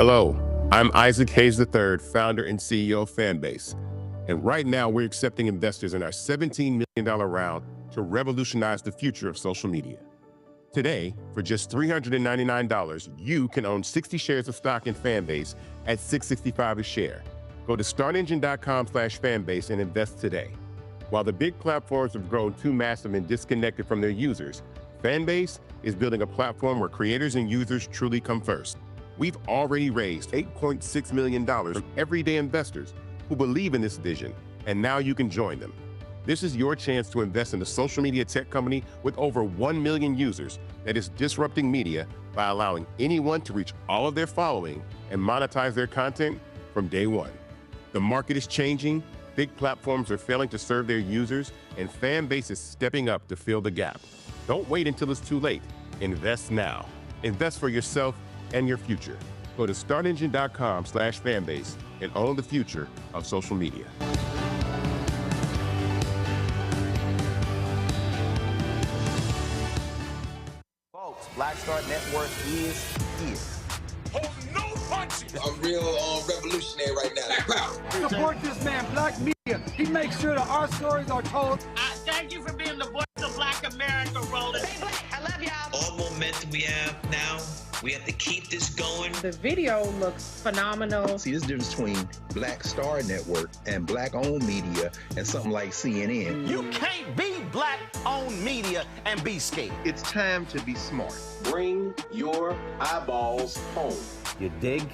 Hello, I'm Isaac Hayes III, founder and CEO of Fanbase. And right now, we're accepting investors in our $17 million round to revolutionize the future of social media. Today, for just $399, you can own 60 shares of stock in Fanbase at $665 a share. Go to startengine.com/fanbase and invest today. While the big platforms have grown too massive and disconnected from their users, Fanbase is building a platform where creators and users truly come first. We've already raised $8.6 million from everyday investors who believe in this vision, and now you can join them. This is your chance to invest in a social media tech company with over 1 million users that is disrupting media by allowing anyone to reach all of their following and monetize their content from day one. The market is changing, big platforms are failing to serve their users, and Fanbase is stepping up to fill the gap. Don't wait until it's too late. Invest now. Invest for yourself and your future. Go to startengine.com/fanbase and own the future of social media. Folks, Black Star Network is here. Hold no punches. I'm real revolutionary right now. Black power. Support this man, Black Media. He makes sure that our stories are told. Thank you for being the voice of Black America, Roland. Stay black. I love y'all. All momentum we have now, we have to keep this going. The video looks phenomenal. See, this difference between Black Star Network and Black-owned media and something like CNN. You can't be Black-owned media and be scared. It's time to be smart. Bring your eyeballs home. You dig?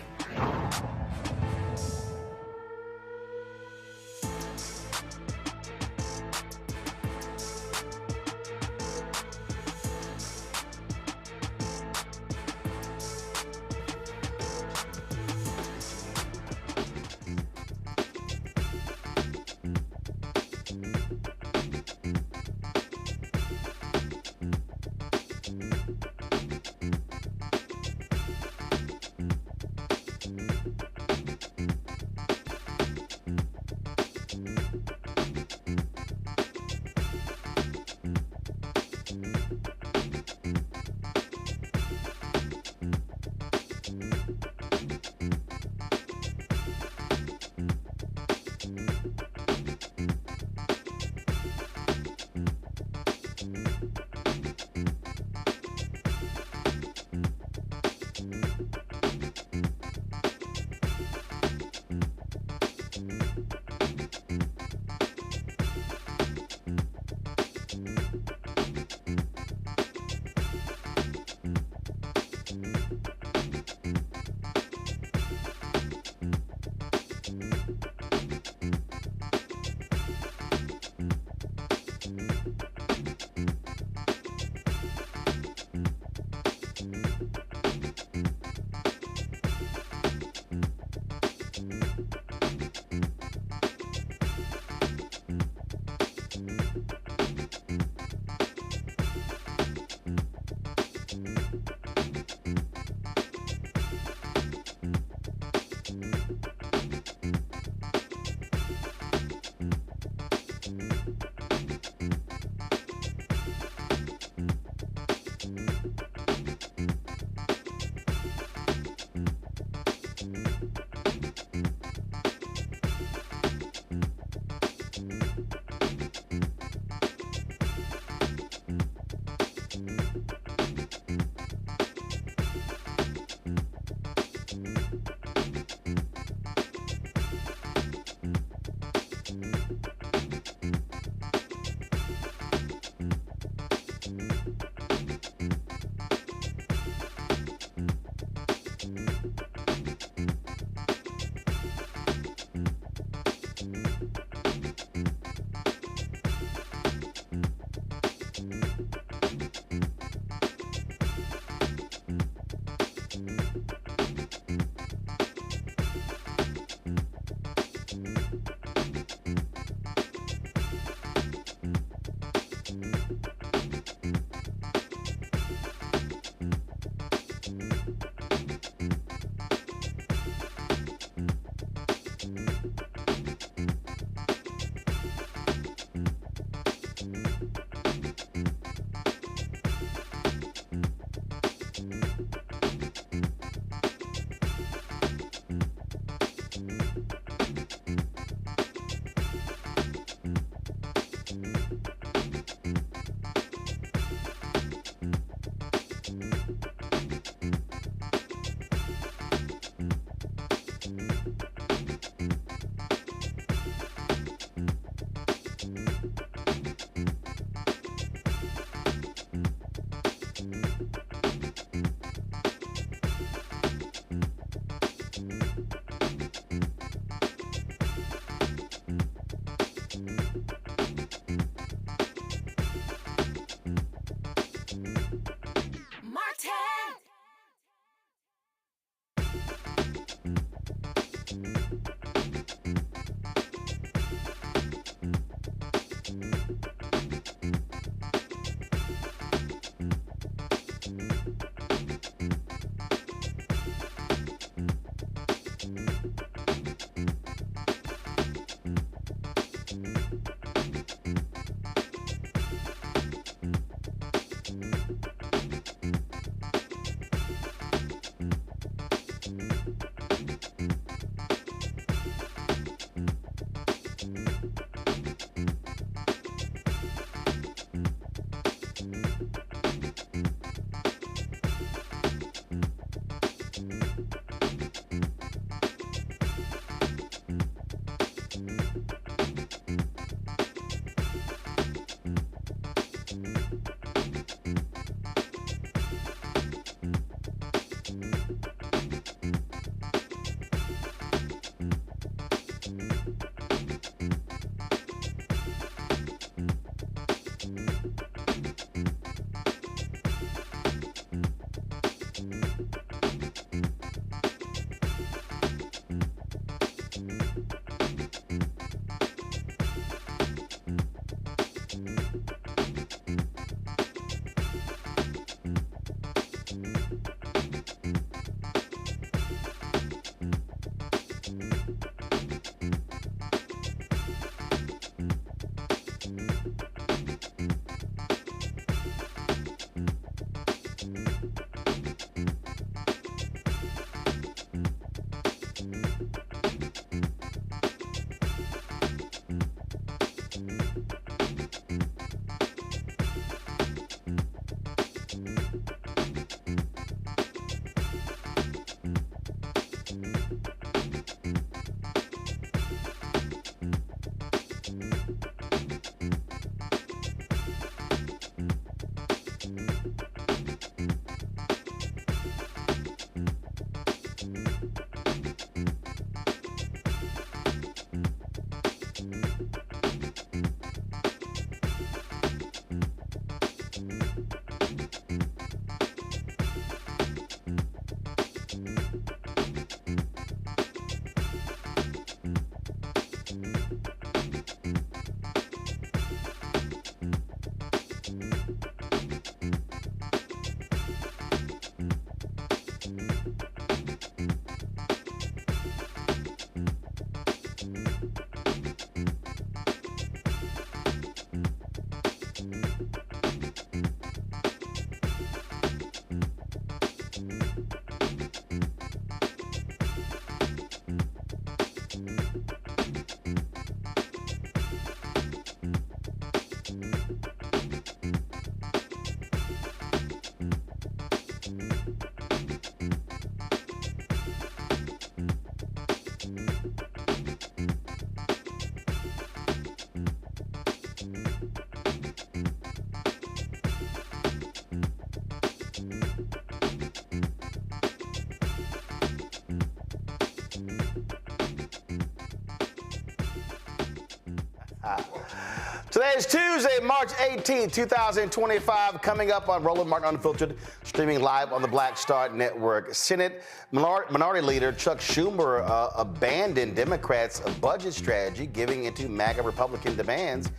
Today is Tuesday, March 18, 2025. Coming up on Roland Martin Unfiltered, streaming live on the Black Star Network. Senate Minority Leader Chuck Schumer abandoned Democrats' budget strategy, giving into MAGA Republican demands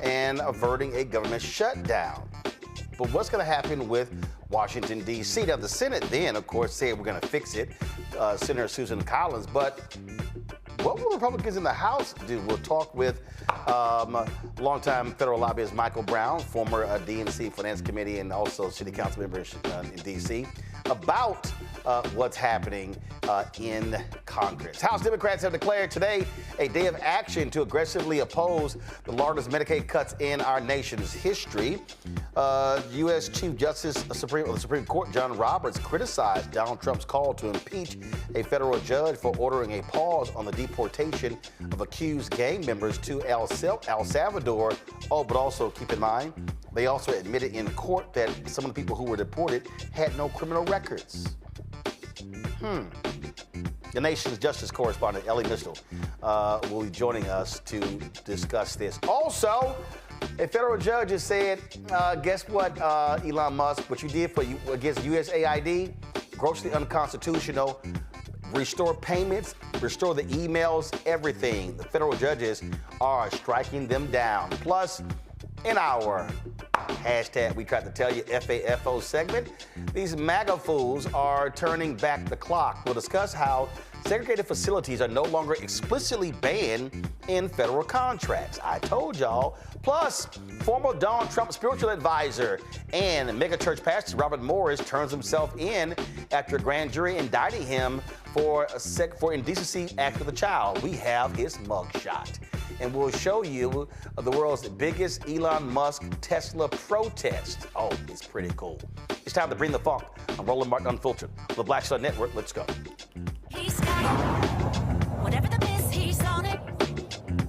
and averting a government shutdown. But what's going to happen with Washington, D.C.? Now, the Senate then, of course, said we're going to fix it, Senator Susan Collins. But what will Republicans in the House do? We'll talk with longtime federal lobbyist Michael Brown, former DNC Finance Committee and also City Council member in D.C., about what's happening in Congress. House Democrats have declared today a day of action to aggressively oppose the largest Medicaid cuts in our nation's history. U.S. Chief Justice of the Supreme Court John Roberts criticized Donald Trump's call to impeach a federal judge for ordering a pause on the deportation of accused gang members to El Salvador. Oh, but also keep in mind, they also admitted in court that some of the people who were deported had no criminal records. The nation's justice correspondent, Elie Mystal, will be joining us to discuss this. Also, a federal judge has said, guess what, Elon Musk, what you did against USAID, grossly unconstitutional. Restore payments, restore the emails, everything. The federal judges are striking them down. Plus, in our hashtag, we tried to tell you, FAFO segment, these MAGA fools are turning back the clock. We'll discuss how segregated facilities are no longer explicitly banned in federal contracts. I told y'all. Plus, former Donald Trump spiritual advisor and megachurch pastor Robert Morris turns himself in after a grand jury indicting him for indecency act with a child. We have his mugshot. And we'll show you the world's biggest Elon Musk Tesla protest. Oh, it's pretty cool. It's time to bring the funk. I'm Roland Martin Unfiltered on the Black Star Network. Let's go. He's got it. Whatever the miss, he's on it.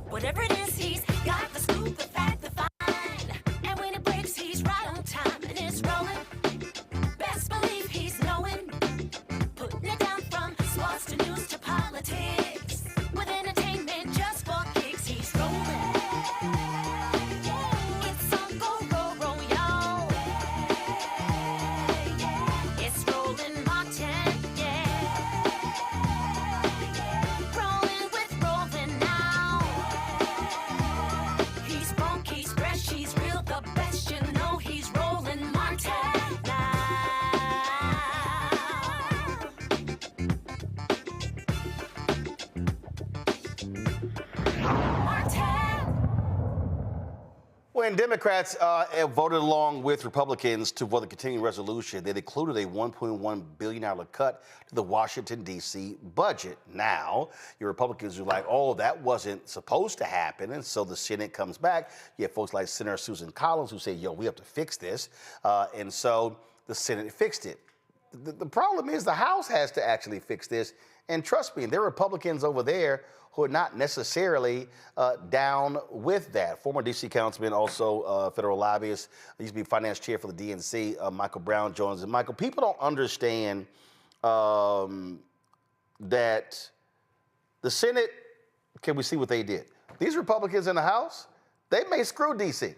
Whatever it is, he's got the scoop, the fact, the find. And when it breaks, he's right on time and it's rolling. Best believe he's knowing. Putting it down from sports to news to politics. With entertainment just for kicks, he's rolling. It's on go, y'all. It's Roland Martin, yeah. Rolling with Roland now. He's funky, he's fresh, he's real, the best, you know he's Roland Martin now. When Democrats voted along with Republicans for the continuing resolution, they included a $1.1 billion cut to the Washington, D.C. budget. Now, your Republicans are like, oh, that wasn't supposed to happen. And so the Senate comes back. You have folks like Senator Susan Collins who say, yo, we have to fix this. And so the Senate fixed it. The problem is the House has to actually fix this. And trust me, there are Republicans over there who are not necessarily down with that. Former D.C. councilman, also federal lobbyist, used to be finance chair for the DNC, Michael Brown joins. And Michael, people don't understand that the Senate, can we see what they did? These Republicans in the House, they may screw D.C.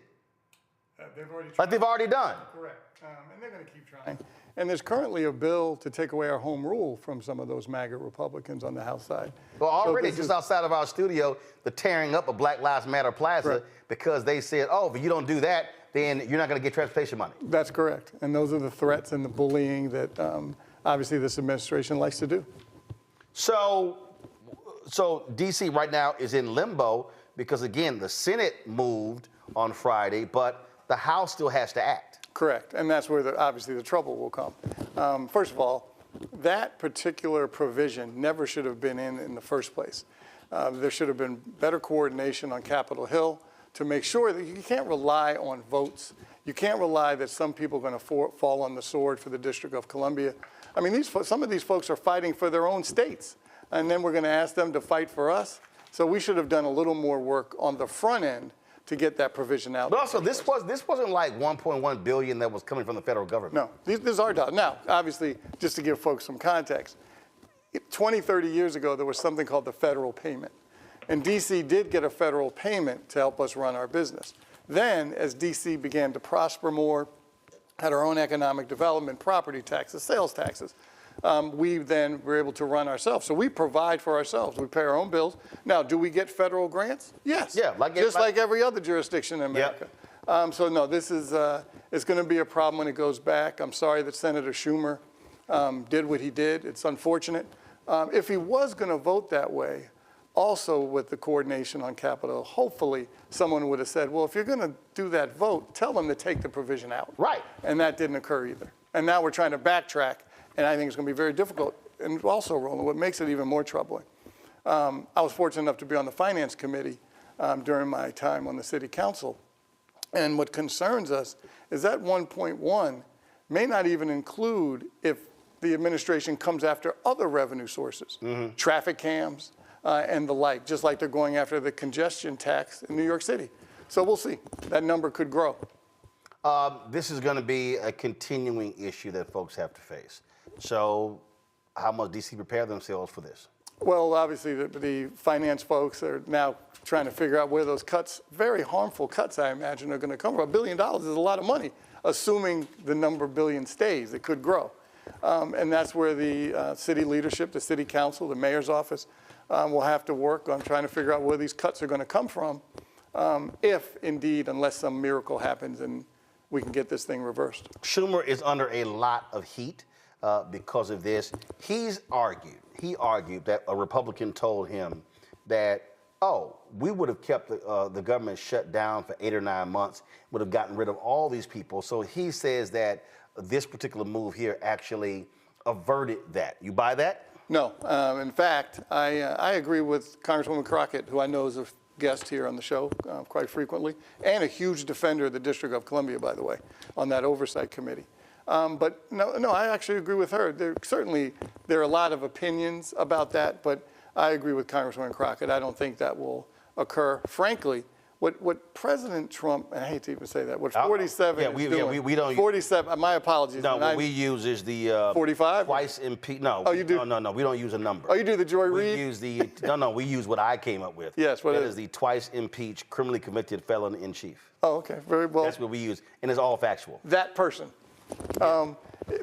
They've already tried. Like they've already done. Correct. And they're going to keep trying. And there's currently a bill to take away our home rule from some of those MAGA Republicans on the House side. Well, already just outside of our studio, the tearing up of Black Lives Matter Plaza, correct, because they said, oh, if you don't do that, then you're not going to get transportation money. That's correct. And those are the threats and the bullying that obviously this administration likes to do. So D.C. right now is in limbo because, again, the Senate moved on Friday, but the House still has to act. Correct, and that's where obviously the trouble will come. First of all, that particular provision never should have been in the first place. There should have been better coordination on Capitol Hill to make sure that you can't rely on votes. You can't rely that some people are going to fall on the sword for the District of Columbia. I mean, some of these folks are fighting for their own states, and then we're going to ask them to fight for us. So we should have done a little more work on the front end to get that provision out. But also, this wasn't like $1.1 billion that was coming from the federal government. No, these are dollars. Now, obviously, just to give folks some context, 20, 30 years ago, there was something called the federal payment. And D.C. did get a federal payment to help us run our business. Then, as D.C. began to prosper more, had our own economic development, property taxes, sales taxes, we then were able to run ourselves. So we provide for ourselves. We pay our own bills. Now, do we get federal grants? Yes. Yeah, just like every other jurisdiction in America. Yep. So no, this is it's going to be a problem when it goes back. I'm sorry that Senator Schumer did what he did. It's unfortunate. If he was going to vote that way, also with the coordination on Capitol, hopefully someone would have said, well, if you're going to do that vote, tell them to take the provision out. Right. And that didn't occur either. And now we're trying to backtrack, and I think it's going to be very difficult. And also, Roland, what makes it even more troubling, I was fortunate enough to be on the Finance Committee during my time on the City Council. And what concerns us is that 1.1 may not even include if the administration comes after other revenue sources, traffic cams, and the like, just like they're going after the congestion tax in New York City. So we'll see. That number could grow. This is going to be a continuing issue that folks have to face. So how must D.C. prepare themselves for this? Well, obviously, the finance folks are now trying to figure out where those cuts, very harmful cuts, I imagine, are going to come from. $1 billion is a lot of money, assuming the number billion stays. It could grow. And that's where the city leadership, the city council, the mayor's office will have to work on trying to figure out where these cuts are going to come from, if indeed, unless some miracle happens and we can get this thing reversed. Schumer is under a lot of heat because of this. He argued that a Republican told him that, oh, we would have kept the government shut down for 8 or 9 months, would have gotten rid of all these people. So he says that this particular move here actually averted that. You buy that? No. In fact, I agree with Congresswoman Crockett, who I know is a guest here on the show quite frequently, and a huge defender of the District of Columbia, by the way, on that oversight committee. But no, I actually agree with her. There are a lot of opinions about that, but I agree with Congresswoman Crockett. I don't think that will occur. Frankly, what President Trump, and I hate to even say that, what 47 is doing, we don't 47, my apologies. No, what we use is the 45? Twice impeach. No. Oh, you do? No, we don't use a number. Oh, you do the Joy Reid? We use the, we use what I came up with. Yes, what that is is the twice impeached, criminally convicted felon in chief. Oh, okay, very well. That's what we use, and it's all factual. That person.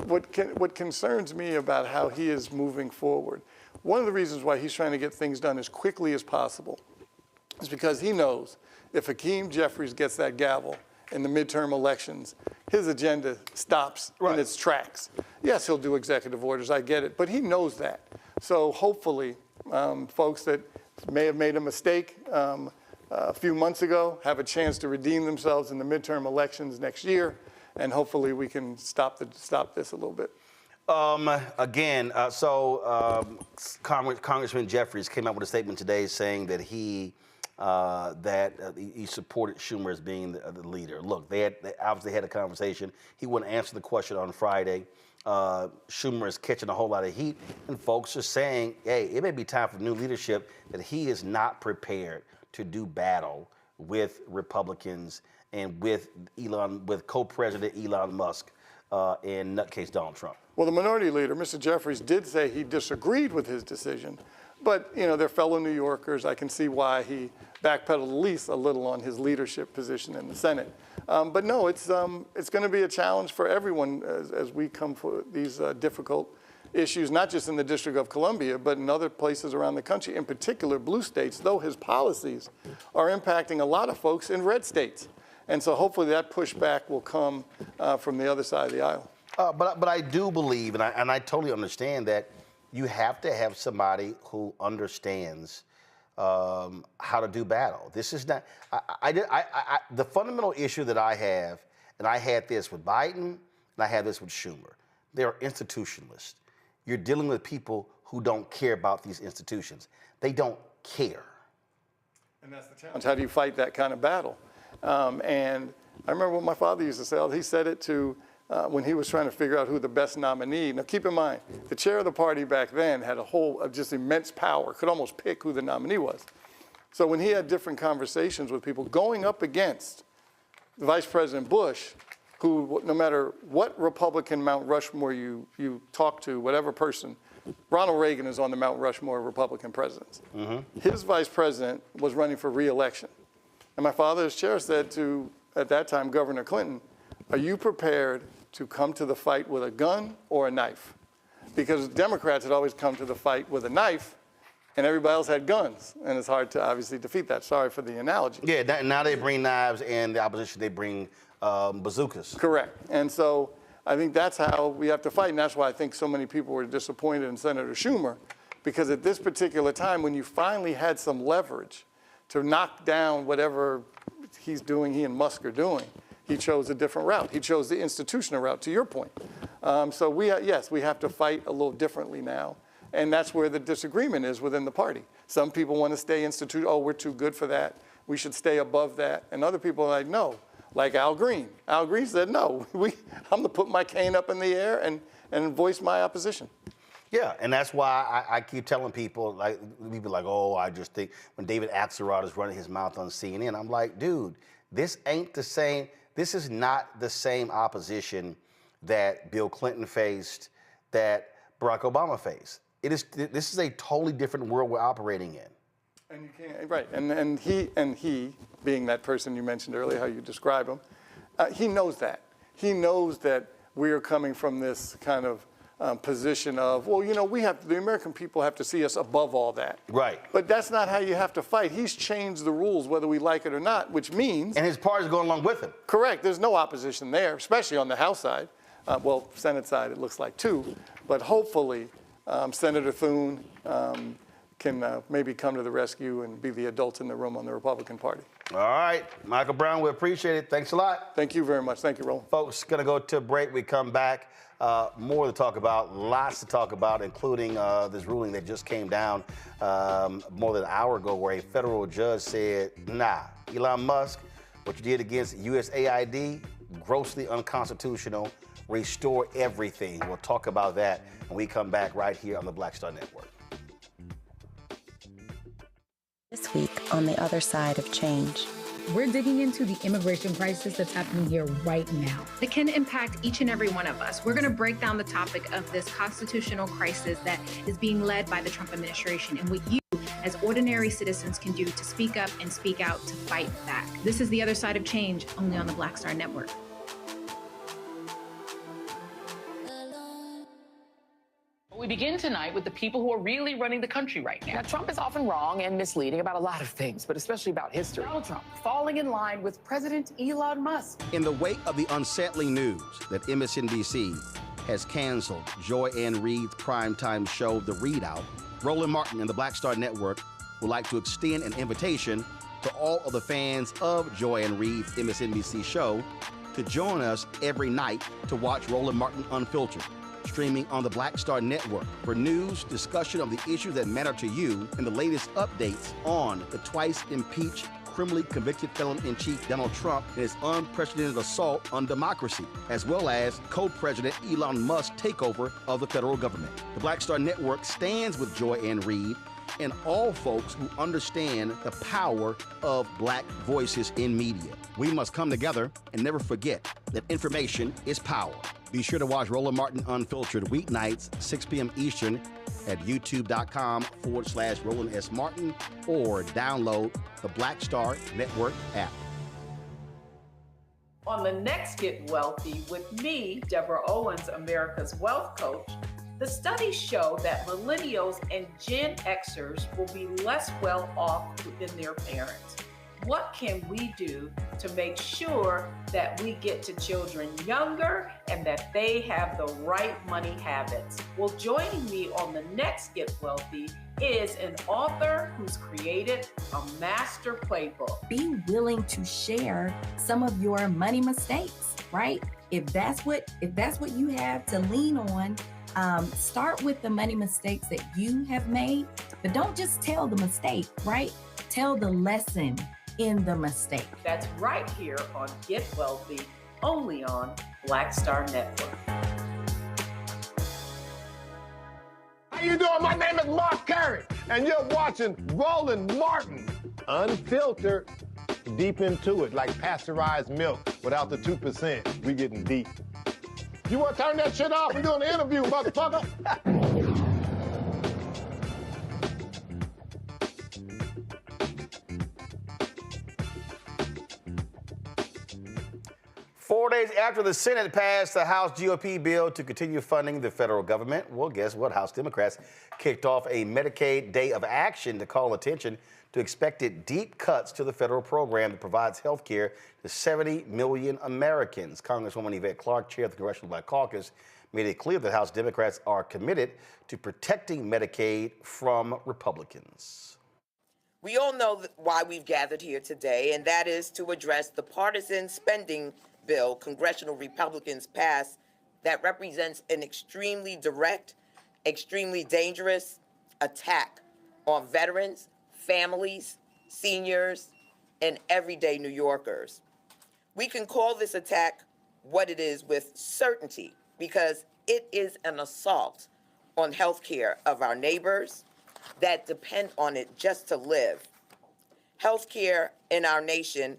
What concerns me about how he is moving forward, one of the reasons why he's trying to get things done as quickly as possible is because he knows if Hakeem Jeffries gets that gavel in the midterm elections, his agenda stops in its tracks. Yes, he'll do executive orders, I get it, but he knows that. So hopefully, folks that may have made a mistake a few months ago have a chance to redeem themselves in the midterm elections next year, and hopefully we can stop this a little bit. Congressman Jeffries came out with a statement today saying that he supported Schumer as being the leader. Look, they obviously had a conversation. He wouldn't answer the question on Friday. Schumer is catching a whole lot of heat, and folks are saying, hey, it may be time for new leadership, that he is not prepared to do battle with Republicans and with co-president Elon Musk and nutcase Donald Trump. Well, the minority leader, Mr. Jeffries, did say he disagreed with his decision, but they're fellow New Yorkers. I can see why he backpedaled at least a little on his leadership position in the Senate. But no, it's going to be a challenge for everyone as we come for these difficult issues, not just in the District of Columbia, but in other places around the country, in particular blue states, though his policies are impacting a lot of folks in red states. And so hopefully that pushback will come from the other side of the aisle. But I do believe, and I totally understand that you have to have somebody who understands how to do battle. This is not, the fundamental issue that I have, and I had this with Biden, and I had this with Schumer, they're institutionalists. You're dealing with people who don't care about these institutions. They don't care. And that's the challenge. How do you fight that kind of battle? And I remember what my father used to say. He said it to when he was trying to figure out who the best nominee. Now, keep in mind, the chair of the party back then had a whole of just immense power, could almost pick who the nominee was. So when he had different conversations with people going up against Vice President Bush, who, no matter what Republican Mount Rushmore you talk to, whatever person, Ronald Reagan is on the Mount Rushmore of Republican presidents. His vice president was running for re-election. And my father, as chair, said to, at that time, Governor Clinton, are you prepared to come to the fight with a gun or a knife? Because Democrats had always come to the fight with a knife, and everybody else had guns. And it's hard to obviously defeat that. Sorry for the analogy. Yeah, now they bring knives, and the opposition, they bring bazookas. Correct. And so I think that's how we have to fight. And that's why I think so many people were disappointed in Senator Schumer, because at this particular time, when you finally had some leverage to knock down whatever he's doing, he and Musk are doing, he chose a different route. He chose the institutional route, to your point. So yes, we have to fight a little differently now. And that's where the disagreement is within the party. Some people want to stay institutional. Oh, we're too good for that. We should stay above that. And other people are like, no, like Al Green. Al Green said, no, I'm going to put my cane up in the air and voice my opposition. Yeah, and that's why I keep telling people, like, people like, oh, I just think when David Axelrod is running his mouth on CNN, I'm like, dude, this ain't the same. This is not the same opposition that Bill Clinton faced, that Barack Obama faced. This is a totally different world we're operating in. And you can't, right, and he, being that person you mentioned earlier, how you describe him, he knows that. He knows that we are coming from this kind of position of, well, you know, the American people have to see us above all that. Right. But that's not how you have to fight. He's changed the rules, whether we like it or not, which means... And his party's going along with him. Correct. There's no opposition there, especially on the House side. Well, Senate side, it looks like too. But hopefully, Senator Thune can maybe come to the rescue and be the adult in the room on the Republican Party. All right. Michael Brown, we appreciate it. Thanks a lot. Thank you very much. Thank you, Roland. Folks, going to go to a break. We come back. More to talk about, lots to talk about, including this ruling that just came down more than an hour ago where a federal judge said, nah, Elon Musk, what you did against USAID, grossly unconstitutional, restore everything. We'll talk about that when we come back right here on the Black Star Network. This week on The Other Side of Change. We're digging into the immigration crisis that's happening here right now. It can impact each and every one of us. We're going to break down the topic of this constitutional crisis that is being led by the Trump administration and what you, as ordinary citizens, can do to speak up and speak out to fight back. This is The Other Side of Change, only on the Black Star Network. We begin tonight with the people who are really running the country right now. Now, Trump is often wrong and misleading about a lot of things, but especially about history. Donald Trump falling in line with President Elon Musk. In the wake of the unsettling news that MSNBC has canceled Joy Ann Reid's primetime show, The Readout, Roland Martin and the Black Star Network would like to extend an invitation to all of the fans of Joy Ann Reid's MSNBC show to join us every night to watch Roland Martin Unfiltered, streaming on the Black Star Network for news, discussion of the issues that matter to you, and the latest updates on the twice impeached, criminally convicted felon-in-chief Donald Trump and his unprecedented assault on democracy, as well as co-president Elon Musk's takeover of the federal government. The Black Star Network stands with Joy Ann Reid and all folks who understand the power of black voices in media. We must come together and never forget that information is power. Be sure to watch Roland Martin Unfiltered weeknights, 6 p.m. Eastern at youtube.com/Roland S. Martin or download the Black Star Network app. On the next Get Wealthy with me, Deborah Owens, America's Wealth Coach, the studies show that millennials and Gen Xers will be less well off than their parents. What can we do to make sure that we get to children younger and that they have the right money habits? Well, joining me on the next Get Wealthy is an author who's created a master playbook. Be willing to share some of your money mistakes, right? If that's what you have to lean on, start with the money mistakes that you have made, but don't just tell the mistake, right? Tell the lesson in the mistake. That's right here on Get Wealthy, only on Black Star Network. How you doing? My name is Mark Curry, and you're watching Roland Martin Unfiltered. Deep into it, like pasteurized milk without the 2%. We getting deep. You want to turn that shit off? We're doing an interview, motherfucker. 4 days after the Senate passed the House GOP bill to continue funding the federal government, well, guess what? House Democrats kicked off a Medicaid Day of Action to call attention to expected deep cuts to the federal program that provides health care to 70 million Americans. Congresswoman Yvette Clarke, chair of the Congressional Black Caucus, made it clear that House Democrats are committed to protecting Medicaid from Republicans. We all know why we've gathered here today, and that is to address the partisan spending bill congressional Republicans passed that represents an extremely direct, extremely dangerous attack on veterans, families, seniors, and everyday New Yorkers. We can call this attack what it is with certainty because it is an assault on health care of our neighbors that depend on it just to live. Health care in our nation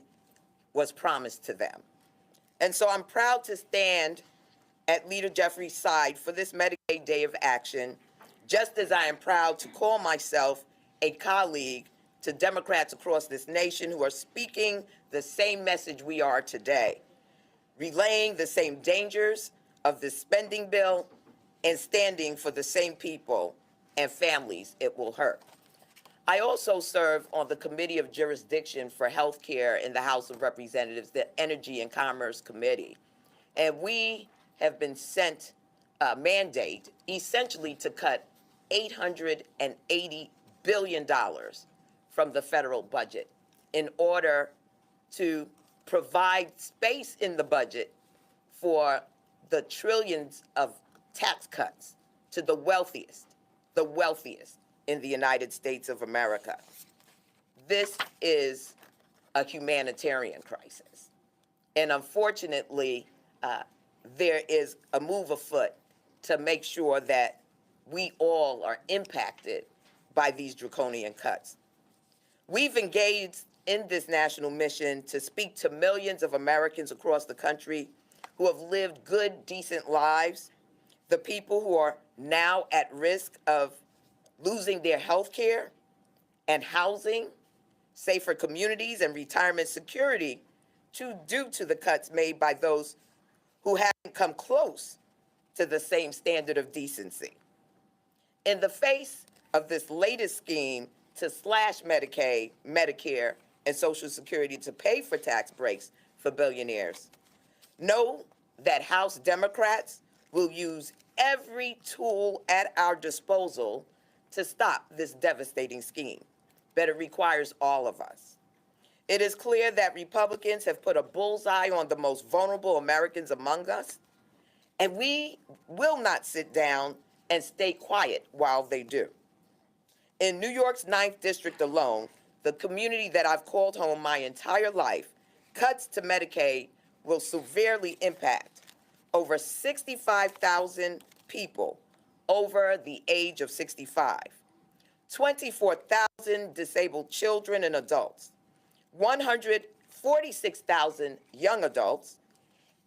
was promised to them. And so I'm proud to stand at Leader Jeffries' side for this Medicaid Day of Action, just as I am proud to call myself a colleague to Democrats across this nation who are speaking the same message we are today, relaying the same dangers of this spending bill and standing for the same people and families it will hurt. I also serve on the Committee of Jurisdiction for Health Care in the House of Representatives, the Energy and Commerce Committee. And we have been sent a mandate essentially to cut $880 billion from the federal budget in order to provide space in the budget for the trillions of tax cuts to the wealthiest in the United States of America. This is a humanitarian crisis. And unfortunately, there is a move afoot to make sure that we all are impacted by these draconian cuts. We've engaged in this national mission to speak to millions of Americans across the country who have lived good, decent lives, the people who are now at risk of losing their health care and housing, safer communities, and retirement security due to the cuts made by those who haven't come close to the same standard of decency. In the face of this latest scheme to slash Medicaid, Medicare, and Social Security to pay for tax breaks for billionaires, know that House Democrats will use every tool at our disposal to stop this devastating scheme, but it requires all of us. It is clear that Republicans have put a bullseye on the most vulnerable Americans among us, and we will not sit down and stay quiet while they do. In New York's 9th District alone, the community that I've called home my entire life, cuts to Medicaid will severely impact over 65,000 people over the age of 65, 24,000 disabled children and adults, 146,000 young adults,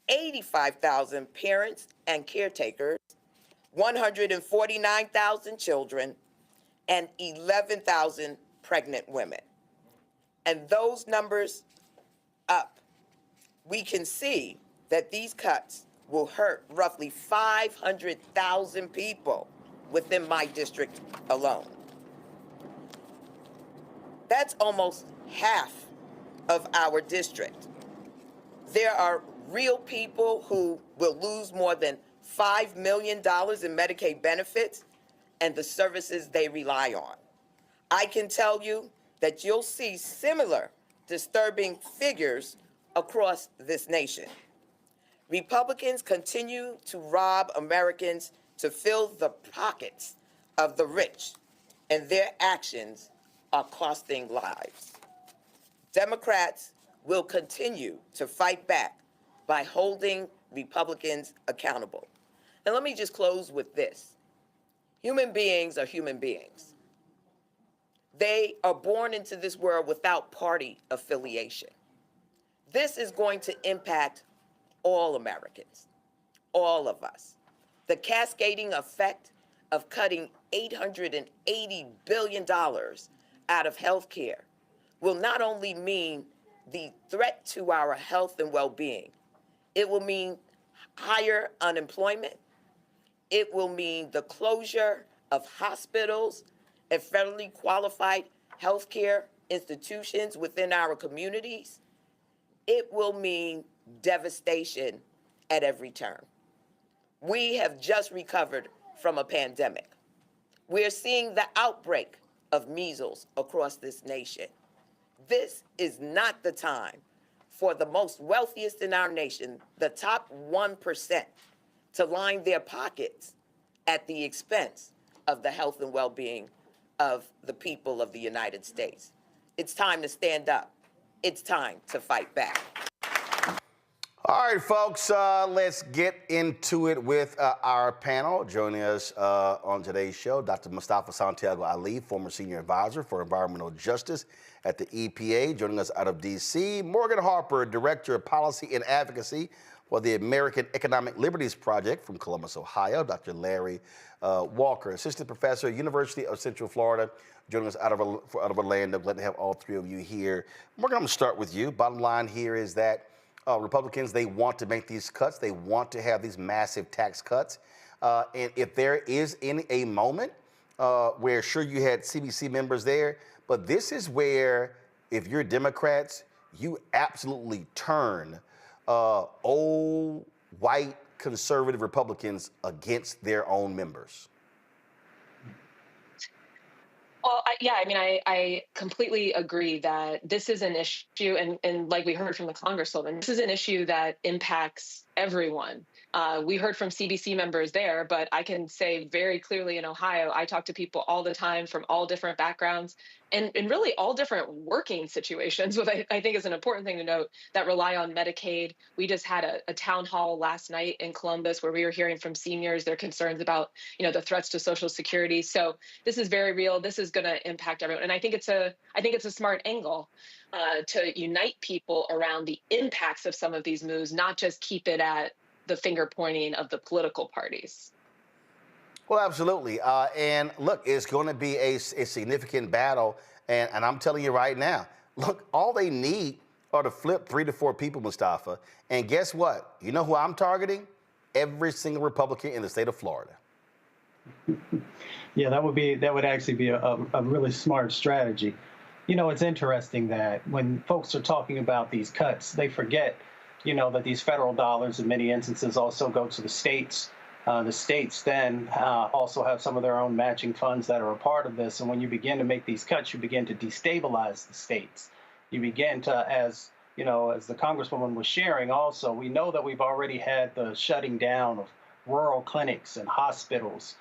85,000 parents and caretakers, 149,000 children, and 11,000 pregnant women. And those numbers up, we can see that these cuts will hurt roughly 500,000 people within my district alone. That's almost half of our district. There are real people who will lose more than $5 million in Medicaid benefits and the services they rely on. I can tell you that you'll see similar disturbing figures across this nation. Republicans continue to rob Americans to fill the pockets of the rich, and their actions are costing lives. Democrats will continue to fight back by holding Republicans accountable. And let me just close with this. Human beings are human beings. They are born into this world without party affiliation. This is going to impact all Americans, all of us. The cascading effect of cutting $880 billion out of health care will not only mean the threat to our health and well-being, It will mean higher unemployment. It will mean the closure of hospitals and federally qualified healthcare institutions within our communities. It will mean devastation at every turn. We have just recovered from a pandemic. We're seeing the outbreak of measles across this nation. This is not the time for the most wealthiest in our nation, the top 1%, to line their pockets at the expense of the health and well-being of the people of the United States. It's time to stand up. It's time to fight back. All right, folks, let's get into it with our panel. Joining us on today's show, Dr. Mustafa Santiago Ali, former senior advisor for environmental justice at the EPA. Joining us out of D.C., Morgan Harper, director of policy and advocacy for the American Economic Liberties Project from Columbus, Ohio. Dr. Larry Walker, assistant professor, University of Central Florida, joining us out of Orlando. Glad to have all three of you here. Morgan, I'm going to start with you. Bottom line here is that Republicans, they want to make these cuts. They want to have these massive tax cuts. And if there is a moment where, sure, you had CBC members there, but this is where, if you're Democrats, you absolutely turn old, white, conservative Republicans against their own members. Well, I completely agree that this is an issue, and like we heard from the Congresswoman, this is an issue that impacts everyone. We heard from CBC members there, but I can say very clearly in Ohio, I talk to people all the time from all different backgrounds and really all different working situations, which I think is an important thing to note, that rely on Medicaid. We just had a town hall last night in Columbus where we were hearing from seniors their concerns about, the threats to Social Security. So this is very real. This is going to impact everyone. And I think it's a smart angle to unite people around the impacts of some of these moves, not just keep it at the finger pointing of the political parties. Well, absolutely. And look, it's going to be a significant battle. And I'm telling you right now, look, all they need are to flip 3 to 4 people, Mustafa. And guess what? You know who I'm targeting? Every single Republican in the state of Florida. Yeah, that would actually be a really smart strategy. It's interesting that when folks are talking about these cuts, they forget, that these federal dollars in many instances also go to the states. The states then also have some of their own matching funds that are a part of this. And when you begin to make these cuts, you begin to destabilize the states. You begin to, as the Congresswoman was sharing also, we know that we've already had the shutting down of rural clinics and hospitals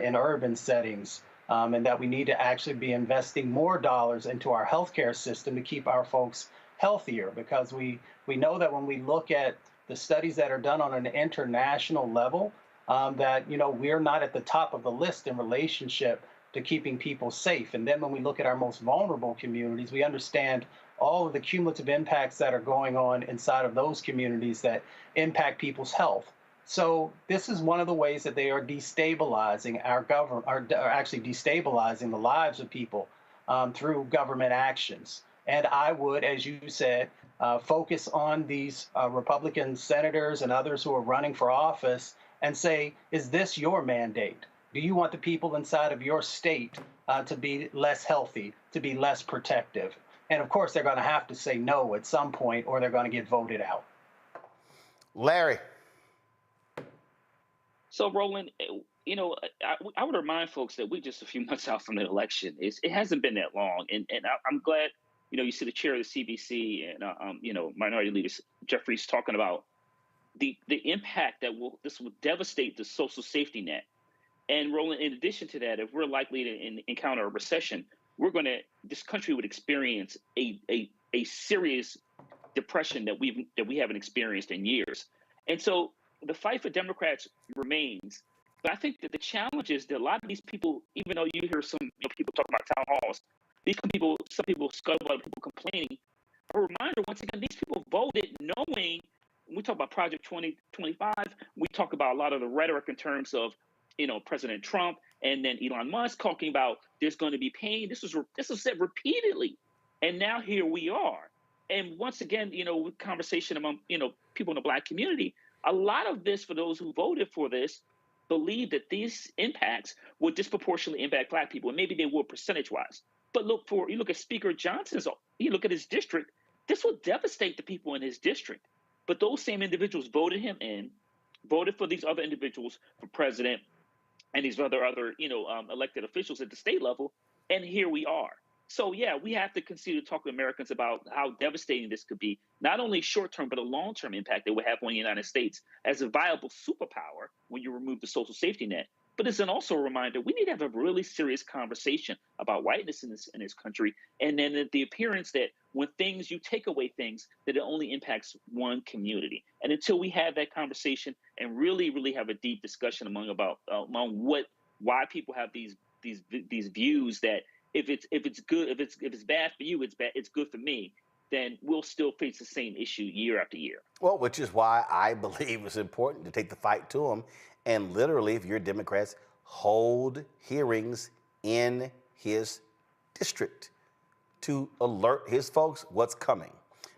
in urban settings, and that we need to actually be investing more dollars into our healthcare system to keep our folks healthier, because we know that when we look at the studies that are done on an international level, that we're not at the top of the list in relationship to keeping people safe. And then when we look at our most vulnerable communities, we understand all of the cumulative impacts that are going on inside of those communities that impact people's health. So this is one of the ways that they are destabilizing our government, are actually destabilizing the lives of people through government actions. And I would, as you said, focus on these Republican senators and others who are running for office and say, is this your mandate? Do you want the people inside of your state to be less healthy, to be less protective? And of course, they're going to have to say no at some point, or they're going to get voted out. Larry. So, Roland, I would remind folks that we're just a few months out from the election. It hasn't been that long. And I'm glad, you see the chair of the CBC and, Minority Leader Jeffries talking about the impact that this will devastate the social safety net. And Roland, in addition to that, if we're likely to encounter a recession, this country would experience a serious depression that we haven't experienced in years. And so the fight for Democrats remains. But I think that the challenge is that a lot of these people, even though you hear some people talking about town halls, some people scuttlebutt, people complaining. A reminder, once again, these people voted knowing, when we talk about Project 2025, we talk about a lot of the rhetoric in terms of, President Trump and then Elon Musk talking about there's going to be pain. This was said repeatedly. And now here we are. And once again, with conversation among, people in the Black community, a lot of this, for those who voted for this, believe that these impacts would disproportionately impact Black people, and maybe they will percentage-wise. But you look at Speaker Johnson's, you look at his district, this will devastate the people in his district. But those same individuals voted him in, voted for these other individuals for president and these other elected officials at the state level, and here we are. So, yeah, we have to continue to talk to Americans about how devastating this could be, not only short-term, but a long-term impact it would have on the United States as a viable superpower when you remove the social safety net. But it's also a reminder we need to have a really serious conversation about whiteness in this country, and then the appearance that when you take away things, that it only impacts one community. And until we have that conversation and really, really have a deep discussion among why people have these views that if it's bad for you, it's good for me, then we'll still face the same issue year after year. Well, which is why I believe it's important to take the fight to them, and literally, if you're Democrats, hold hearings in his district to alert his folks what's coming.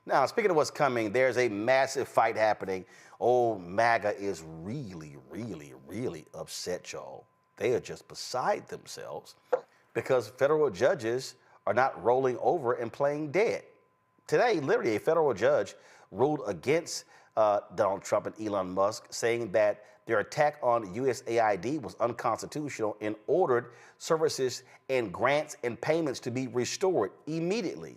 Now, speaking of what's coming, there's a massive fight happening. Oh, MAGA is really, really, really upset, y'all. They are just beside themselves because federal judges are not rolling over and playing dead. Today, literally, a federal judge ruled against Donald Trump and Elon Musk, saying that their attack on USAID was unconstitutional and ordered services and grants and payments to be restored immediately.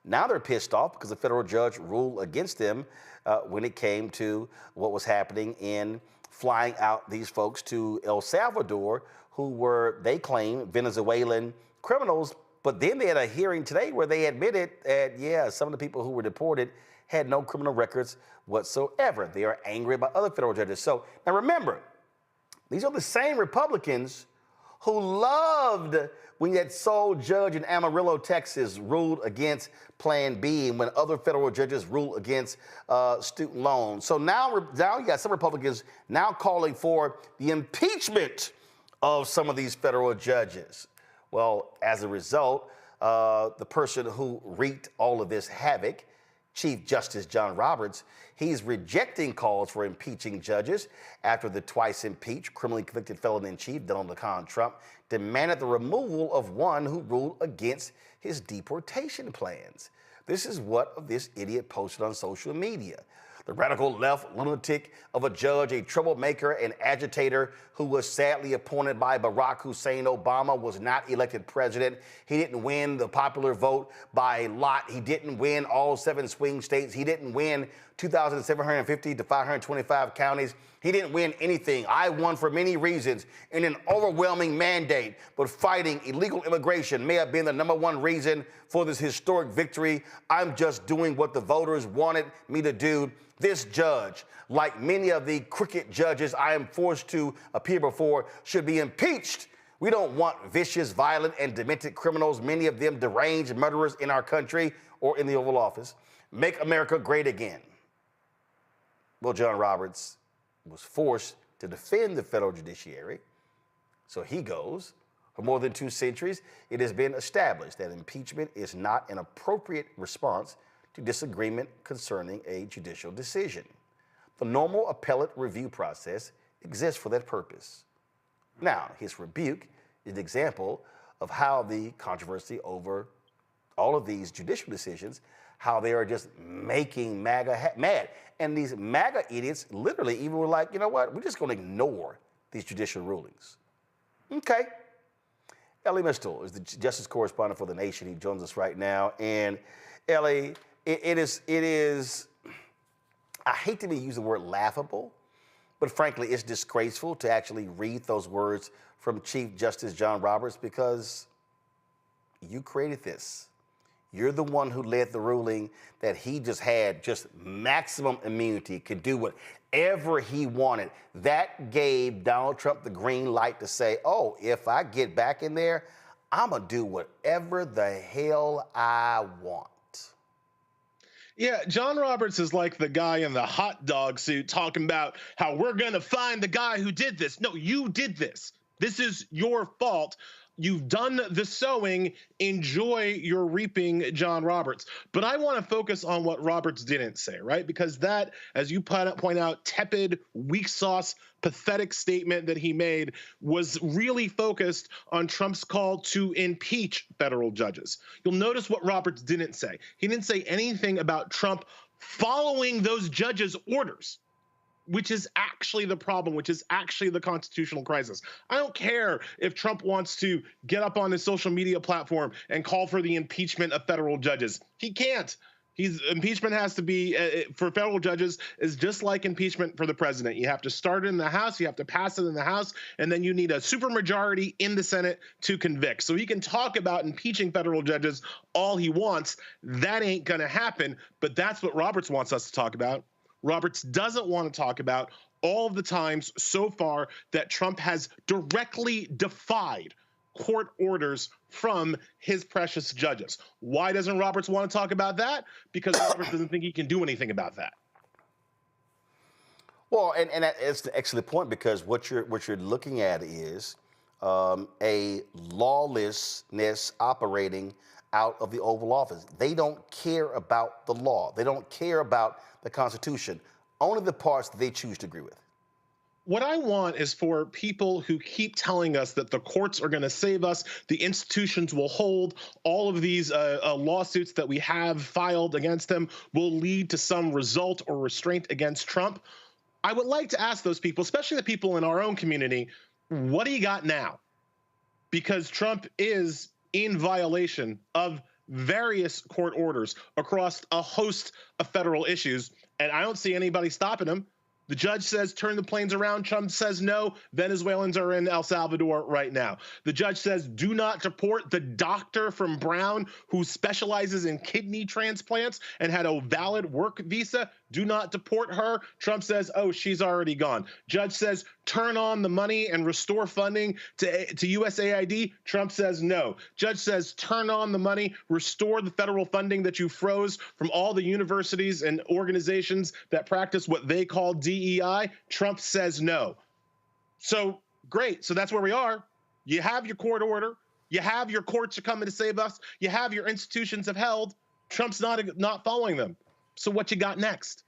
Now they're pissed off because the federal judge ruled against them when it came to what was happening in flying out these folks to El Salvador, who were, they claim, Venezuelan criminals. But then they had a hearing today where they admitted that, yeah, some of the people who were deported had no criminal records whatsoever. They are angry about other federal judges. So now remember, these are the same Republicans who loved when that sole judge in Amarillo, Texas, ruled against Plan B, and when other federal judges ruled against student loans. So now you got some Republicans now calling for the impeachment of some of these federal judges. Well, as a result, the person who wreaked all of this havoc, Chief Justice John Roberts, he's rejecting calls for impeaching judges after the twice impeached, criminally convicted felon-in-chief, Donald Trump, demanded the removal of one who ruled against his deportation plans. This is what this idiot posted on social media. The radical left lunatic of a judge, a troublemaker and agitator who was sadly appointed by Barack Hussein Obama, was not elected president. He didn't win the popular vote by a lot. He didn't win all 7 swing states. He didn't win 2,750 to 525 counties. He didn't win anything. I won for many reasons in an overwhelming mandate, but fighting illegal immigration may have been the #1 reason for this historic victory. I'm just doing what the voters wanted me to do. This judge, like many of the crooked judges I am forced to appear before, should be impeached. We don't want vicious, violent, and demented criminals, many of them deranged murderers in our country or in the Oval Office. Make America great again. Well, John Roberts was forced to defend the federal judiciary. So he goes, for more than 2 centuries, it has been established that impeachment is not an appropriate response to disagreement concerning a judicial decision. The normal appellate review process exists for that purpose. Now, his rebuke is an example of how the controversy over all of these judicial decisions, how they are just making MAGA mad. And these MAGA idiots literally even were like, you know what, we're just going to ignore these judicial rulings. Okay. Elie Mystal is the justice correspondent for The Nation. He joins us right now. And Elie, it is, I hate to use the word laughable, but frankly, it's disgraceful to actually read those words from Chief Justice John Roberts because you created this. You're the one who led the ruling that he just had just maximum immunity, could do whatever he wanted. That gave Donald Trump the green light to say, oh, if I get back in there, I'm going to do whatever the hell I want. Yeah, John Roberts is like the guy in the hot dog suit talking about how we're going to find the guy who did this. No, you did this. This is your fault. You've done the sowing. Enjoy your reaping, John Roberts. But I want to focus on what Roberts didn't say, right? Because that, as you point out, tepid, weak sauce, pathetic statement that he made was really focused on Trump's call to impeach federal judges. You'll notice what Roberts didn't say. He didn't say anything about Trump following those judges' orders, which is actually the problem, which is actually the constitutional crisis. I don't care if Trump wants to get up on his social media platform and call for the impeachment of federal judges. He can't. Impeachment has to be, for federal judges, is just like impeachment for the president. You have to start it in the House, you have to pass it in the House, and then you need a supermajority in the Senate to convict. So he can talk about impeaching federal judges all he wants. That ain't going to happen, but that's what Roberts wants us to talk about. Roberts doesn't want to talk about all of the times so far that Trump has directly defied court orders from his precious judges. Why doesn't Roberts want to talk about that? Because Roberts doesn't think he can do anything about that. Well, and that's an excellent point, because what you're looking at is a lawlessness operating out of the Oval Office. They don't care about the law. They don't care about the Constitution, only the parts that they choose to agree with. What I want is for people who keep telling us that the courts are going to save us, the institutions will hold, all of these lawsuits that we have filed against them will lead to some result or restraint against Trump. I would like to ask those people, especially the people in our own community, what do you got now? Because Trump is in violation of various court orders across a host of federal issues, and I don't see anybody stopping him. The judge says, turn the planes around. Trump says no. Venezuelans are in El Salvador right now. The judge says, do not deport the doctor from Brown who specializes in kidney transplants and had a valid work visa. Do not deport her. Trump says, oh, she's already gone. Judge says, turn on the money and restore funding to USAID. Trump says no. Judge says, turn on the money, restore the federal funding that you froze from all the universities and organizations that practice what they call DEI. Trump says no. So great. So that's where we are. You have your court order. You have your courts are coming to save us. You have your institutions have held. Trump's not following them. So what you got next?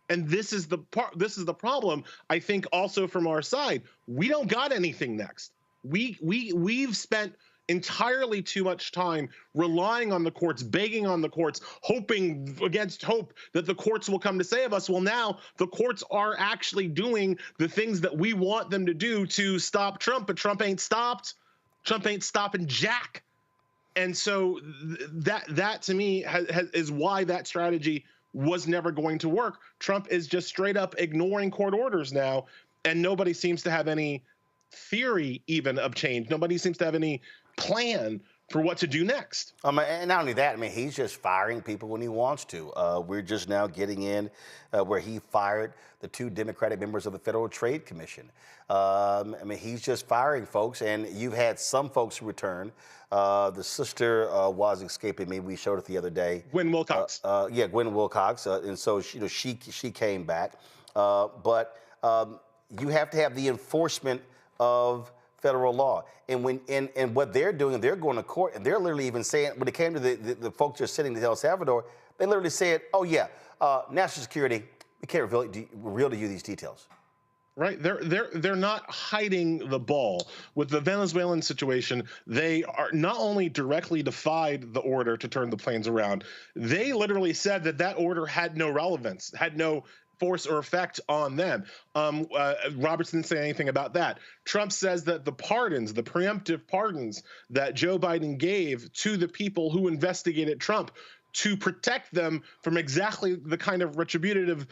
And this is the problem, I think, also from our side. We don't got anything next. We've spent entirely too much time relying on the courts, begging on the courts, hoping against hope that the courts will come to save us. Well, now the courts are actually doing the things that we want them to do to stop Trump, but Trump ain't stopped. Trump ain't stopping jack. And so that to me is why that strategy was never going to work. Trump is just straight up ignoring court orders now, and nobody seems to have any theory even of change. Nobody seems to have any plan for what to do next. And not only that, I mean, he's just firing people when he wants to. We're just now getting in where he fired the 2 Democratic members of the Federal Trade Commission. I mean, he's just firing folks, and you've had some folks return. The sister was escaping me. We showed it the other day. Gwen Wilcox. Gwen Wilcox. And so she came back. But you have to have the enforcement of federal law. And what they're doing, they're going to court, and they're literally even saying, when it came to the folks that are sitting in El Salvador, they literally said, oh yeah, national security, we can't reveal to you these details. Right, they're not hiding the ball. With the Venezuelan situation, they are not only directly defied the order to turn the planes around, they literally said that order had no relevance, had no force or effect on them. Roberts didn't say anything about that. Trump says that the pardons, the preemptive pardons that Joe Biden gave to the people who investigated Trump to protect them from exactly the kind of retributive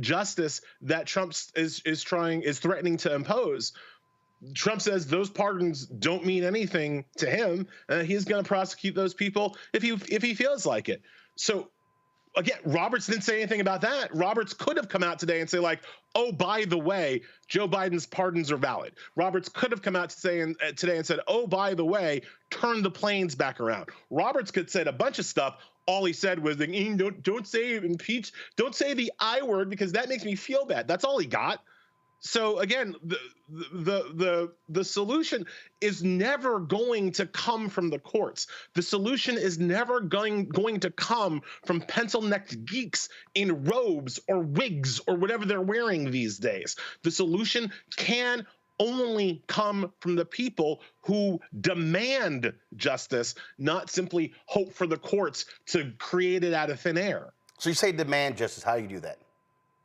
justice that Trump is threatening to impose. Trump says those pardons don't mean anything to him, and he's going to prosecute those people if he feels like it. So again, Roberts didn't say anything about that. Roberts could have come out today and say, like, oh, by the way, Joe Biden's pardons are valid. Roberts could have come out today and said, oh, by the way, turn the planes back around. Roberts could have said a bunch of stuff. All he said was, don't say impeach, don't say the I word because that makes me feel bad. That's all he got. So again, the solution is never going to come from the courts. The solution is never going to come from pencil-necked geeks in robes or wigs or whatever they're wearing these days. The solution can only come from the people who demand justice, not simply hope for the courts to create it out of thin air. So you say demand justice. How do you do that?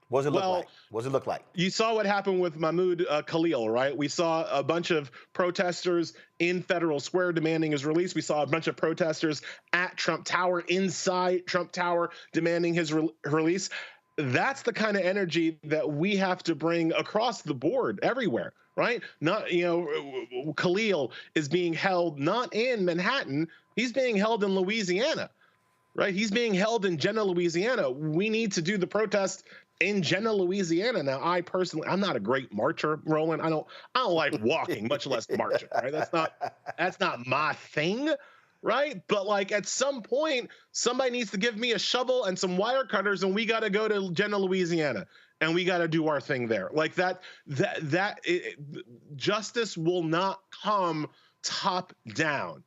What does it look like? What does it look like? You saw what happened with Mahmoud Khalil, right? We saw a bunch of protesters in Federal Square demanding his release. We saw a bunch of protesters at Trump Tower, inside Trump Tower, demanding his release. That's the kind of energy that we have to bring across the board everywhere, right? Not, Khalil is being held not in Manhattan, he's being held in Louisiana, right? He's being held in Jena, Louisiana. We need to do the protest in Jena, Louisiana. Now, I'm not a great marcher, Roland. I don't like walking, much less marching, right? That's not my thing, right? But like at some point, somebody needs to give me a shovel and some wire cutters, and we got to go to Jena, Louisiana, and we got to do our thing there. Like justice will not come top down.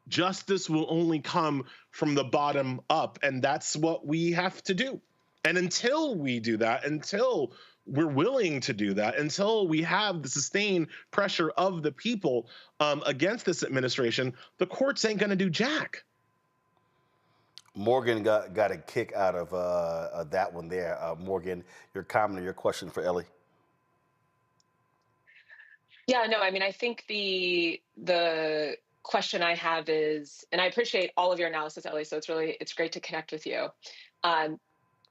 Justice will only come from the bottom up, and that's what we have to do. And until we do that, until we're willing to do that, until we have the sustained pressure of the people against this administration, the courts ain't going to do jack. Morgan got a kick out of that one there. Morgan, your comment or your question for Elie? Yeah, no, I mean, I think the question I have is, and I appreciate all of your analysis, Elie, so it's great to connect with you.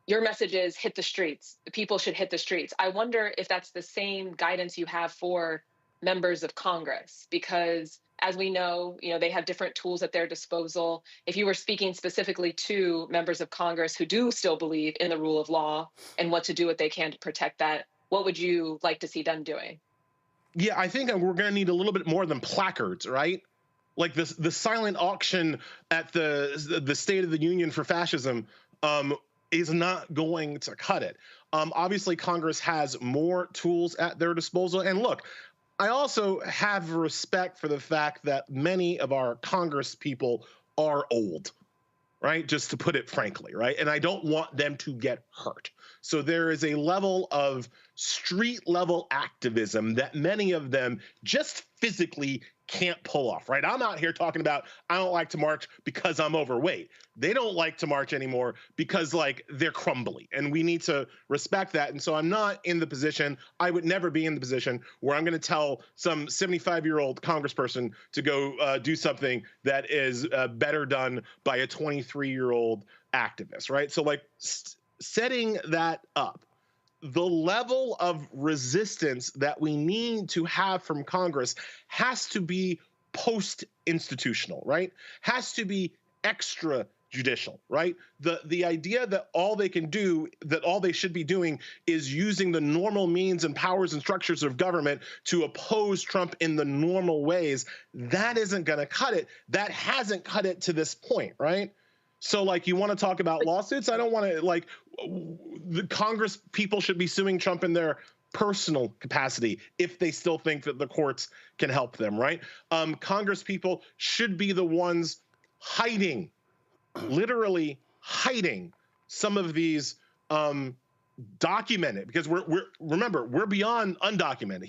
Your message is hit the streets. People should hit the streets. I wonder if that's the same guidance you have for members of Congress, because as we know, they have different tools at their disposal. If you were speaking specifically to members of Congress who do still believe in the rule of law and what to do what they can to protect that, what would you like to see them doing? Yeah, I think we're going to need a little bit more than placards, right? Like the silent auction at the State of the Union for fascism is not going to cut it. Obviously, Congress has more tools at their disposal. And look, I also have respect for the fact that many of our Congress people are old, right? Just to put it frankly, right? And I don't want them to get hurt. So there is a level of street level activism that many of them just physically can't pull off, right? I'm out here talking about I don't like to march because I'm overweight. They don't like to march anymore because like they're crumbly, and we need to respect that. And so I'm not in the position, I would never be in the position where I'm going to tell some 75-year-old congressperson to go do something that is better done by a 23-year-old activist, right? So like setting that up, the level of resistance that we need to have from Congress has to be post-institutional, right? Has to be extrajudicial, right? The idea that all they can do, that all they should be doing is using the normal means and powers and structures of government to oppose Trump in the normal ways, that isn't going to cut it. That hasn't cut it to this point, right? So like you want to talk about lawsuits? I don't want to like the Congress people should be suing Trump in their personal capacity if they still think that the courts can help them, right? Congress people should be the ones hiding, literally hiding some of these documented, because we're beyond undocumented.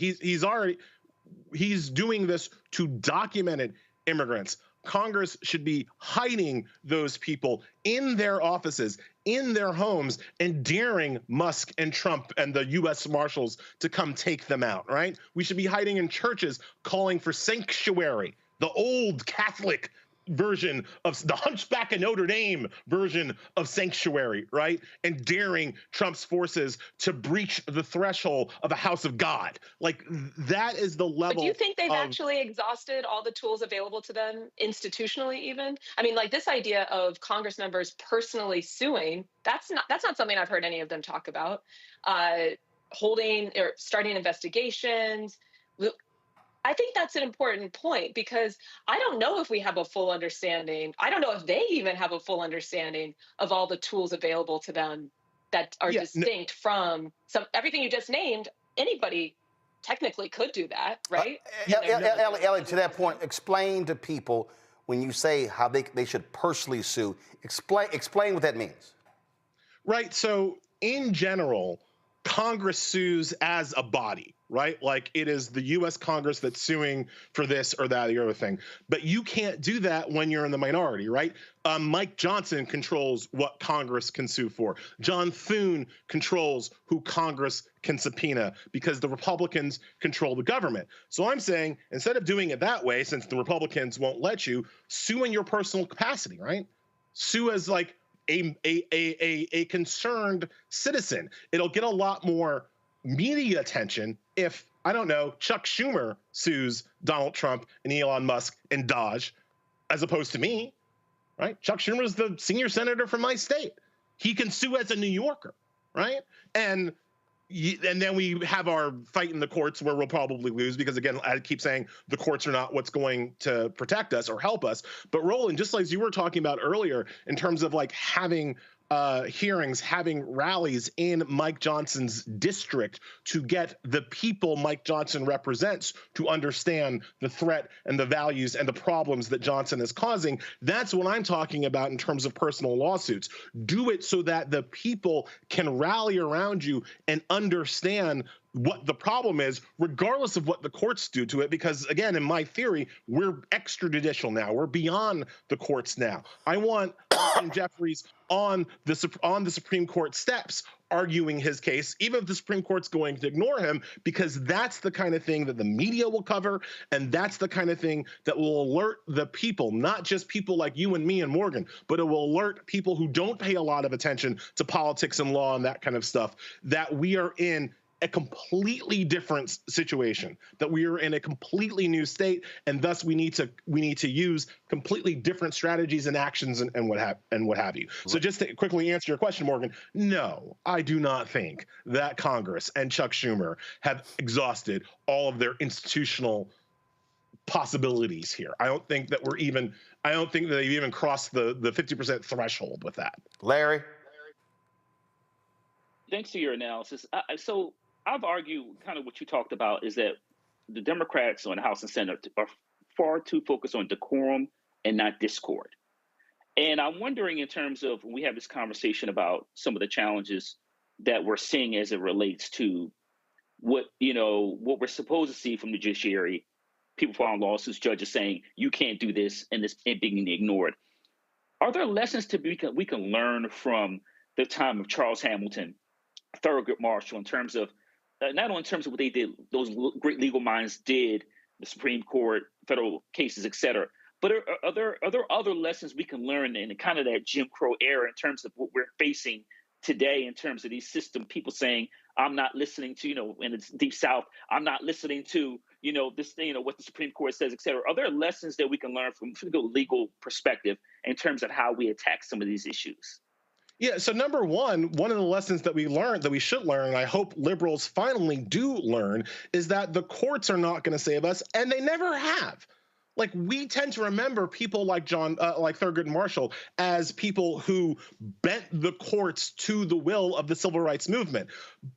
He's doing this to documented immigrants. Congress should be hiding those people in their offices, in their homes, and daring Musk and Trump and the U.S. Marshals to come take them out, right? We should be hiding in churches, calling for sanctuary, the old Catholic version of the Hunchback of Notre Dame version of sanctuary, right? And daring Trump's forces to breach the threshold of a house of God. Like that is the level. But do you think they've actually exhausted all the tools available to them institutionally even? I mean, like this idea of Congress members personally suing, that's not something I've heard any of them talk about. Holding or starting investigations. I think that's an important point because I don't know if we have a full understanding. I don't know if they even have a full understanding of all the tools available to them that are distinct from everything you just named anybody technically could do that, right? Ellie, to that point, explain to people when you say how they should personally sue. Explain what that means. Right. So in general, Congress sues as a body, right? Like it is the U.S. Congress that's suing for this or that or the other thing. But you can't do that when you're in the minority, right? Mike Johnson controls what Congress can sue for. John Thune controls who Congress can subpoena because the Republicans control the government. So I'm saying instead of doing it that way, since the Republicans won't let you, sue in your personal capacity, right? Sue as like a concerned citizen. It'll get a lot more media attention if, I don't know, Chuck Schumer sues Donald Trump and Elon Musk and Dodge, as opposed to me, right? Chuck Schumer is the senior senator from my state. He can sue as a New Yorker, right? And then we have our fight in the courts where we'll probably lose because, again, I keep saying the courts are not what's going to protect us or help us. But Roland, just like you were talking about earlier, in terms of like having hearings, having rallies in Mike Johnson's district to get the people Mike Johnson represents to understand the threat and the values and the problems that Johnson is causing. That's what I'm talking about in terms of personal lawsuits. Do it so that the people can rally around you and understand what the problem is, regardless of what the courts do to it, because again, in my theory, we're extrajudicial now. We're beyond the courts now. I want Hakeem Jeffries on the Supreme Court steps arguing his case, even if the Supreme Court's going to ignore him, because that's the kind of thing that the media will cover, and that's the kind of thing that will alert the people, not just people like you and me and Morgan, but it will alert people who don't pay a lot of attention to politics and law and that kind of stuff, that we are in a completely different situation, that we are in a completely new state, and thus we need to use completely different strategies and actions and what have you. So just to quickly answer your question, Morgan, no, I do not think that Congress and Chuck Schumer have exhausted all of their institutional possibilities here. I don't think that they've even crossed the 50% threshold with that. Larry? Thanks to your analysis. So I've argued kind of what you talked about is that the Democrats on the House and Senate are far too focused on decorum and not discord. And I'm wondering, in terms of when we have this conversation about some of the challenges that we're seeing as it relates to what we're supposed to see from the judiciary, people filing lawsuits, judges saying you can't do this and this being ignored. Are there lessons we can learn from the time of Charles Hamilton, Thurgood Marshall, in terms of not only in terms of what they did, those great legal minds did, the Supreme Court, federal cases, et cetera, but are there other lessons we can learn in kind of that Jim Crow era in terms of what we're facing today in terms of these system people saying, I'm not listening to, in the Deep South, I'm not listening to, this thing, what the Supreme Court says, et cetera. Are there lessons that we can learn from the legal perspective in terms of how we attack some of these issues? Yeah, so number one of the lessons that we learned, that we should learn, and I hope liberals finally do learn, is that the courts are not going to save us, and they never have. Like, we tend to remember people like like Thurgood Marshall as people who bent the courts to the will of the civil rights movement.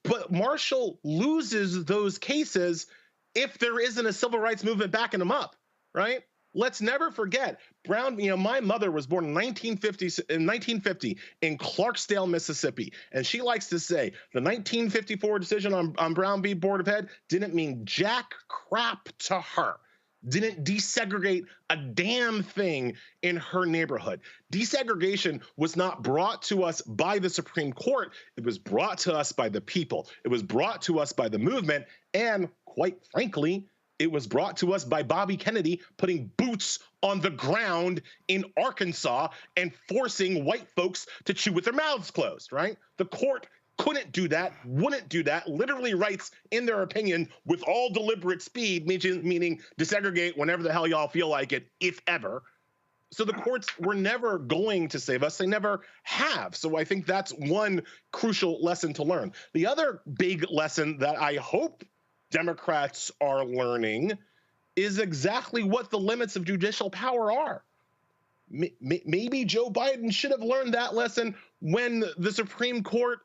But Marshall loses those cases if there isn't a civil rights movement backing him up, right? Let's never forget, Brown, my mother was born in 1950 in Clarksdale, Mississippi. And she likes to say the 1954 decision on Brown v. Board of Ed didn't mean jack crap to her. Didn't desegregate a damn thing in her neighborhood. Desegregation was not brought to us by the Supreme Court. It was brought to us by the people. It was brought to us by the movement. And quite frankly, it was brought to us by Bobby Kennedy putting boots on the ground in Arkansas and forcing white folks to chew with their mouths closed, right? The court couldn't do that, wouldn't do that, literally writes in their opinion with all deliberate speed, meaning desegregate whenever the hell y'all feel like it, if ever. So the courts were never going to save us. They never have. So I think that's one crucial lesson to learn. The other big lesson that I hope Democrats are learning is exactly what the limits of judicial power are. Maybe Joe Biden should have learned that lesson when the Supreme Court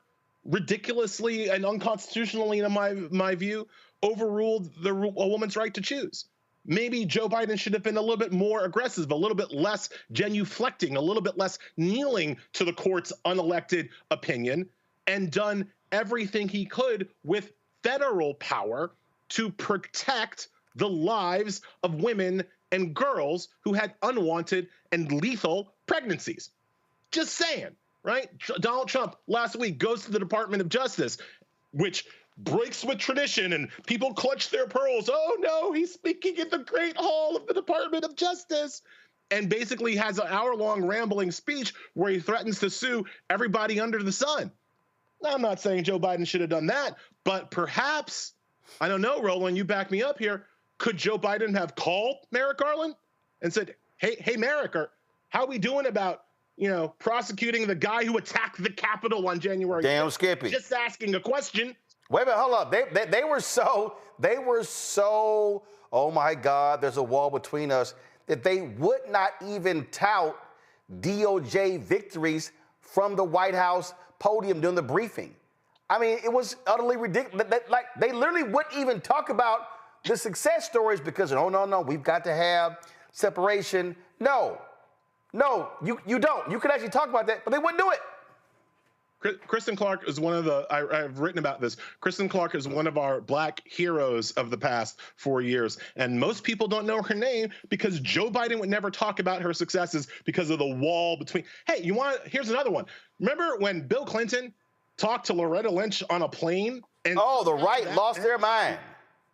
ridiculously and unconstitutionally, in my view, overruled a woman's right to choose. Maybe Joe Biden should have been a little bit more aggressive, a little bit less genuflecting, a little bit less kneeling to the court's unelected opinion, and done everything he could with federal power to protect the lives of women and girls who had unwanted and lethal pregnancies. Just saying, right? Donald Trump last week goes to the Department of Justice, which breaks with tradition, and people clutch their pearls. Oh no, he's speaking in the Great Hall of the Department of Justice, and basically has an hour-long rambling speech where he threatens to sue everybody under the sun. Now, I'm not saying Joe Biden should have done that, but perhaps, I don't know, Roland, you back me up here, could Joe Biden have called Merrick Garland and said, hey, Merrick, how are we doing about, prosecuting the guy who attacked the Capitol on January 6th? Damn Skippy. Just asking a question. Wait a minute, hold up. They were so, oh my God, there's a wall between us, that they would not even tout DOJ victories from the White House podium during the briefing. I mean, it was utterly ridiculous. Like, they literally wouldn't even talk about the success stories because, no, we've got to have separation. No, you don't. You could actually talk about that, but they wouldn't do it. Kristen Clark is one of I've written about this. Kristen Clark is one of our Black heroes of the past 4 years. And most people don't know her name because Joe Biden would never talk about her successes because of the wall between. Hey, here's another one. Remember when Bill Clinton talked to Loretta Lynch on a plane? And the right lost their mind.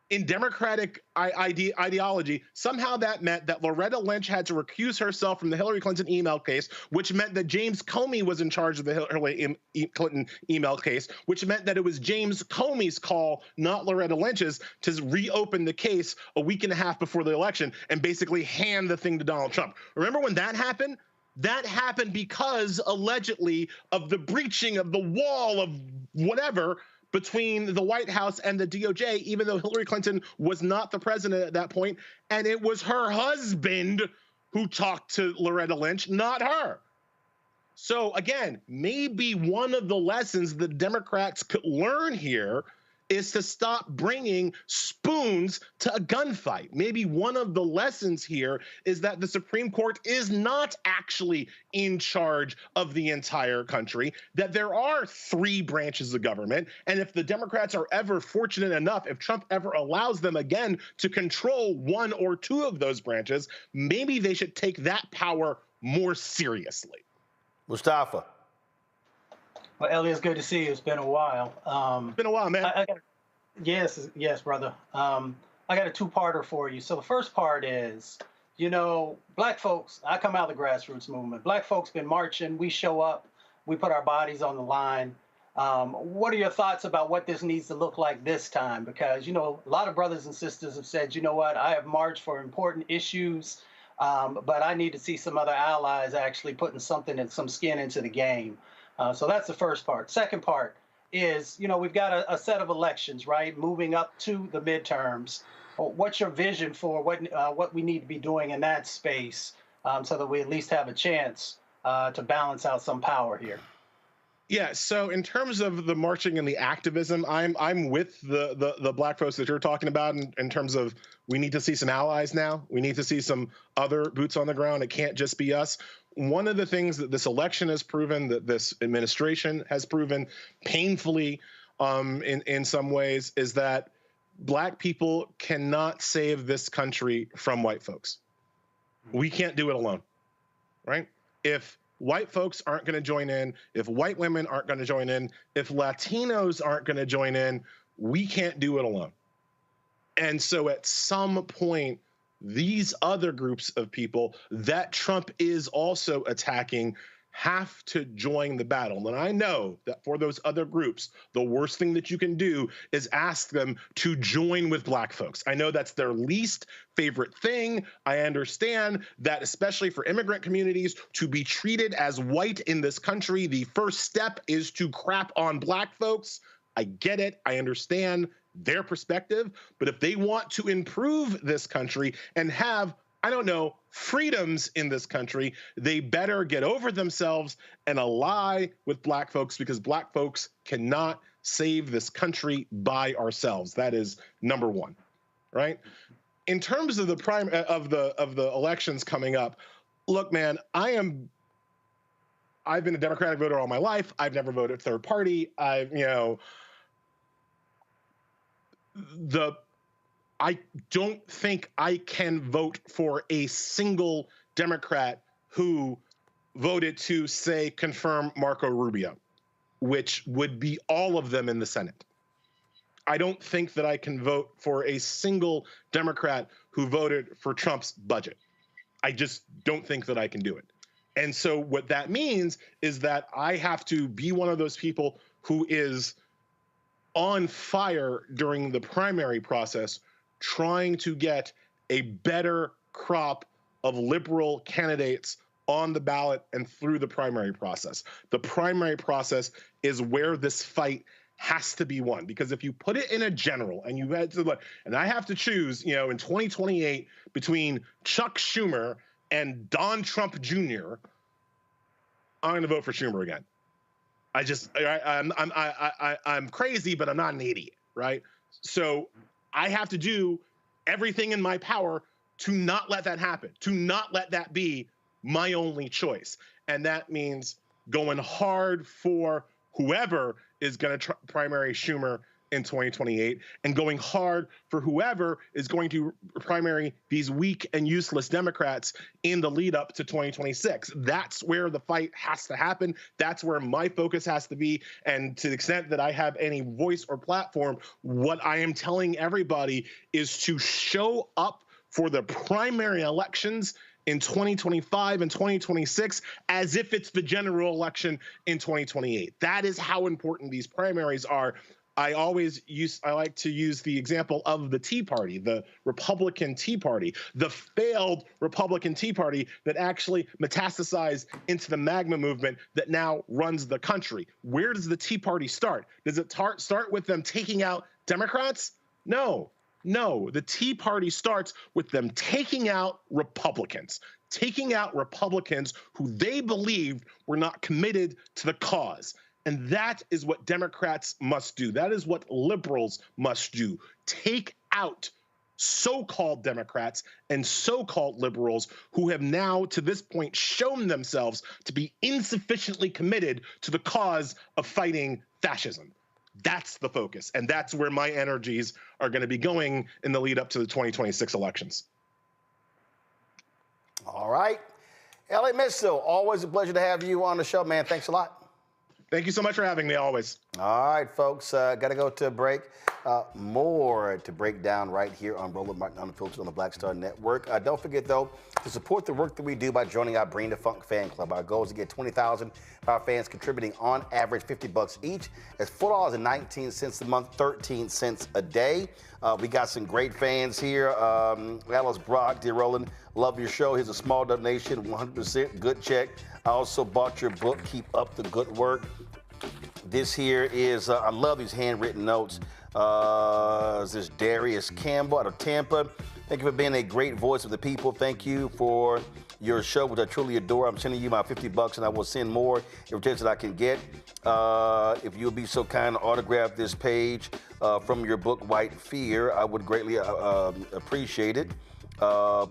In Democratic ideology, somehow that meant that Loretta Lynch had to recuse herself from the Hillary Clinton email case, which meant that James Comey was in charge of the Hillary Clinton email case, which meant that it was James Comey's call, not Loretta Lynch's, to reopen the case a week and a half before the election and basically hand the thing to Donald Trump. Remember when that happened? That happened because, allegedly, of the breaching of the wall of whatever between the White House and the DOJ, even though Hillary Clinton was not the president at that point, and it was her husband who talked to Loretta Lynch, not her. So again, maybe one of the lessons the Democrats could learn here is to stop bringing spoons to a gunfight. Maybe one of the lessons here is that the Supreme Court is not actually in charge of the entire country, that there are 3 branches of government, and if the Democrats are ever fortunate enough, if Trump ever allows them again to control 1 or 2 of those branches, maybe they should take that power more seriously. Mustafa. Well, Elie, it's good to see you. It's been a while. It's been a while, man. Yes, brother. I got a 2-parter for you. So the first part is, Black folks, I come out of the grassroots movement. Black folks been marching. We show up. We put our bodies on the line. What are your thoughts about what this needs to look like this time? Because, a lot of brothers and sisters have said, you know what, I have marched for important issues, but I need to see some other allies actually putting some skin into the game. So that's the first part. Second part is, we've got a set of elections, right, moving up to the midterms. What's your vision for what we need to be doing in that space so that we at least have a chance to balance out some power here? Yeah, so in terms of the marching and the activism, I'm with the Black folks that you're talking about in terms of we need to see some allies now. We need to see some other boots on the ground. It can't just be us. One of the things that this election has proven, that this administration has proven painfully in some ways, is that Black people cannot save this country from white folks. We can't do it alone, right? If white folks aren't going to join in, if white women aren't going to join in, if Latinos aren't going to join in, we can't do it alone. And so at some point, these other groups of people that Trump is also attacking have to join the battle. And I know that for those other groups, the worst thing that you can do is ask them to join with Black folks. I know that's their least favorite thing. I understand that, especially for immigrant communities, to be treated as white in this country, the first step is to crap on Black folks. I get it. I understand their perspective. But if they want to improve this country and have I don't know, freedoms in this country, they better get over themselves and ally with black folks, because black folks cannot save this country by ourselves. That is number one, right? In terms of the elections coming up, look, man, I've been a Democratic voter all my life. I've never voted third party. I don't think I can vote for a single Democrat who voted to, say, confirm Marco Rubio, which would be all of them in the Senate. I don't think that I can vote for a single Democrat who voted for Trump's budget. I just don't think that I can do it. And so what that means is that I have to be one of those people who is on fire during the primary process, trying to get a better crop of liberal candidates on the ballot and through the primary process. The primary process is where this fight has to be won, because if you put it in a general and you had to, and I have to choose, in 2028 between Chuck Schumer and Don Trump Jr., I'm going to vote for Schumer again. I'm crazy, but I'm not an idiot, right? So I have to do everything in my power to not let that happen, to not let that be my only choice. And that means going hard for whoever is going to primary Schumer in 2028, and going hard for whoever is going to primary these weak and useless Democrats in the lead up to 2026. That's where the fight has to happen. That's where my focus has to be. And to the extent that I have any voice or platform, what I am telling everybody is to show up for the primary elections in 2025 and 2026 as if it's the general election in 2028. That is how important these primaries are. I like to use the example of the Tea Party, the Republican Tea Party, the failed Republican Tea Party that actually metastasized into the MAGA movement that now runs the country. Where does the Tea Party start? Does it start with them taking out Democrats? No. The Tea Party starts with them taking out Republicans who they believed were not committed to the cause. And that is what Democrats must do. That is what liberals must do. Take out so-called Democrats and so-called liberals who have now, to this point, shown themselves to be insufficiently committed to the cause of fighting fascism. That's the focus. And that's where my energies are going to be going in the lead up to the 2026 elections. All right. Elie Mystal, always a pleasure to have you on the show, man. Thanks a lot. Thank you so much for having me, always. All right, folks, got to go to a break. More to break down right here on Roland Martin Unfiltered on the Black Star Network. Don't forget, though, to support the work that we do by joining our Bring the Funk fan club. Our goal is to get 20,000 of our fans contributing on average $50 each. That's $4.19 a month, 13 cents a day. We got some great fans here. Alice Brock, dear Roland, love your show. Here's a small donation, 100% good check. I also bought your book, Keep Up the Good Work. This here is, I love these handwritten notes. This is Darius Campbell out of Tampa. Thank you for being a great voice of the people. Thank you for your show, which I truly adore. I'm sending you my $50 and I will send more every chance that I can get. If you'll be so kind to autograph this page from your book, White Fear, I would greatly appreciate it.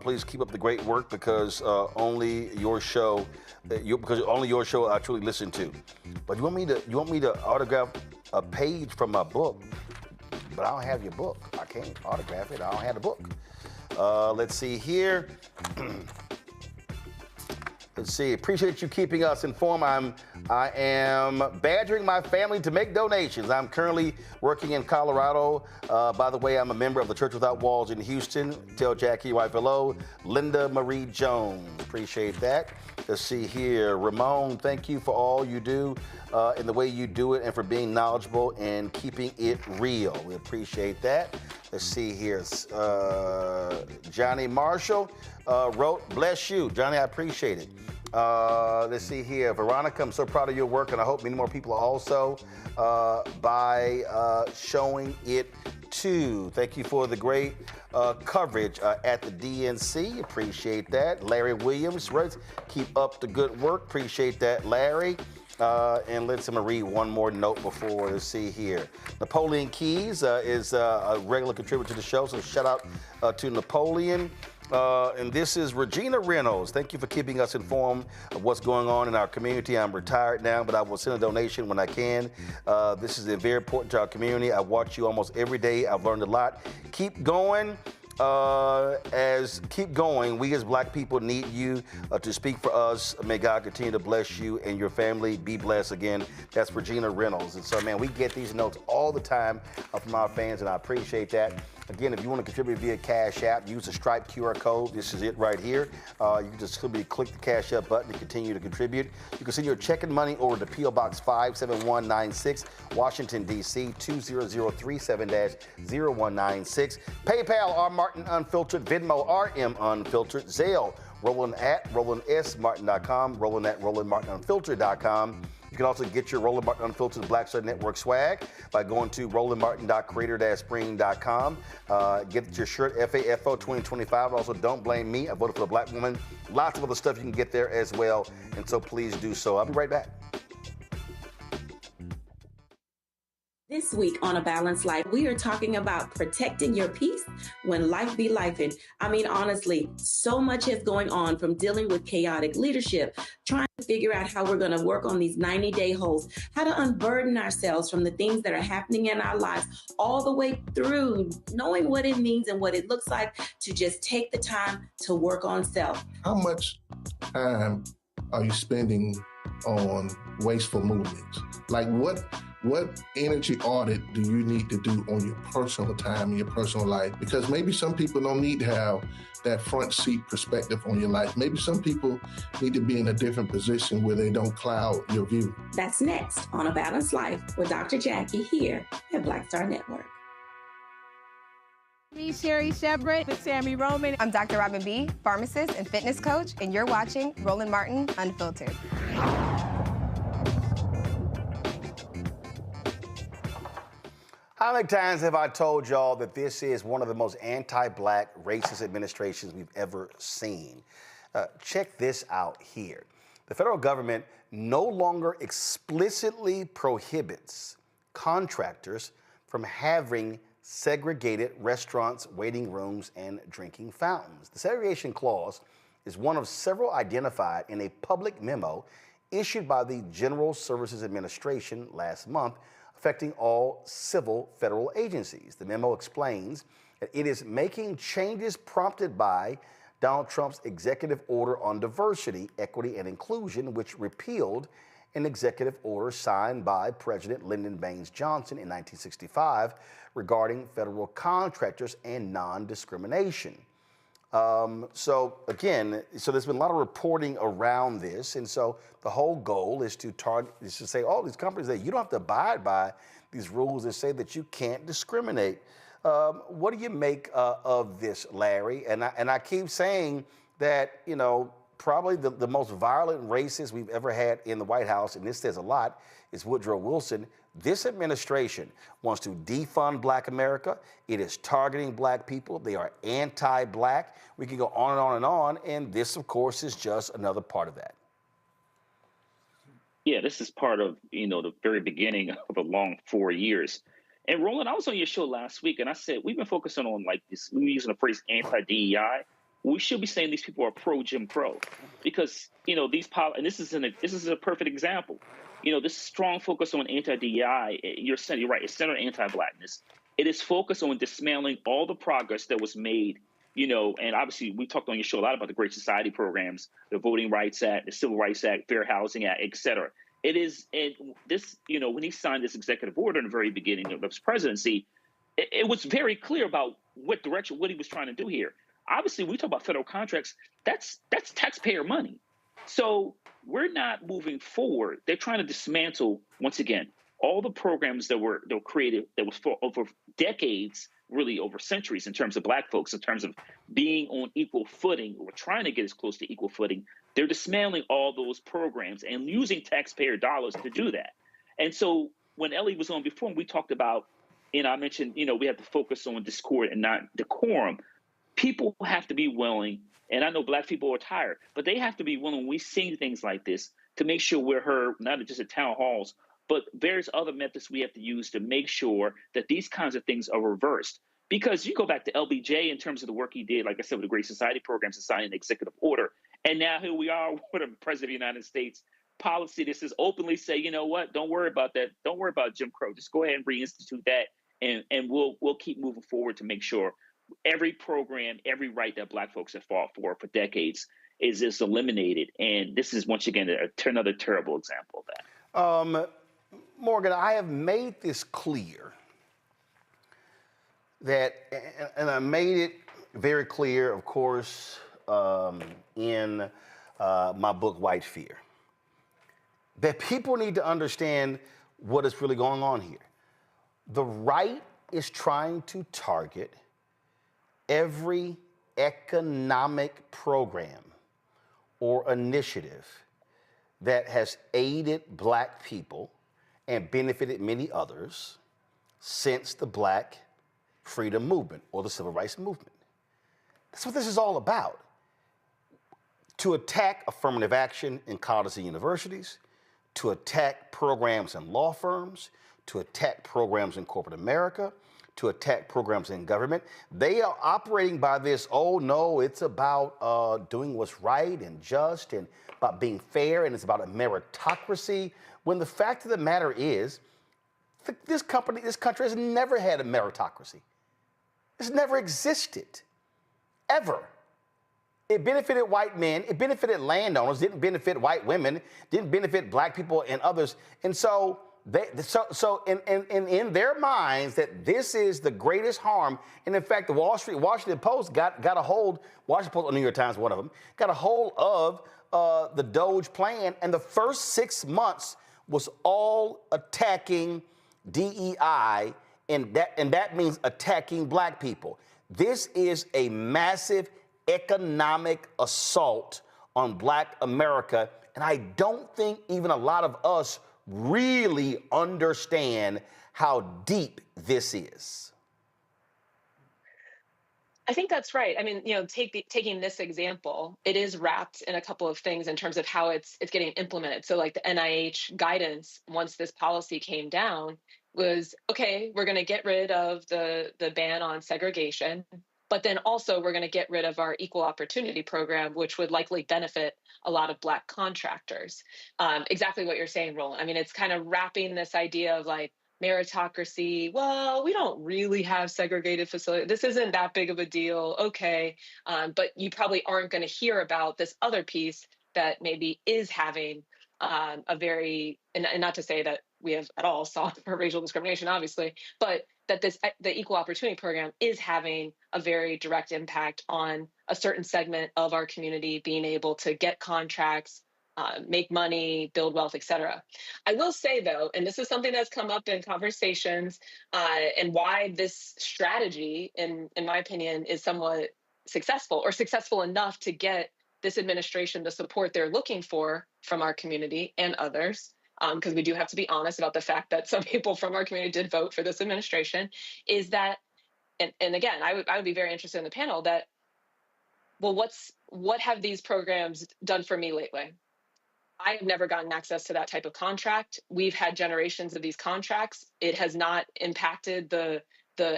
Please keep up the great work, because only your show I truly listen to. But you want me to autograph a page from my book, but I don't have your book. I can't autograph it. I don't have the book. Let's see here. Let's see. Appreciate you keeping us informed. I am badgering my family to make donations. I'm currently working in Colorado. By the way, I'm a member of the Church Without Walls in Houston. Tell Jackie wife hello. Linda Marie Jones. Appreciate that. Let's see here. Ramon, thank you for all you do and the way you do it, and for being knowledgeable and keeping it real. We appreciate that. Let's see here. Johnny Marshall wrote, bless you. Johnny, I appreciate it. Let's see here. Veronica, I'm so proud of your work, and I hope many more people are also by showing it 2. Thank you for the great coverage at the DNC. Appreciate that. Larry Williams, right? Keep up the good work. Appreciate that, Larry. And let's read one more note before to see here. Napoleon Keys is a regular contributor to the show, so shout out to Napoleon. And this is Regina Reynolds. Thank you for keeping us informed of what's going on in our community. I'm retired now, but I will send a donation when I can. This is very important to our community. I watch you almost every day. I've learned a lot. Keep going. Keep going. We as Black people need you to speak for us. May God continue to bless you and your family. Be blessed again. That's Regina Reynolds. And so, man, we get these notes all the time from our fans, and I appreciate that. Again, if you want to contribute via Cash App, use the Stripe QR code. This is it right here. You can just simply click the Cash App button to continue to contribute. You can send your check and money over to P.O. Box 57196, Washington, D.C. 20037-0196. PayPal, R. Martin Unfiltered. Venmo, RM Unfiltered. Zelle, Roland at RolandSMartin.com, Roland at RolandMartinUnfiltered.com. You can also get your Roland Martin Unfiltered Black Star Network swag by going to RolandMartin.creator-spring.com. Get your shirt, FAFO 2025. Also, don't blame me. I voted for a Black woman. Lots of other stuff you can get there as well. And so please do so. I'll be right back. This week on A Balanced Life, we are talking about protecting your peace when life be lifing. I mean, honestly, so much is going on, from dealing with chaotic leadership, trying to figure out how we're going to work on these 90-day holds, how to unburden ourselves from the things that are happening in our lives, all the way through knowing what it means and what it looks like to just take the time to work on self. How much time are you spending on wasteful movements? Like what energy audit do you need to do on your personal time and your personal life? Because maybe some people don't need to have that front seat perspective on your life. Maybe some people need to be in a different position where they don't cloud your view. That's next on A Balanced Life with Dr. Jackie here at Black Star Network. Me, Sherry Shepard with Sammy Roman. I'm Dr. Robin B., pharmacist and fitness coach, and you're watching Roland Martin Unfiltered. How many times have I told y'all that this is one of the most anti-Black, racist administrations we've ever seen? Check this out here. The federal government no longer explicitly prohibits contractors from having segregated restaurants, waiting rooms, and drinking fountains. The segregation clause is one of several identified in a public memo issued by the General Services Administration last month, affecting all civil federal agencies. The memo explains that it is making changes prompted by Donald Trump's executive order on diversity, equity, and inclusion, which repealed an executive order signed by President Lyndon Baines Johnson in 1965 regarding federal contractors and non-discrimination. So there's been a lot of reporting around this, and so the whole goal is to say all these companies that you don't have to abide by these rules that say that you can't discriminate. What do you make of this, Larry? And I keep saying that, you know, probably the most violent racist we've ever had in the White House, and this says a lot, is Woodrow Wilson. This administration wants to defund Black America. It is targeting Black people. They are anti-Black. We can go on and on and on, and this, of course, is just another part of that. Yeah, this is part of, the very beginning of a long 4 years. And Roland, I was on your show last week, and I said, we've been focusing on like this, we're using the phrase anti-DEI. We should be saying these people are pro-Jim Crow, because, and this is a perfect example. This strong focus on anti-DEI, you're right, it's centered on anti-Blackness. It is focused on dismantling all the progress that was made, and obviously we talked on your show a lot about the Great Society programs, the Voting Rights Act, the Civil Rights Act, Fair Housing Act, et cetera. It is, and this, when he signed this executive order in the very beginning of his presidency, it was very clear about what he was trying to do here. Obviously, we talk about federal contracts, that's taxpayer money. So we're not moving forward. They're trying to dismantle, once again, all the programs that were created that was for over decades, really over centuries, in terms of Black folks, in terms of being on equal footing, or trying to get as close to equal footing. They're dismantling all those programs and using taxpayer dollars to do that. And so when Elie was on before, we talked about I mentioned, we have to focus on discord and not decorum. People have to be willing, and I know Black people are tired, but they have to be willing when we sing things like this to make sure we're heard, not just at town halls, but various other methods we have to use to make sure that these kinds of things are reversed. Because you go back to LBJ in terms of the work he did, like I said, with the Great Society program, signing an executive order. And now here we are with a president of the United States policy that says openly say, you know what, don't worry about that. Don't worry about Jim Crow. Just go ahead and reinstitute that. And we'll keep moving forward to make sure every program, every right that Black folks have fought for decades is eliminated. And this is, once again, another terrible example of that. Morgan, I have made this clear that, and I made it very clear, of course, in my book, White Fear, that people need to understand what is really going on here. The right is trying to target every economic program or initiative that has aided Black people and benefited many others since the Black freedom movement or the civil rights movement. That's what this is all about. To attack affirmative action in colleges and universities, to attack programs in law firms, to attack programs in corporate America, to attack programs in government. They are operating by this, oh no, it's about doing what's right and just and about being fair, and it's about a meritocracy, when the fact of the matter is, this country has never had a meritocracy. It's never existed, ever. It benefited white men, it benefited landowners, didn't benefit white women, didn't benefit Black people and others. And so in their minds that this is the greatest harm. And in fact, the Washington Post got a hold, Washington Post or New York Times, one of them, got a hold of the Doge plan. And the first 6 months was all attacking DEI, and that means attacking Black people. This is a massive economic assault on Black America, and I don't think even a lot of us really understand how deep this is. I think that's right. I mean, taking this example, it is wrapped in a couple of things in terms of how it's getting implemented. So like the NIH guidance, once this policy came down, was, okay, we're going to get rid of the ban on segregation, but then also we're going to get rid of our equal opportunity program, which would likely benefit a lot of Black contractors. Exactly what you're saying, Roland. I mean, it's kind of wrapping this idea of like, meritocracy, well, we don't really have segregated facilities. This isn't that big of a deal. Okay. But you probably aren't going to hear about this other piece that maybe is having a very, and not to say that we have at all sought for racial discrimination, obviously, but that the equal opportunity program is having a very direct impact on a certain segment of our community being able to get contracts, make money, build wealth, et cetera. I will say, though, and this is something that's come up in conversations, and why this strategy, in my opinion, is somewhat successful, or successful enough to get this administration the support they're looking for from our community and others, because we do have to be honest about the fact that some people from our community did vote for this administration, is that, and again, I would be very interested in the panel that, well, what have these programs done for me lately? I have never gotten access to that type of contract. We've had generations of these contracts. It has not impacted the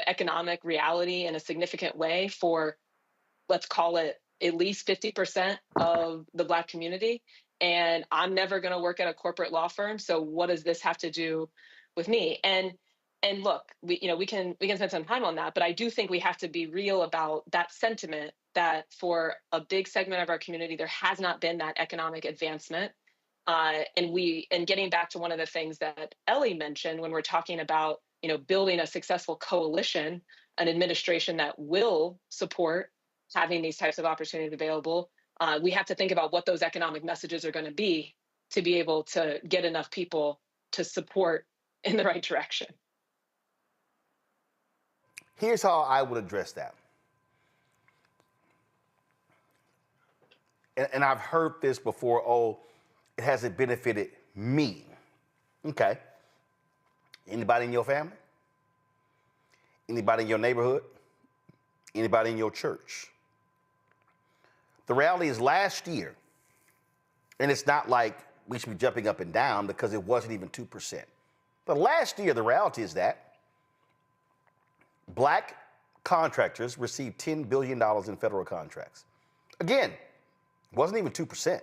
economic reality in a significant way for, let's call it, at least 50% of the Black community. And I'm never going to work at a corporate law firm. So what does this have to do with me? And look, we can spend some time on that, but I do think we have to be real about that sentiment that for a big segment of our community, there has not been that economic advancement. And getting back to one of the things that Elie mentioned when we're talking about, building a successful coalition, an administration that will support having these types of opportunities available, we have to think about what those economic messages are going to be able to get enough people to support in the right direction. Here's how I would address that. And I've heard this before, it hasn't benefited me. Okay. Anybody in your family? Anybody in your neighborhood? Anybody in your church? The reality is last year, and it's not like we should be jumping up and down because it wasn't even 2%. But last year, the reality is that black contractors received $10 billion in federal contracts. Again, wasn't even 2%.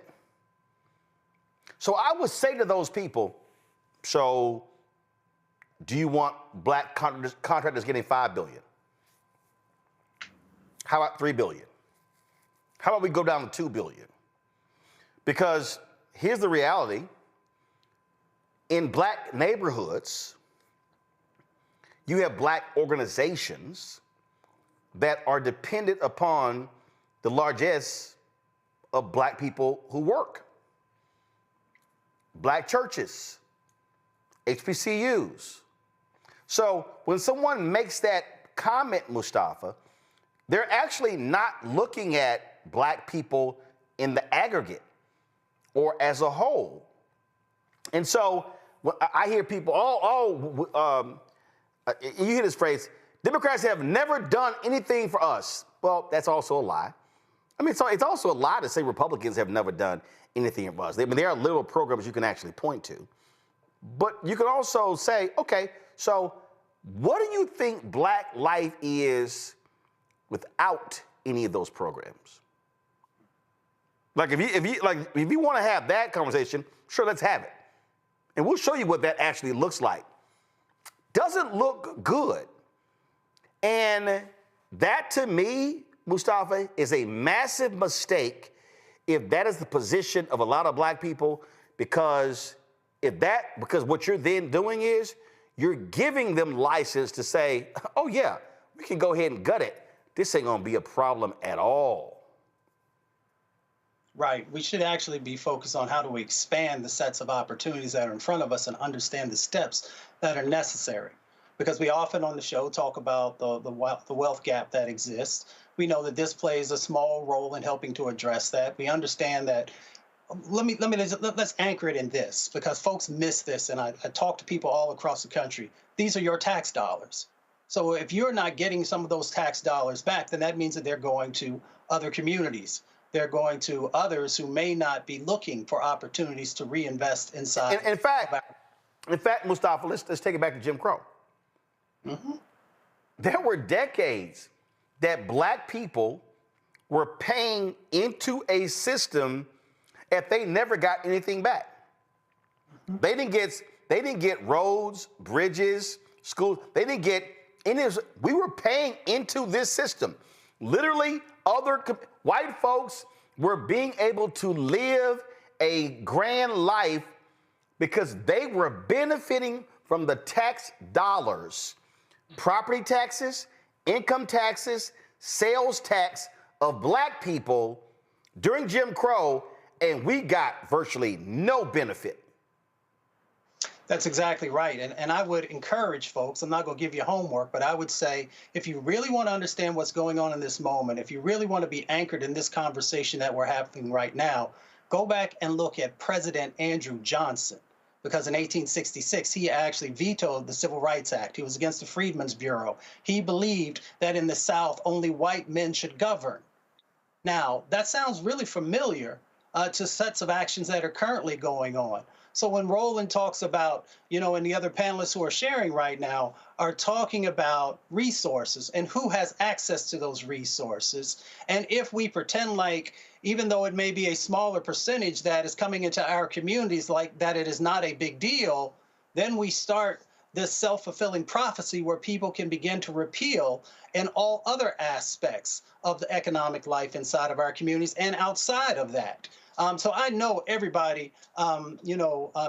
So I would say to those people, so do you want black contractors getting $5 billion? How about $3 billion? How about we go down to $2 billion? Because here's the reality. In black neighborhoods, you have black organizations that are dependent upon the largesse of black people who work. Black churches, HBCUs. So when someone makes that comment, Mustafa, they're actually not looking at black people in the aggregate or as a whole. And so when I hear people, you hear this phrase, Democrats have never done anything for us. Well, that's also a lie. I mean, so it's also a lie to say Republicans have never done anything for us. I mean, there are little programs you can actually point to. But you can also say, okay, so what do you think black life is without any of those programs? Like if you want to have that conversation, sure, let's have it. And we'll show you what that actually looks like. Doesn't look good. And that to me, Mustafa, is a massive mistake if that is the position of a lot of black people, because what you're then doing is you're giving them license to say, oh yeah, we can go ahead and gut it. This ain't gonna be a problem at all. Right. We should actually be focused on how do we expand the sets of opportunities that are in front of us and understand the steps that are necessary. Because we often on the show talk about the wealth gap that exists. We know that this plays a small role in helping to address that. We understand that. Let's anchor it in this, because folks miss this, and I talk to people all across the country. These are your tax dollars. So if you're not getting some of those tax dollars back, then that means that they're going to other communities. They're going to others who may not be looking for opportunities to reinvest inside. In fact, Mustafa, let's take it back to Jim Crow. Mm-hmm. There were decades that black people were paying into a system that they never got anything back. Mm-hmm. They didn't get roads, bridges, schools. They didn't get any of this. We were paying into this system. Literally, white folks were being able to live a grand life because they were benefiting from the tax dollars, property taxes, income taxes, sales tax of black people during Jim Crow, and we got virtually no benefit. That's exactly right. And I would encourage folks, I'm not going to give you homework, but I would say if you really want to understand what's going on in this moment, if you really want to be anchored in this conversation that we're having right now, go back and look at President Andrew Johnson. Because in 1866, he actually vetoed the Civil Rights Act. He was against the Freedmen's Bureau. He believed that in the South, only white men should govern. Now, that sounds really familiar to sets of actions that are currently going on. So when Roland talks about, and the other panelists who are sharing right now are talking about resources and who has access to those resources. And if we pretend like, even though it may be a smaller percentage that is coming into our communities, like that it is not a big deal, then we start this self-fulfilling prophecy where people can begin to repeal in all other aspects of the economic life inside of our communities and outside of that. So I know everybody,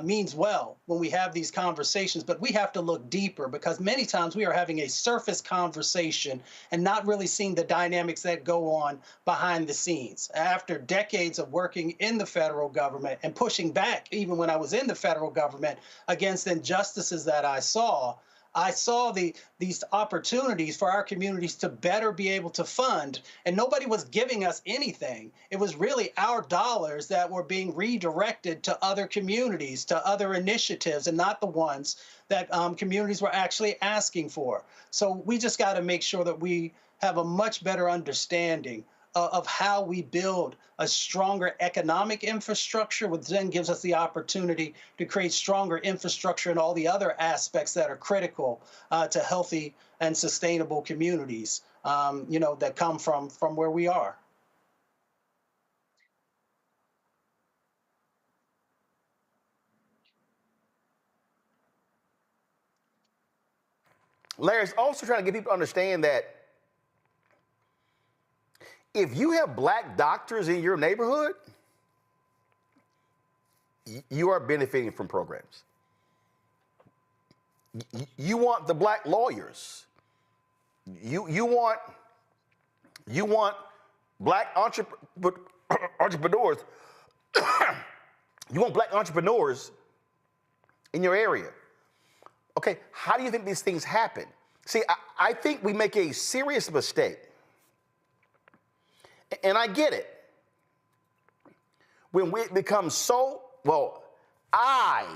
means well when we have these conversations, but we have to look deeper because many times we are having a surface conversation and not really seeing the dynamics that go on behind the scenes. After decades of working in the federal government and pushing back, even when I was in the federal government, against injustices that I saw, I saw these opportunities for our communities to better be able to fund, and nobody was giving us anything. It was really our dollars that were being redirected to other communities, to other initiatives, and not the ones that communities were actually asking for. So we just got to make sure that we have a much better understanding of how we build a stronger economic infrastructure, which then gives us the opportunity to create stronger infrastructure in all the other aspects that are critical to healthy and sustainable communities, that come from where we are. Larry's also trying to get people to understand that if you have black doctors in your neighborhood, you are benefiting from programs. You want the black lawyers. You want black entrepreneurs. You want black entrepreneurs in your area. Okay, how do you think these things happen? See, I think we make a serious mistake. And I get it. When we become so, well, I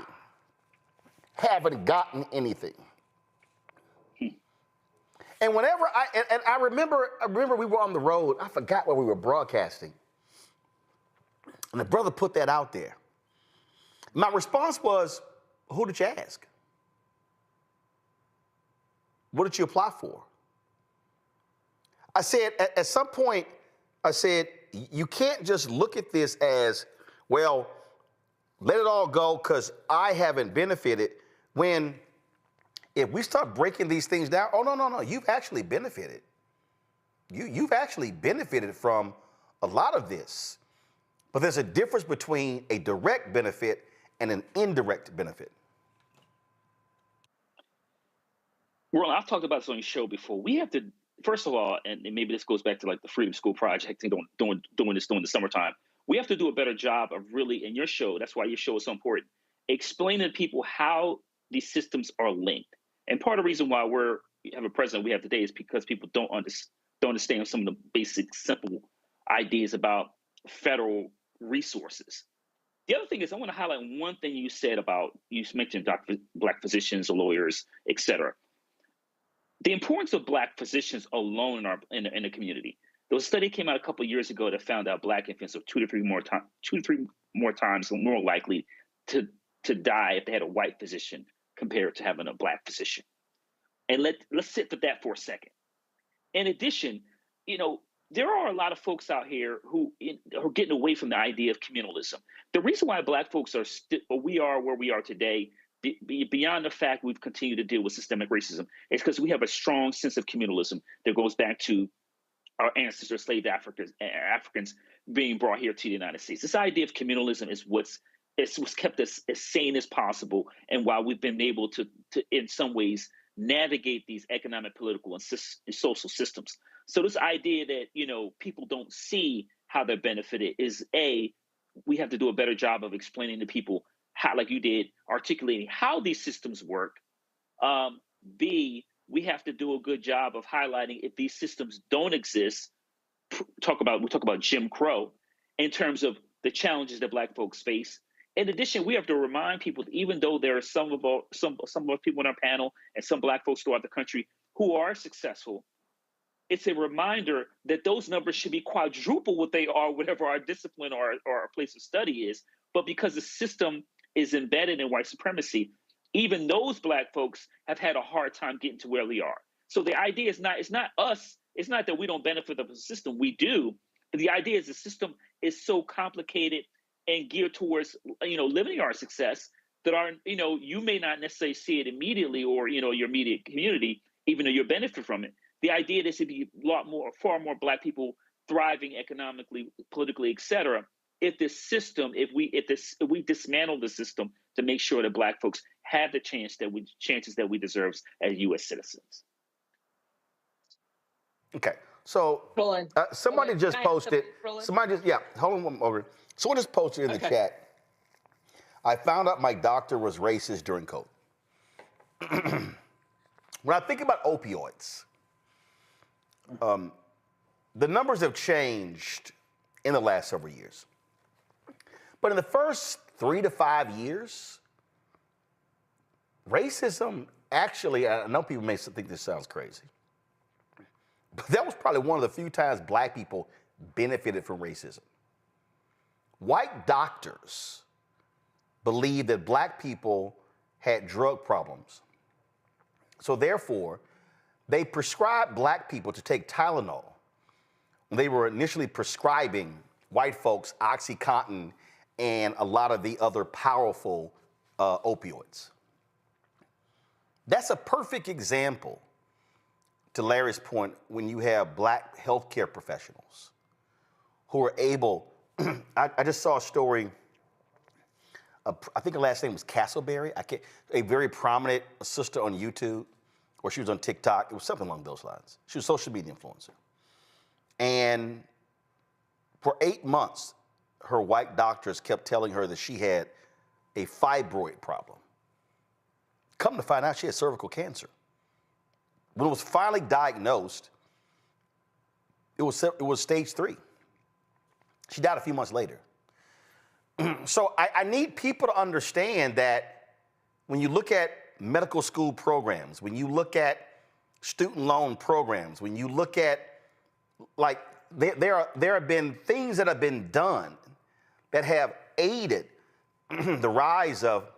haven't gotten anything. And whenever I remember we were on the road, I forgot where we were broadcasting. And the brother put that out there. My response was, who did you ask? What did you apply for? I said, at some point, I said, you can't just look at this as, well, let it all go because I haven't benefited, when if we start breaking these things down, oh, no, you've actually benefited. You've actually benefited from a lot of this. But there's a difference between a direct benefit and an indirect benefit. Well, I've talked about this on your show before. We have to, first of all, and maybe this goes back to like the Freedom School Project and doing this during the summertime. We have to do a better job of really, in your show, that's why your show is so important, explaining to people how these systems are linked. And part of the reason why we have a president we have today is because people don't understand some of the basic, simple ideas about federal resources. The other thing is I want to highlight one thing you said about, you mentioned black physicians, lawyers, et cetera. The importance of black physicians alone in the community. There was a study came out a couple of years ago that found out black infants are two to three more times more likely to die if they had a white physician compared to having a black physician. And let's sit with that for a second. In addition, there are a lot of folks out here who are getting away from the idea of communalism. The reason why black folks we are where we are today, beyond the fact we've continued to deal with systemic racism, is because we have a strong sense of communalism that goes back to our ancestors, slave Africans being brought here to the United States. This idea of communalism is what's kept us as sane as possible, and why we've been able to in some ways navigate these economic, political, and social systems. So this idea that people don't see how they're benefited is we have to do a better job of explaining to people how, like you did, articulating how these systems work. B, we have to do a good job of highlighting if these systems don't exist. We talk about Jim Crow in terms of the challenges that black folks face. In addition, we have to remind people that even though there are some of us people on our panel and some black folks throughout the country who are successful, it's a reminder that those numbers should be quadruple what they are, whatever our discipline or our place of study is. But because the system is embedded in white supremacy, even those black folks have had a hard time getting to where we are. So the idea is it's not us. It's not that we don't benefit from the system. We do. But the idea is the system is so complicated and geared towards, limiting our success that you may not necessarily see it immediately or, your immediate community, even though you benefit from it. The idea is to be far more black people thriving economically, politically, et cetera, if we dismantle the system to make sure that black folks have the chances that we deserve as U.S. citizens. Okay, so somebody just posted. Hold on one moment. Someone just posted in the chat. I found out my doctor was racist during COVID. When I think about opioids, the numbers have changed in the last several years. But in the first 3 to 5 years, racism actually, I know people may think this sounds crazy, but that was probably one of the few times black people benefited from racism. White doctors believed that black people had drug problems. So therefore, they prescribed black people to take Tylenol. They were initially prescribing white folks OxyContin and a lot of the other powerful opioids. That's a perfect example, to Larry's point, when you have black healthcare professionals who are able, I just saw a story, I think her last name was Castleberry, a very prominent sister on YouTube, or she was on TikTok, it was something along those lines. She was a social media influencer. And for 8 months, her white doctors kept telling her that she had a fibroid problem. Come to find out, she had cervical cancer. When it was finally diagnosed, it was stage 3. She died a few months later. So I need people to understand that when you look at medical school programs, when you look at student loan programs, when you look at, like, there have been things that have been done that have aided the rise of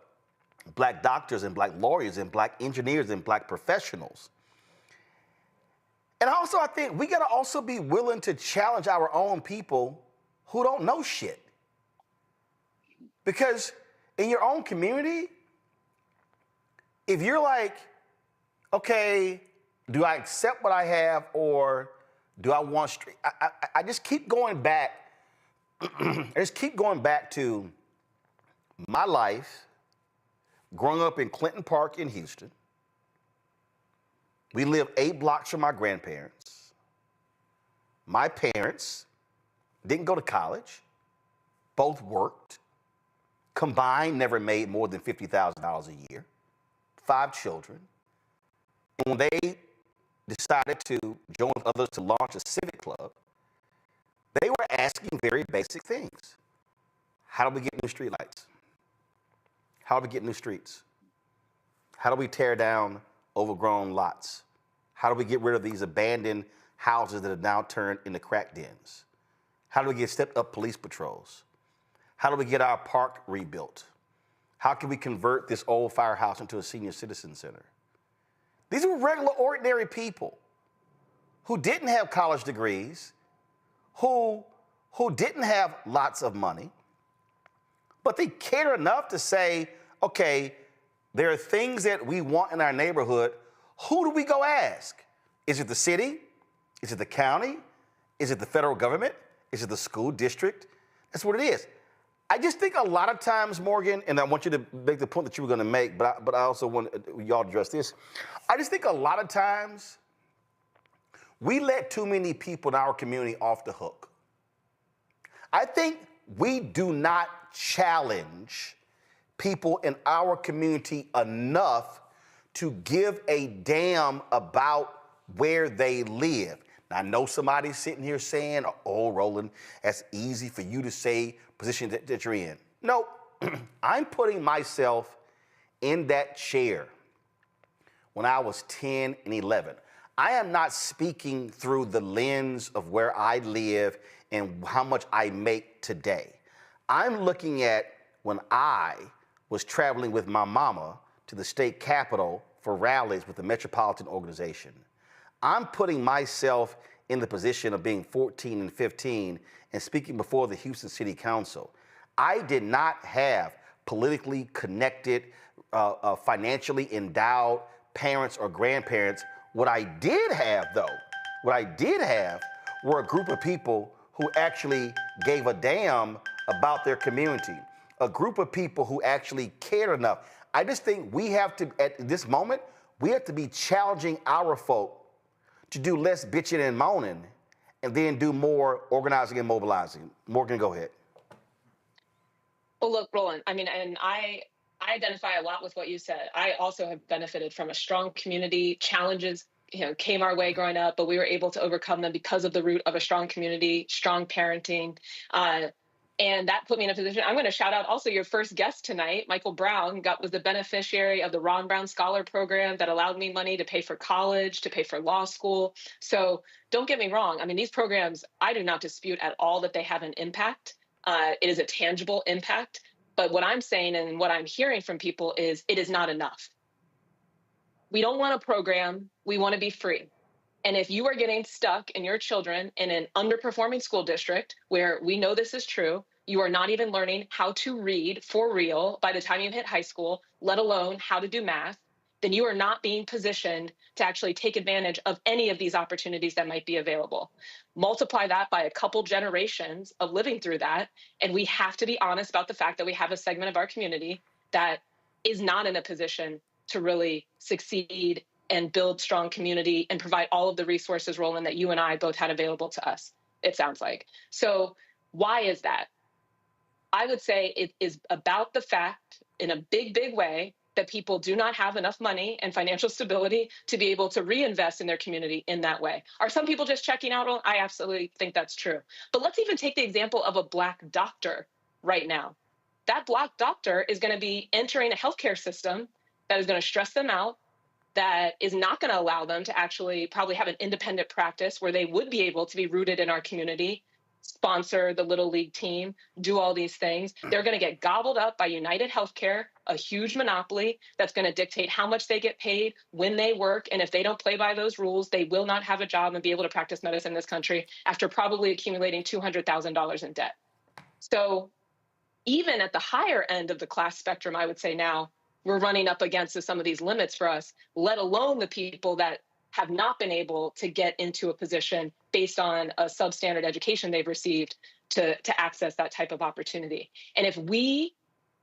black doctors and black lawyers and black engineers and black professionals. And also, I think we gotta also be willing to challenge our own people who don't know shit. Because in your own community, if you're like, okay, do I accept what I have or do I want straight? I just keep going back. I just keep going back to my life growing up in Clinton Park in Houston. We lived 8 blocks from my grandparents. My parents didn't go to college. Both worked. Combined, never made more than $50,000 a year. 5 children. And when they decided to join with others to launch a civic club, they were asking very basic things. How do we get new streetlights? How do we get new streets? How do we tear down overgrown lots? How do we get rid of these abandoned houses that have now turned into crack dens? How do we get stepped up police patrols? How do we get our park rebuilt? How can we convert this old firehouse into a senior citizen center? These were regular, ordinary people who didn't have college degrees, who didn't have lots of money, but they cared enough to say, okay, there are things that we want in our neighborhood. Who do we go ask? Is it the city? Is it the county? Is it the federal government? Is it the school district? That's what it is. I just think a lot of times, Morgan, and I want you to make the point that you were going to make, but I also want y'all to address this. I just think a lot of times we let too many people in our community off the hook. I think we do not challenge people in our community enough to give a damn about where they live. Now, I know somebody's sitting here saying, oh, Roland, that's easy for you to say, position that you're in. No, I'm putting myself in that chair when I was 10 and 11. I am not speaking through the lens of where I live and how much I make today. I'm looking at when I was traveling with my mama to the state capitol for rallies with the Metropolitan Organization. I'm putting myself in the position of being 14 and 15 and speaking before the Houston City Council. I did not have politically connected, financially endowed parents or grandparents. What I did have, though, were a group of people who actually gave a damn about their community, a group of people who actually cared enough. I just think we have to, at this moment, we have to be challenging our folk to do less bitching and moaning and then do more organizing and mobilizing. Morgan, go ahead. Well, look, Roland, I mean, and I I identify a lot with what you said. I also have benefited from a strong community. Challenges, came our way growing up, but we were able to overcome them because of the root of a strong community, strong parenting. And that put me in a position. I'm going to shout out also your first guest tonight, Michael Brown, was the beneficiary of the Ron Brown Scholar Program that allowed me money to pay for college, to pay for law school. So don't get me wrong. I mean, these programs, I do not dispute at all that they have an impact. It is a tangible impact. But what I'm saying and what I'm hearing from people is it is not enough. We don't want a program. We want to be free. And if you are getting stuck in your children in an underperforming school district where we know this is true, you are not even learning how to read for real by the time you hit high school, let alone how to do math, then you are not being positioned to actually take advantage of any of these opportunities that might be available. Multiply that by a couple generations of living through that, and we have to be honest about the fact that we have a segment of our community that is not in a position to really succeed and build strong community and provide all of the resources, Roland, that you and I both had available to us, it sounds like. So why is that? I would say it is about the fact, in a big, big way, that people do not have enough money and financial stability to be able to reinvest in their community in that way. Are some people just checking out? I absolutely think that's true. But let's even take the example of a Black doctor right now. That Black doctor is going to be entering a healthcare system that is going to stress them out, that is not going to allow them to actually probably have an independent practice where they would be able to be rooted in our community, sponsor the Little League team, do all these things. They're going to get gobbled up by United Healthcare, a huge monopoly that's going to dictate how much they get paid, when they work, and if they don't play by those rules, they will not have a job and be able to practice medicine in this country after probably accumulating $200,000 in debt. So even at the higher end of the class spectrum, I would say now, we're running up against some of these limits for us, let alone the people that have not been able to get into a position based on a substandard education they've received to access that type of opportunity. And if we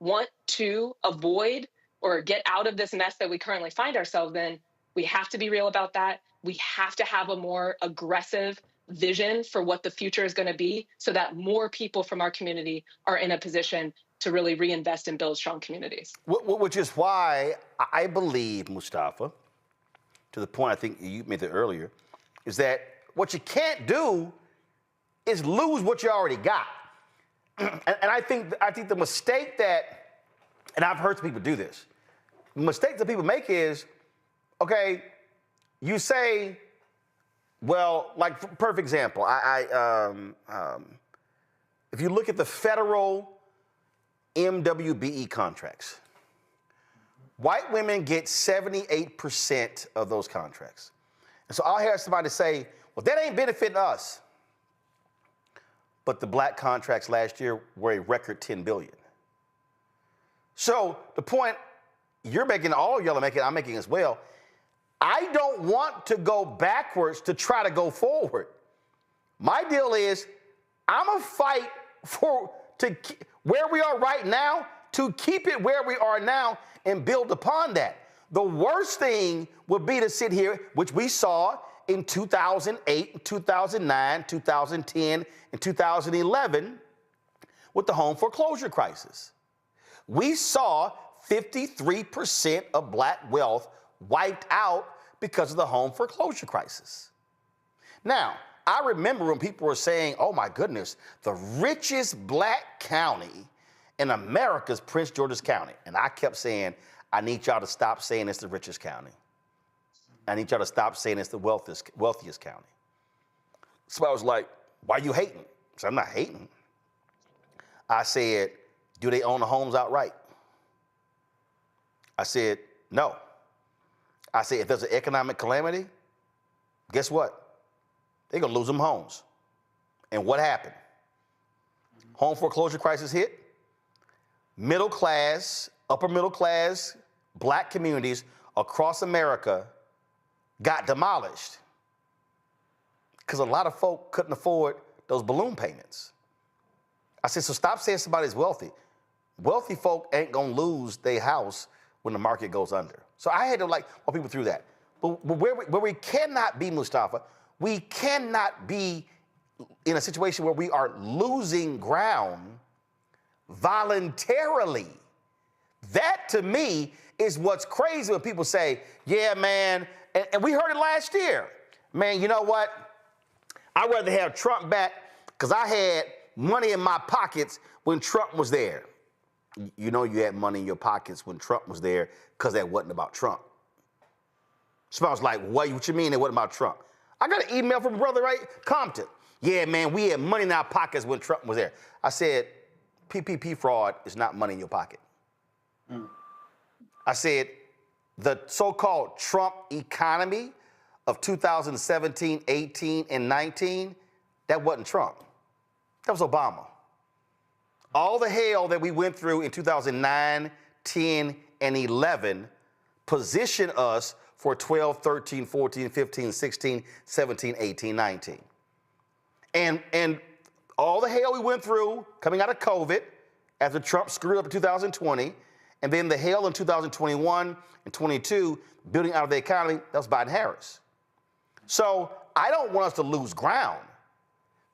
want to avoid or get out of this mess that we currently find ourselves in, we have to be real about that. We have to have a more aggressive vision for what the future is going to be so that more people from our community are in a position to really reinvest and build strong communities. Which is why I believe, Mustafa, to the point I think you made it earlier, is that what you can't do is lose what you already got. And I think the mistake that, and I've heard people do this, the mistake that people make is, okay, you say, well, like perfect example, if you look at the federal MWBE contracts, white women get 78% of those contracts. And so I'll hear somebody say, well, that ain't benefiting us. But the Black contracts last year were a record $10 billion. So the point you're making, all of y'all are making, I'm making as well, I don't want to go backwards to try to go forward. My deal is I'm going to fight where we are right now, to keep it where we are now and build upon that. The worst thing would be to sit here, which we saw in 2008, 2009, 2010, and 2011 with the home foreclosure crisis. We saw 53% of Black wealth wiped out because of the home foreclosure crisis. Now, I remember when people were saying, oh my goodness, the richest Black county in America is Prince George's County. And I kept saying, I need y'all to stop saying it's the richest county. I need y'all to stop saying it's the wealthiest county. So I was like, why are you hating? So I'm not hating. I said, do they own the homes outright? I said, no. I said, if there's an economic calamity, guess what? They're going to lose them homes. And what happened? Home foreclosure crisis hit. Middle class, upper middle class, Black communities across America got demolished because a lot of folk couldn't afford those balloon payments. I said, so stop saying somebody's wealthy. Wealthy folk ain't going to lose their house when the market goes under. So I had to walk people through that. But where we cannot be, Mustafa, we cannot be in a situation where we are losing ground voluntarily. That, to me, is what's crazy when people say, yeah, man, and we heard it last year. Man, you know what? I'd rather have Trump back because I had money in my pockets when Trump was there. You know you had money in your pockets when Trump was there because that wasn't about Trump. So I was like, what you mean it wasn't about Trump? I got an email from a brother, right? Compton. Yeah, man, we had money in our pockets when Trump was there. I said, PPP fraud is not money in your pocket. I said, the so-called Trump economy of 2017, 18, and 19, that wasn't Trump. That was Obama. All the hell that we went through in 2009, 10, and 11 positioned us for 12, 13, 14, 15, 16, 17, 18, 19. And all the hell we went through coming out of COVID after Trump screwed up in 2020, and then the hell in 2021 and 22, building out of the economy, that was Biden-Harris. So I don't want us to lose ground.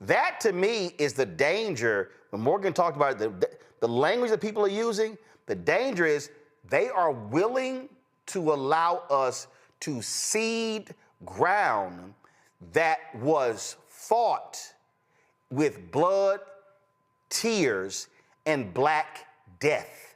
That, to me, is the danger. When Morgan talked about the language that people are using, the danger is they are willing to allow us to cede ground that was fought with blood, tears, and Black death.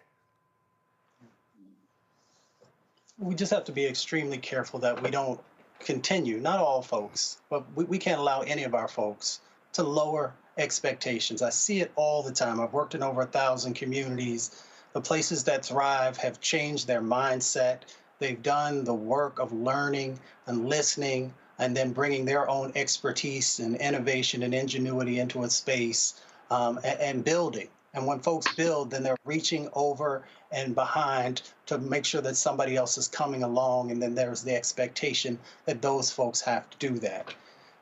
We just have to be extremely careful that we don't continue, not all folks, but we can't allow any of our folks to lower expectations. I see it all the time. I've worked in over 1,000 communities. The places that thrive have changed their mindset. They've done the work of learning and listening and then bringing their own expertise and innovation and ingenuity into a space and building. And when folks build, then they're reaching over and behind to make sure that somebody else is coming along, and then there's the expectation that those folks have to do that.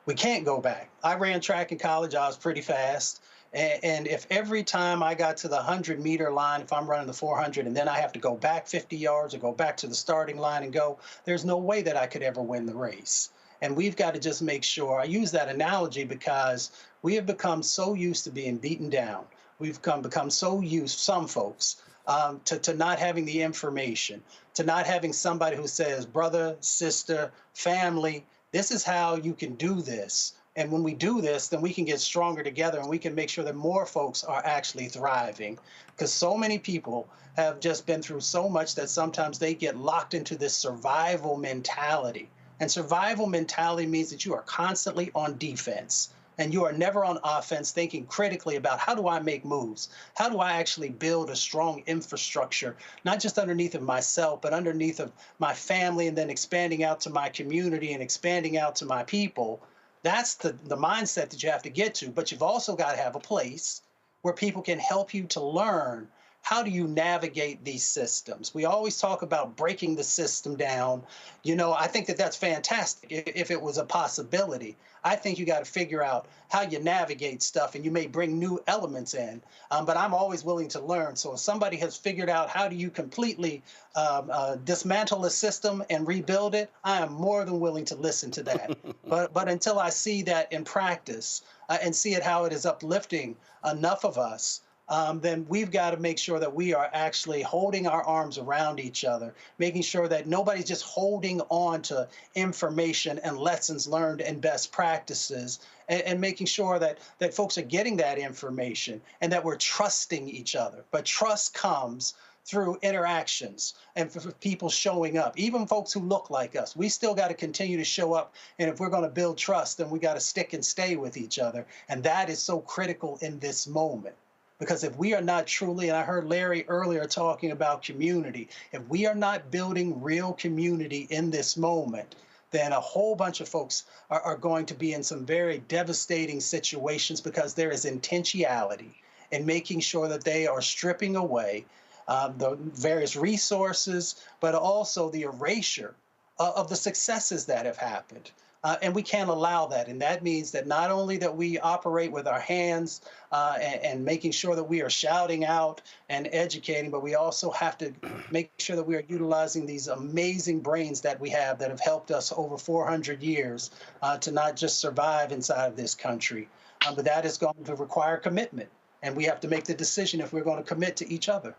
We can't go back. I ran track in college. I was pretty fast. And if every time I got to the 100-meter line, if I'm running the 400 and then I have to go back 50 yards or go back to the starting line and go, there's no way that I could ever win the race. And we've got to just make sure. I use that analogy because we have become so used to being beaten down. We've become so used, some folks, to not having the information, to not having somebody who says, brother, sister, family, this is how you can do this. And when we do this, then we can get stronger together and we can make sure that more folks are actually thriving. Because so many people have just been through so much that sometimes they get locked into this survival mentality. And survival mentality means that you are constantly on defense. And you are never on offense thinking critically about how do I make moves? How do I actually build a strong infrastructure, not just underneath of myself, but underneath of my family and then expanding out to my community and expanding out to my people. That's the mindset that you have to get to. But you've also got to have a place where people can help you to learn how do you navigate these systems? We always talk about breaking the system down. You know, I think that that's fantastic if it was a possibility. I think you got to figure out how you navigate stuff, and you may bring new elements in. But I'm always willing to learn. So if somebody has figured out how do you completely dismantle a system and rebuild it, I am more than willing to listen to that. But until I see that in practice and see it how it is uplifting enough of us, then we've got to make sure that we are actually holding our arms around each other, making sure that nobody's just holding on to information and lessons learned and best practices, and making sure that folks are getting that information and that we're trusting each other. But trust comes through interactions and for people showing up, even folks who look like us. We still got to continue to show up. And if we're going to build trust, then we got to stick and stay with each other. And that is so critical in this moment. Because if we are not truly, and I heard Larry earlier talking about community, if we are not building real community in this moment, then a whole bunch of folks are going to be in some very devastating situations because there is intentionality in making sure that they are stripping away the various resources, but also the erasure of the successes that have happened. And we can't allow that. And that means that not only that we operate with our hands and making sure that we are shouting out and educating, but we also have to make sure that we are utilizing these amazing brains that we have that have helped us over 400 years to not just survive inside of this country, but that is going to require commitment. And we have to make the decision if we're going to commit to each other.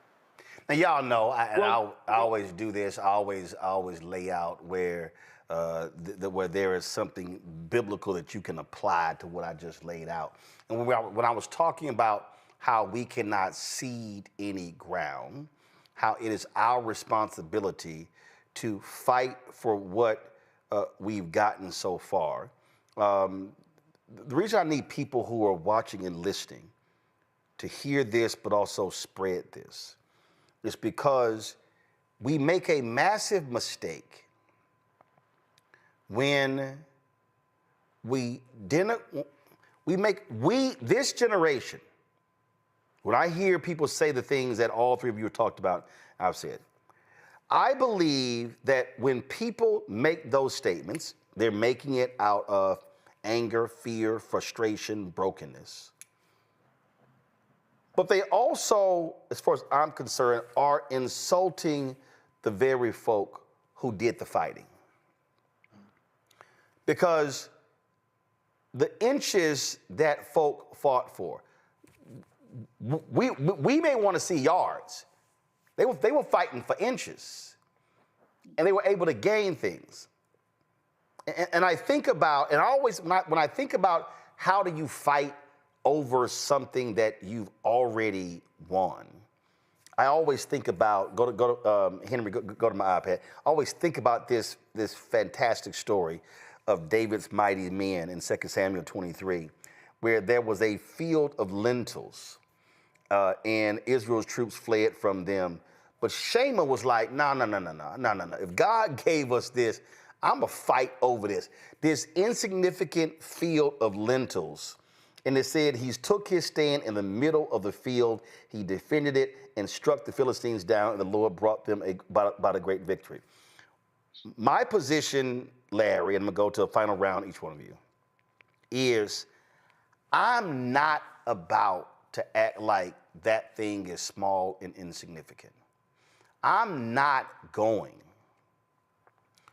And y'all know, I always do this. I always lay out where where there is something biblical that you can apply to what I just laid out. And when I was talking about how we cannot cede any ground, how it is our responsibility to fight for what we've gotten so far. The reason I need people who are watching and listening to hear this, but also spread this, is this generation, when I hear people say the things that all three of you have talked about, I've said, I believe that when people make those statements, they're making it out of anger, fear, frustration, brokenness. But they also, as far as I'm concerned, are insulting the very folk who did the fighting. Because the inches that folk fought for, we may want to see yards. They were fighting for inches, and they were able to gain things. And I think about, when I think about how do you fight over something that you've already won, I always think about, Henry, go to my iPad. I always think about this fantastic story of David's mighty men in 2 Samuel 23, where there was a field of lentils, and Israel's troops fled from them. But Shamar was like, no. If God gave us this, I'm going to fight over this insignificant field of lentils. And it said he took his stand in the middle of the field. He defended it and struck the Philistines down, and the Lord brought them about a great victory. My position, Larry, and I'm going to go to a final round, each one of you, is I'm not about to act like that thing is small and insignificant. I'm not going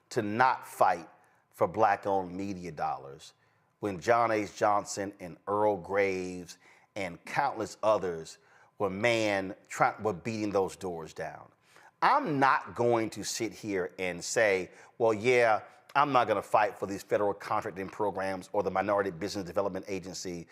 to not fight for Black-owned media dollars when John H. Johnson and Earl Graves and countless others were beating those doors down. I'm not going to sit here and say, well, yeah, I'm not going to fight for these federal contracting programs or the Minority Business Development Agency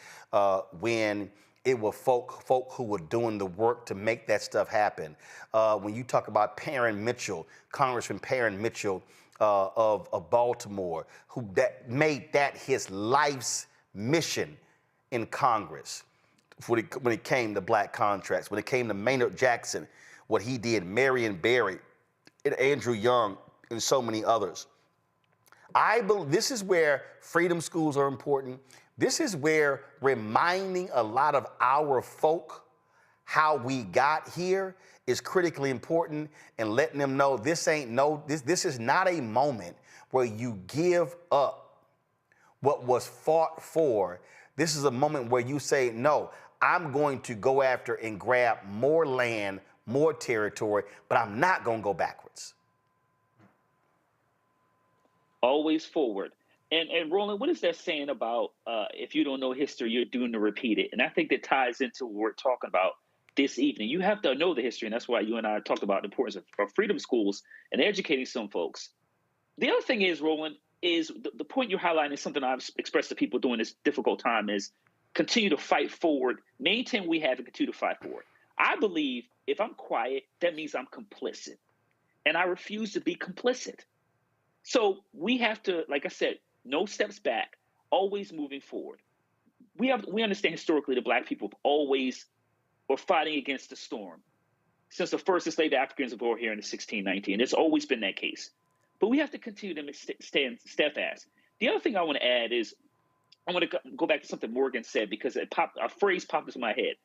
when it were folk who were doing the work to make that stuff happen. When you talk about Perrin Mitchell, Congressman Perrin Mitchell of Baltimore, who made that his life's mission in Congress when it came to black contracts, when it came to Maynard Jackson, what he did, Marion Barry, and Andrew Young, and so many others. I believe this is where freedom schools are important. This is where reminding a lot of our folk how we got here is critically important, and letting them know this is not a moment where you give up what was fought for. This is a moment where you say, no, I'm going to go after and grab more land, more territory, but I'm not going to go backwards. Always forward. And Roland, what is that saying about if you don't know history, you're doomed to repeat it? And I think that ties into what we're talking about this evening. You have to know the history, and that's why you and I talked about the importance of freedom schools and educating some folks. The other thing is, Roland, is the point you're highlighting is something I've expressed to people during this difficult time is continue to fight forward, maintain what we have, and continue to fight forward. I believe if I'm quiet, that means I'm complicit, and I refuse to be complicit. So we have to, like I said, no steps back, always moving forward. We understand historically that Black people have always were fighting against the storm since the first enslaved Africans were here in the 1619. It's always been that case. But we have to continue to stand steadfast. The other thing I want to add is I want to go back to something Morgan said, because a phrase popped into my head.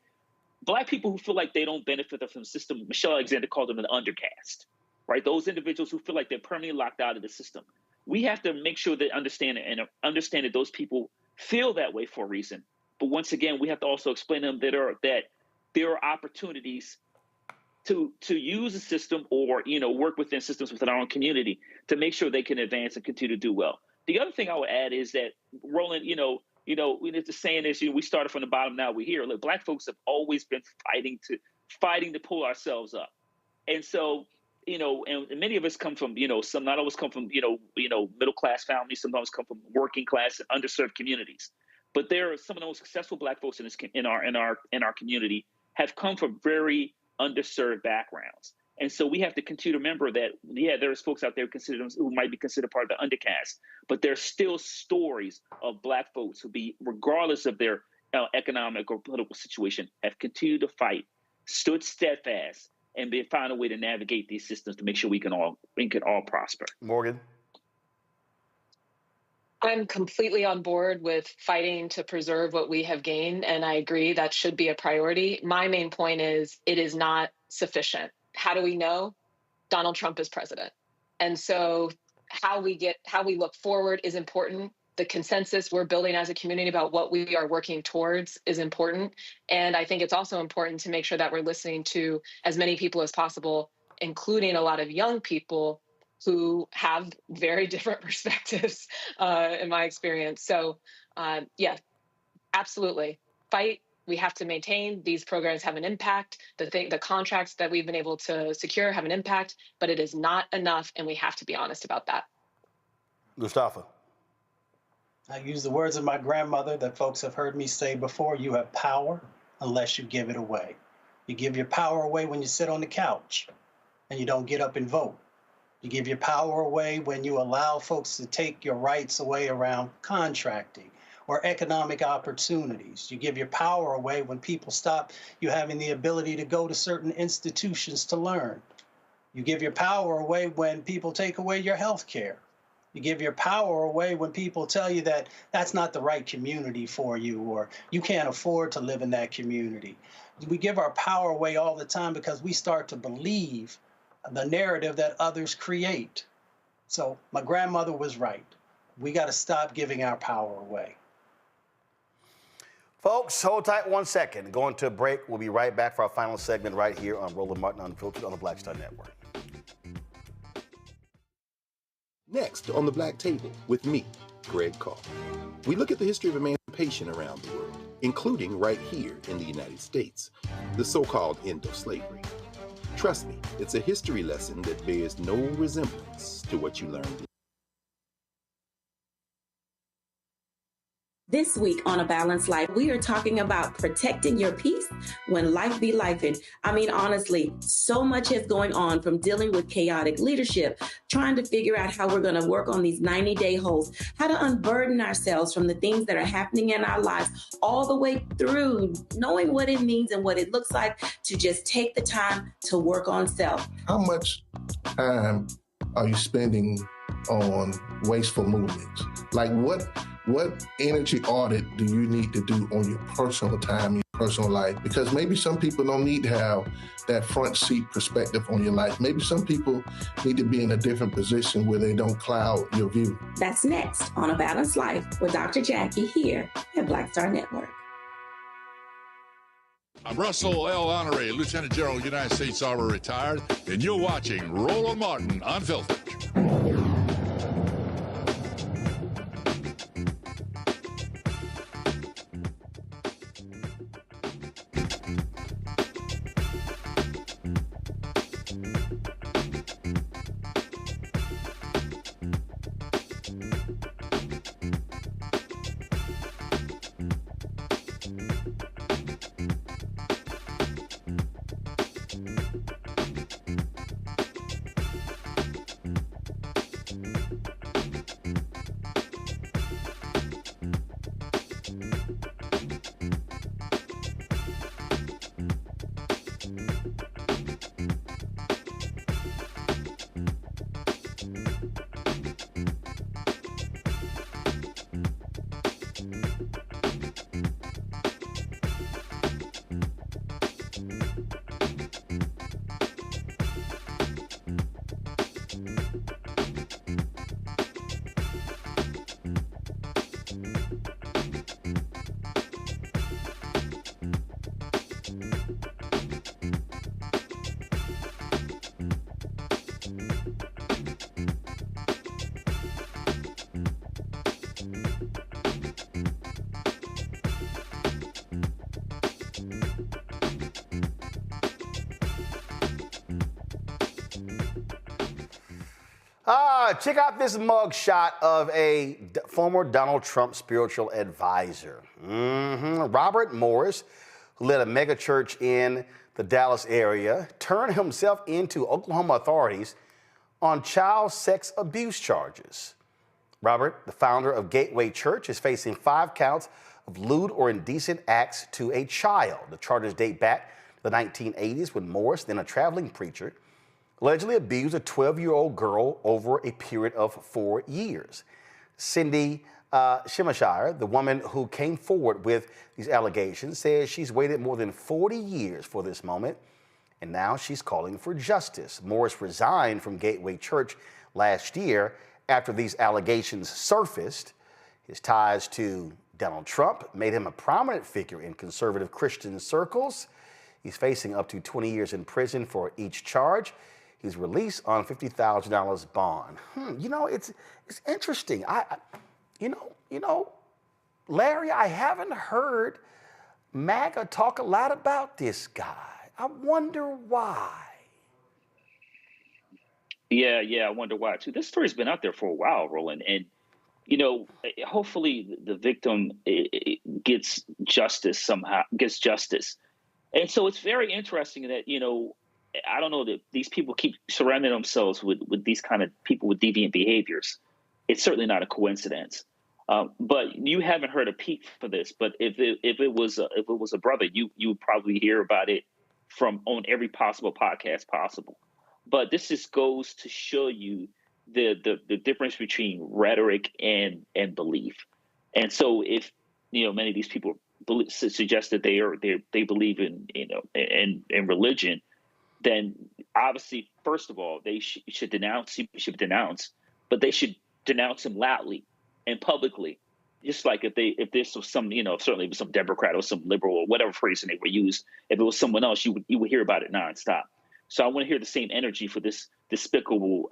Black people who feel like they don't benefit from the system, Michelle Alexander called them an undercast, right? Those individuals who feel like they're permanently locked out of the system. We have to make sure that understand that those people feel that way for a reason. But once again, we have to also explain to them that there are opportunities to use the system or work within systems within our own community to make sure they can advance and continue to do well. The other thing I would add is that, Roland, the saying is, we started from the bottom, now we're here. Look, Black folks have always been fighting to pull ourselves up. And so, and many of us come from, some not always come from, middle class families. Some of us come from working class and underserved communities. But there are some of the most successful Black folks in our community have come from very underserved backgrounds. And so we have to continue to remember that, there's folks out there who might be considered part of the undercast, but there's still stories of Black folks who regardless of their economic or political situation, have continued to fight, stood steadfast, and then found a way to navigate these systems to make sure we can all prosper. Morgan? I'm completely on board with fighting to preserve what we have gained, and I agree that should be a priority. My main point is it is not sufficient. How do we know? Donald Trump is president. And so how we look forward is important. The consensus we're building as a community about what we are working towards is important. And I think it's also important to make sure that we're listening to as many people as possible, including a lot of young people who have very different perspectives in my experience. So yeah, absolutely. Fight. We have to maintain. These programs have an impact. The contracts that we've been able to secure have an impact, but it is not enough, and we have to be honest about that. Mustafa. I use the words of my grandmother that folks have heard me say before: you have power unless you give it away. You give your power away when you sit on the couch and you don't get up and vote. You give your power away when you allow folks to take your rights away around contracting or economic opportunities. You give your power away when people stop you having the ability to go to certain institutions to learn. You give your power away when people take away your health care. You give your power away when people tell you that that's not the right community for you, or you can't afford to live in that community. We give our power away all the time because we start to believe the narrative that others create. So my grandmother was right. We got to stop giving our power away. Folks, hold tight 1 second. Going to a break. We'll be right back for our final segment right here on Roland Martin Unfiltered on the Black Star Network. Next on the Black Table with me, Greg Carr. We look at the history of emancipation around the world, including right here in the United States, the so-called end of slavery. Trust me, it's a history lesson that bears no resemblance to what you learned. This week on A Balanced Life, we are talking about protecting your peace when life be lifing. I mean, honestly, so much is going on, from dealing with chaotic leadership, trying to figure out how we're going to work on these 90-day holds, how to unburden ourselves from the things that are happening in our lives, all the way through knowing what it means and what it looks like to just take the time to work on self. How much time are you spending on wasteful movements? Like what energy audit do you need to do on your personal time, your personal life? Because maybe some people don't need to have that front seat perspective on your life. Maybe some people need to be in a different position where they don't cloud your view. That's next on A Balanced Life with Dr. Jackie here at Black Star Network. I'm Russell L. Honoré, Lieutenant General, United States Army, retired, and you're watching Roland Martin Unfiltered. Check out this mug shot of a former Donald Trump spiritual advisor. Robert Morris, who led a mega church in the Dallas area, turned himself into Oklahoma authorities on child sex abuse charges. Robert, the founder of Gateway Church, is facing 5 counts of lewd or indecent acts to a child. The charges date back to the 1980s when Morris, then a traveling preacher, allegedly abused a 12-year-old girl over a period of 4 years. Cindy Shimashire, the woman who came forward with these allegations, says she's waited more than 40 years for this moment, and now she's calling for justice. Morris resigned from Gateway Church last year after these allegations surfaced. His ties to Donald Trump made him a prominent figure in conservative Christian circles. He's facing up to 20 years in prison for each charge. He's released on $50,000 bond. You know, it's interesting. Larry, I haven't heard MAGA talk a lot about this guy. I wonder why. Yeah, I wonder why too. This story's been out there for a while, Roland, and hopefully the victim gets justice somehow, and so it's very interesting that I don't know that these people keep surrounding themselves with these kind of people with deviant behaviors. It's certainly not a coincidence. But you haven't heard a peep for this. But if it was a brother, you would probably hear about it on every possible podcast possible. But this just goes to show you the difference between rhetoric and belief. And so if many of these people suggest that they believe in religion, then obviously, first of all, they should denounce, but they should denounce him loudly and publicly. Just like if this was some, certainly it was some Democrat or some liberal or whatever phrasing they were used, if it was someone else, you would hear about it nonstop. So I want to hear the same energy for this despicable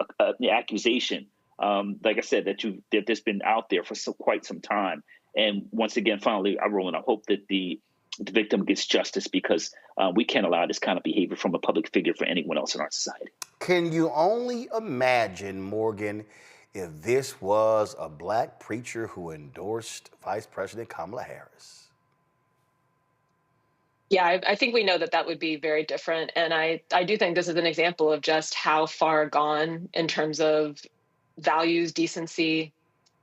accusation. Like I said, that that's been out there for quite some time. And once again, finally, I hope that the victim gets justice, because we can't allow this kind of behavior from a public figure for anyone else in our society. Can you only imagine, Morgan, if this was a black preacher who endorsed Vice President Kamala Harris? Yeah, I think we know that would be very different. And I do think this is an example of just how far gone in terms of values, decency.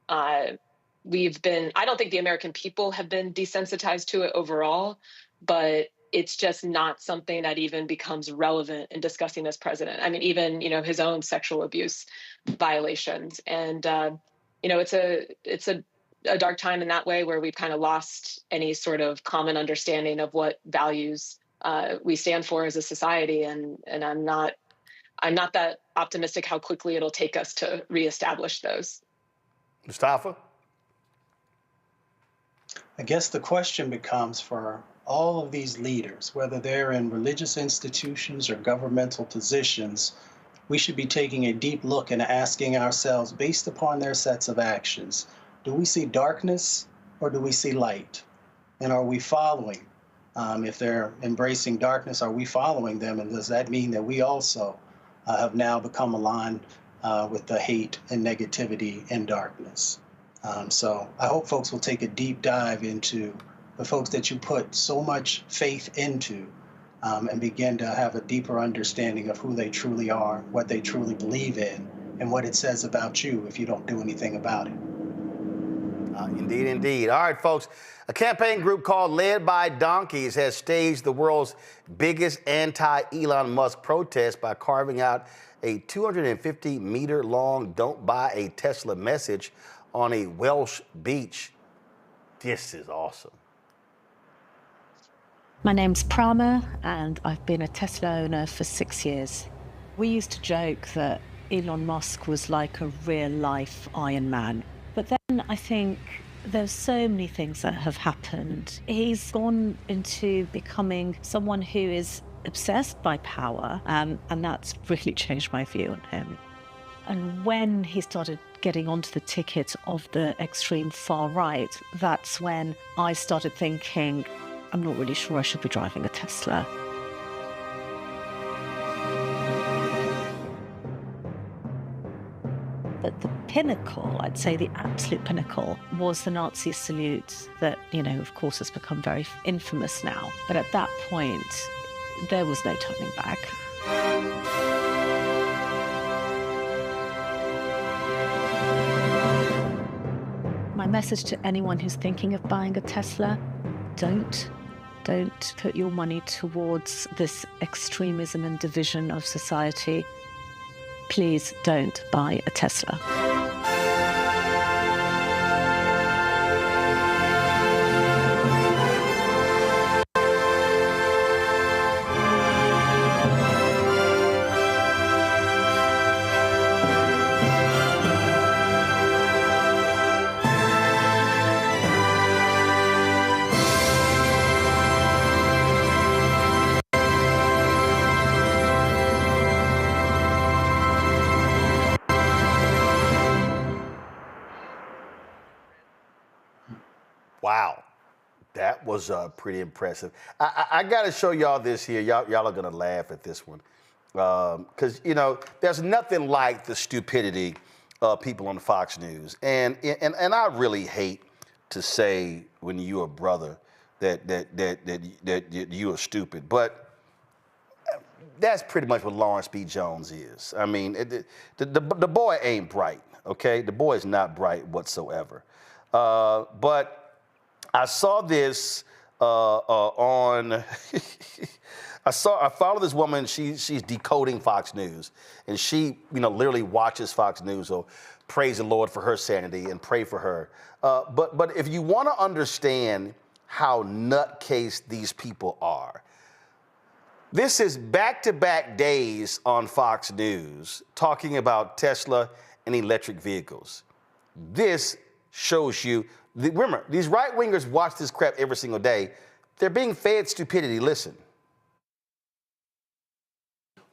I don't think the American people have been desensitized to it overall, but it's just not something that even becomes relevant in discussing this president. I mean, even, his own sexual abuse violations. And, it's a dark time in that way, where we've kind of lost any sort of common understanding of what values we stand for as a society. And I'm not that optimistic how quickly it'll take us to reestablish those. Mustafa? I guess the question becomes, for all of these leaders, whether they're in religious institutions or governmental positions, we should be taking a deep look and asking ourselves, based upon their sets of actions, do we see darkness or do we see light? And are we following? If they're embracing darkness, are we following them? And does that mean that we also have now become aligned with the hate and negativity and darkness? So I hope folks will take a deep dive into the folks that you put so much faith into, and begin to have a deeper understanding of who they truly are, what they truly believe in, and what it says about you if you don't do anything about it. Indeed, indeed. All right, folks. A campaign group called Led by Donkeys has staged the world's biggest anti-Elon Musk protest by carving out a 250-meter-long "Don't Buy a Tesla" message on a Welsh beach. This is awesome. My name's Prama, and I've been a Tesla owner for 6 years. We used to joke that Elon Musk was like a real-life Iron Man. But then I think there's so many things that have happened. He's gone into becoming someone who is obsessed by power, and that's really changed my view on him. And when he started getting onto the ticket of the extreme far right, that's when I started thinking, I'm not really sure I should be driving a Tesla. pinnacle, I'd say the absolute pinnacle, was the Nazi salute that, of course has become very infamous now. But at that point, there was no turning back. My message to anyone who's thinking of buying a Tesla, don't put your money towards this extremism and division of society. Please don't buy a Tesla. Wow, that was pretty impressive. I got to show y'all this here. Y'all are gonna laugh at this one, because there's nothing like the stupidity of people on Fox News, and I really hate to say when you're a brother that you are stupid, but that's pretty much what Lawrence B. Jones is. I mean, the boy ain't bright. Okay, the boy is not bright whatsoever, but. I saw this on. I follow this woman. She's decoding Fox News, and she literally watches Fox News. So praise the Lord for her sanity and pray for her. But if you want to understand how nutcase these people are, this is back-to-back days on Fox News talking about Tesla and electric vehicles. This shows you. Remember, these right-wingers watch this crap every single day. They're being fed stupidity. Listen.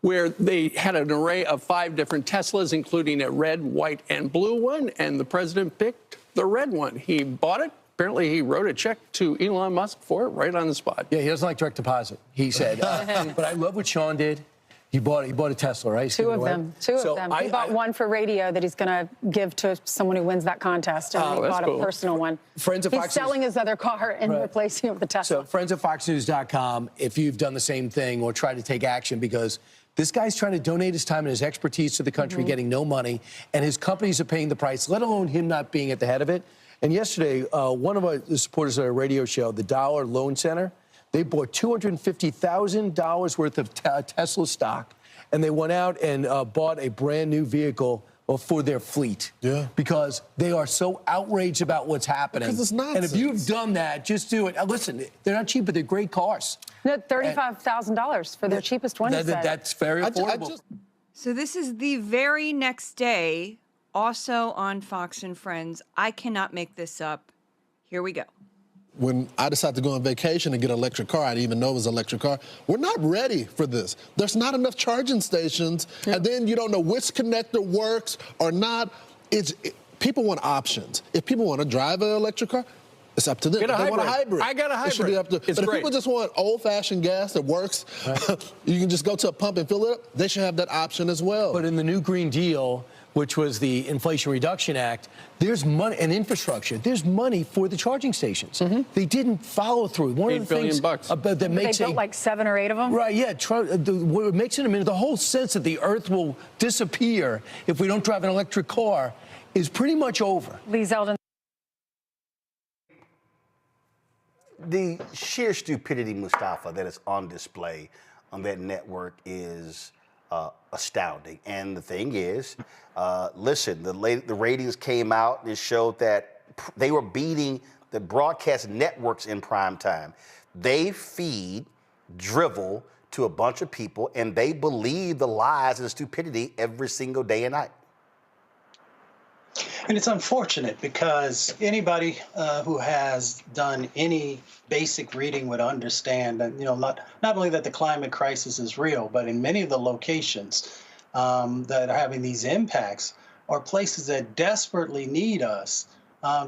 Where they had an array of 5 different Teslas, including a red, white, and blue one, and the president picked the red one. He bought it. Apparently, he wrote a check to Elon Musk for it right on the spot. Yeah, he doesn't like direct deposit, he said. But I love what Sean did. He bought a Tesla, right? Two of them. He bought one for radio that he's going to give to someone who wins that contest. And he bought a personal one. He's selling his other car and replacing it with the Tesla. So friendsoffoxnews.com, if you've done the same thing or tried to take action, because this guy's trying to donate his time and his expertise to the country, getting no money, and his companies are paying the price, let alone him not being at the head of it. And yesterday, one of the supporters of our radio show, the Dollar Loan Center, they bought $250,000 worth of Tesla stock, and they went out and bought a brand new vehicle for their fleet. Yeah. Because they are so outraged about what's happening. Because it's nonsense. And if you've done that, just do it. Listen, they're not cheap, but they're great cars. No, $35,000 for their cheapest one. That's very affordable. So this is the very next day, also on Fox and Friends. I cannot make this up. Here we go. When I decided to go on vacation and get an electric car, I didn't even know it was an electric car. We're not ready for this. There's not enough charging stations, and then you don't know which connector works or not. People want options. If people want to drive an electric car, it's up to them. Get a if they hybrid. want a hybrid. I got a hybrid. It should be up to. It's but great. if people just want old-fashioned gas that works, you can just go to a pump and fill it up. They should have that option as well. But in the new Green Deal, which was the Inflation Reduction Act, there's money and infrastructure. There's money for the charging stations. They didn't follow through. One of the things that makes they built like 7 or 8 of them. Right? Yeah. What makes it the whole sense that the Earth will disappear if we don't drive an electric car is pretty much over. Lee Zeldin. The sheer stupidity, Mustafa, that is on display on that network is astounding. And the thing is, listen, the ratings came out and it showed that they were beating the broadcast networks in prime time. They feed drivel to a bunch of people, and they believe the lies and stupidity every single day and night. And it's unfortunate because anybody who has done any basic reading would understand that, not only that the climate crisis is real, but in many of the locations that are having these impacts are places that desperately need us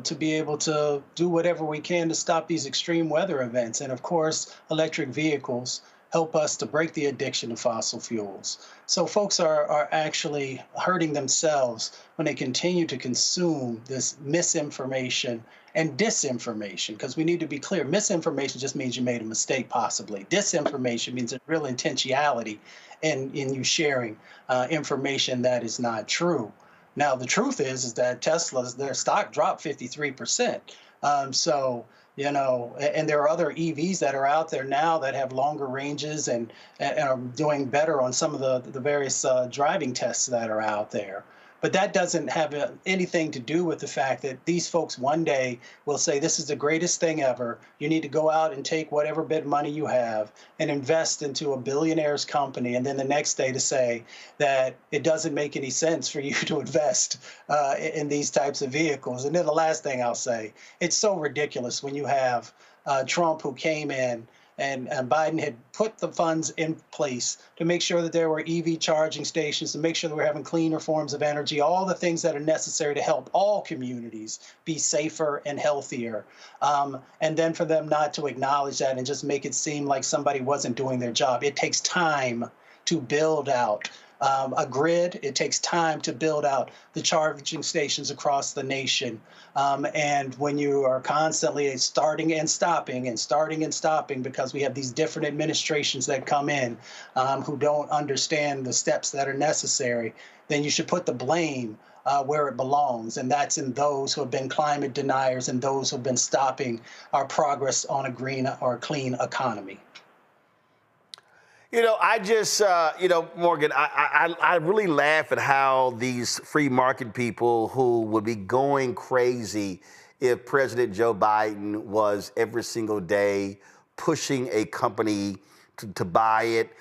to be able to do whatever we can to stop these extreme weather events. And of course, electric vehicles help us to break the addiction to fossil fuels. So folks are actually hurting themselves when they continue to consume this misinformation and disinformation, because we need to be clear. Misinformation just means you made a mistake, possibly. Disinformation means a real intentionality in you sharing information that is not true. Now, the truth is that Tesla's, their stock dropped 53%. You know, and there are other EVs that are out there now that have longer ranges and are doing better on some of the various driving tests that are out there. But that doesn't have anything to do with the fact that these folks one day will say, this is the greatest thing ever. You need to go out and take whatever bit of money you have and invest into a billionaire's company. And then the next day to say that it doesn't make any sense for you to invest in these types of vehicles. And then the last thing I'll say, it's so ridiculous when you have Trump, who came in and Biden had put the funds in place to make sure that there were EV charging stations, to make sure that we're having cleaner forms of energy, all the things that are necessary to help all communities be safer and healthier. And then for them not to acknowledge that and just make it seem like somebody wasn't doing their job. It takes time to build out a grid. It takes time to build out the charging stations across the nation. And when you are constantly starting and stopping because we have these different administrations that come in who don't understand the steps that are necessary, then you should put the blame where it belongs. And that's in those who have been climate deniers and those who have been stopping our progress on a green or clean economy. You know, I just, Morgan, I really laugh at how these free market people who would be going crazy if President Joe Biden was every single day pushing a company to buy it,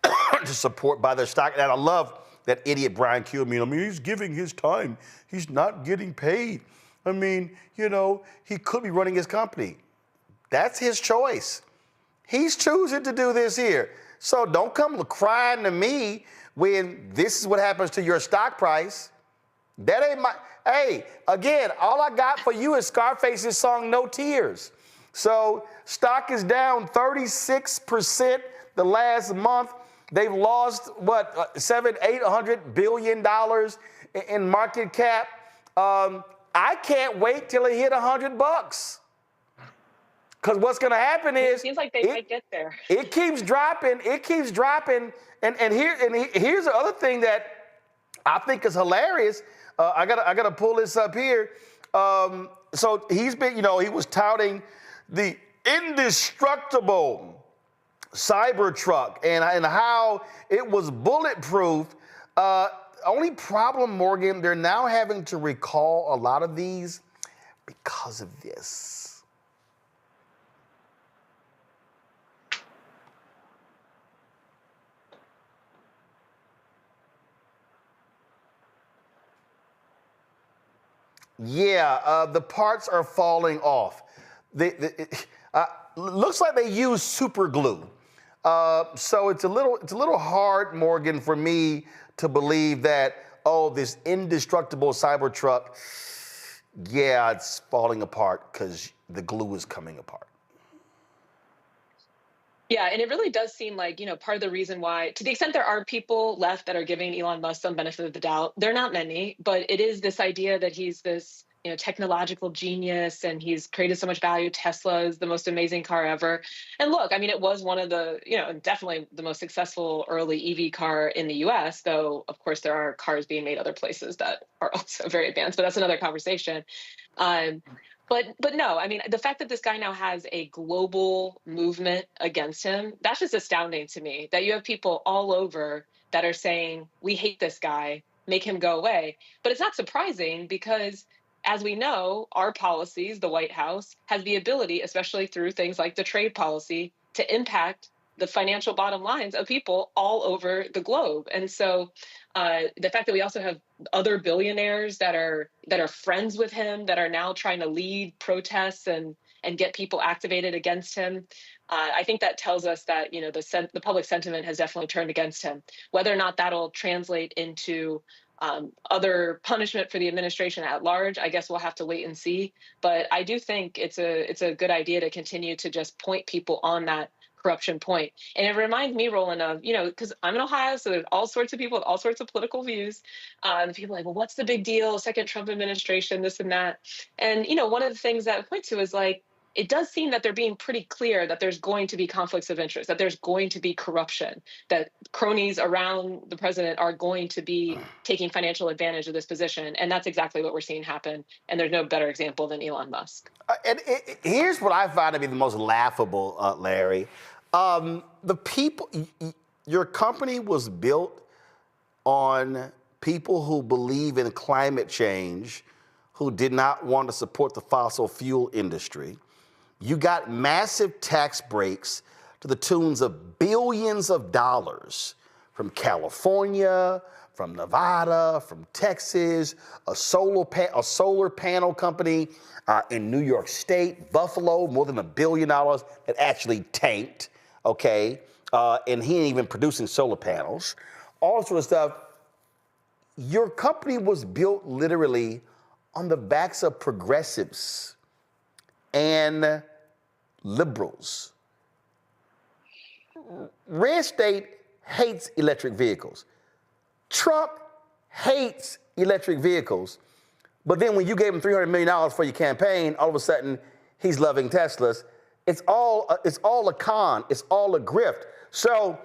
to support, buy their stock. And I love that idiot Brian Kilmeade. I mean, he's giving his time. He's not getting paid. I mean, you know, he could be running his company. That's his choice. He's choosing to do this here. So don't come crying to me when this is what happens to your stock price. That ain't my, hey, again, all I got for you is Scarface's song, No Tears. So stock is down 36% the last month. They've lost, $800 billion in market cap. I can't wait till it hit $100. Because what's going to happen is it seems like they might get there. It keeps dropping. And here's the other thing that I think is hilarious. I gotta pull this up here. So he's been, he was touting the indestructible Cybertruck and how it was bulletproof. Only problem, Morgan, they're now having to recall a lot of these because of this. Yeah, the parts are falling off. Looks like they use super glue. So it's a little hard, Morgan, for me to believe that, this indestructible Cybertruck, yeah, it's falling apart because the glue is coming apart. Yeah, and it really does seem like, part of the reason why, to the extent there are people left that are giving Elon Musk some benefit of the doubt, they're not many, but it is this idea that he's this, technological genius and he's created so much value. Tesla is the most amazing car ever. And look, I mean, it was one of the, definitely the most successful early EV car in the US, though, of course, there are cars being made other places that are also very advanced, but that's another conversation. But no, I mean, the fact that this guy now has a global movement against him, that's just astounding to me, that you have people all over that are saying, we hate this guy, make him go away. But it's not surprising because, as we know, our policies, the White House, has the ability, especially through things like the trade policy, to impact the financial bottom lines of people all over the globe. And so the fact that we also have other billionaires that are friends with him, that are now trying to lead protests and get people activated against him, I think that tells us that, the public sentiment has definitely turned against him. Whether or not that'll translate into other punishment for the administration at large, I guess we'll have to wait and see. But I do think it's a good idea to continue to just point people on that corruption point. And it reminds me, Roland, of, because I'm in Ohio, so there's all sorts of people with all sorts of political views. People are like, well, what's the big deal? Second Trump administration, this and that. And, one of the things that I point to is like, it does seem that they're being pretty clear that there's going to be conflicts of interest, that there's going to be corruption, that cronies around the president are going to be taking financial advantage of this position. And that's exactly what we're seeing happen. And there's no better example than Elon Musk. Here's what I find to be the most laughable, Larry. Your company was built on people who believe in climate change, who did not want to support the fossil fuel industry. You got massive tax breaks to the tunes of billions of dollars from California, from Nevada, from Texas, a solar panel company in New York State, Buffalo, more than $1 billion that actually tanked, okay? And he ain't even producing solar panels. All sort of stuff. Your company was built literally on the backs of progressives and liberals. Red State hates electric vehicles. Trump hates electric vehicles. But then when you gave him $300 million for your campaign, all of a sudden he's loving Teslas. It's all a con. It's all a grift. So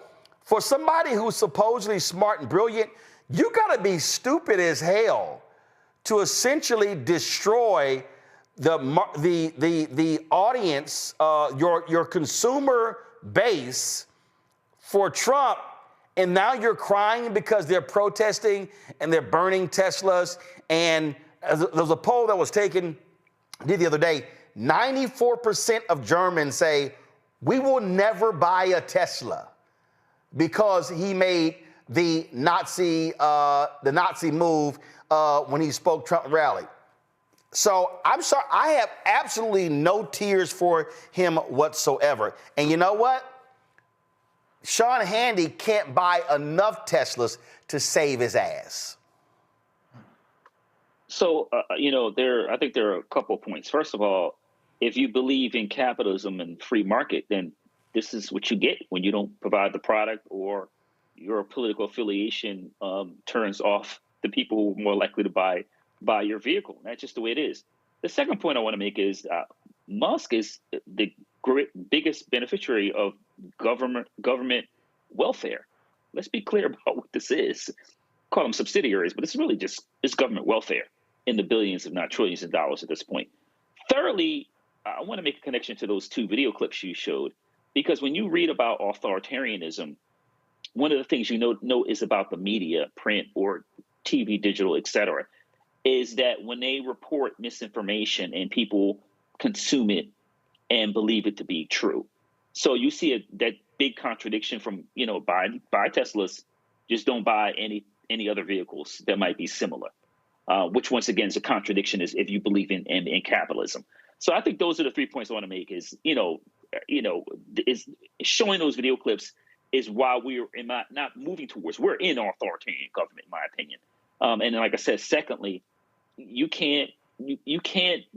for somebody who's supposedly smart and brilliant, you got to be stupid as hell to essentially destroy the audience, your consumer base for Trump, and now you're crying because they're protesting and they're burning Teslas. And there was a poll that was taken the other day. 94% of Germans say we will never buy a Tesla because he made the Nazi move when he spoke Trump rally. So I'm sorry, I have absolutely no tears for him whatsoever. And you know what? Sean Hannity can't buy enough Teslas to save his ass. So, I think there are a couple of points. First of all, if you believe in capitalism and free market, then this is what you get when you don't provide the product or your political affiliation turns off the people who are more likely to buy your vehicle. That's just the way it is. The second point I want to make is Musk is the biggest beneficiary of government welfare. Let's be clear about what this is. Call them subsidiaries, but it's really it's government welfare in the billions, if not trillions of dollars at this point. Thirdly, I want to make a connection to those two video clips you showed, because when you read about authoritarianism, one of the things you know is about the media, print or TV, digital, et cetera, is that when they report misinformation and people consume it and believe it to be true. So you see that big contradiction from, buy Teslas, just don't buy any other vehicles that might be similar, which once again is a contradiction is if you believe in capitalism. So I think those are the 3 points I want to make is, is showing those video clips is why we're not moving towards, we're in authoritarian government, in my opinion. And like I said, secondly, you can't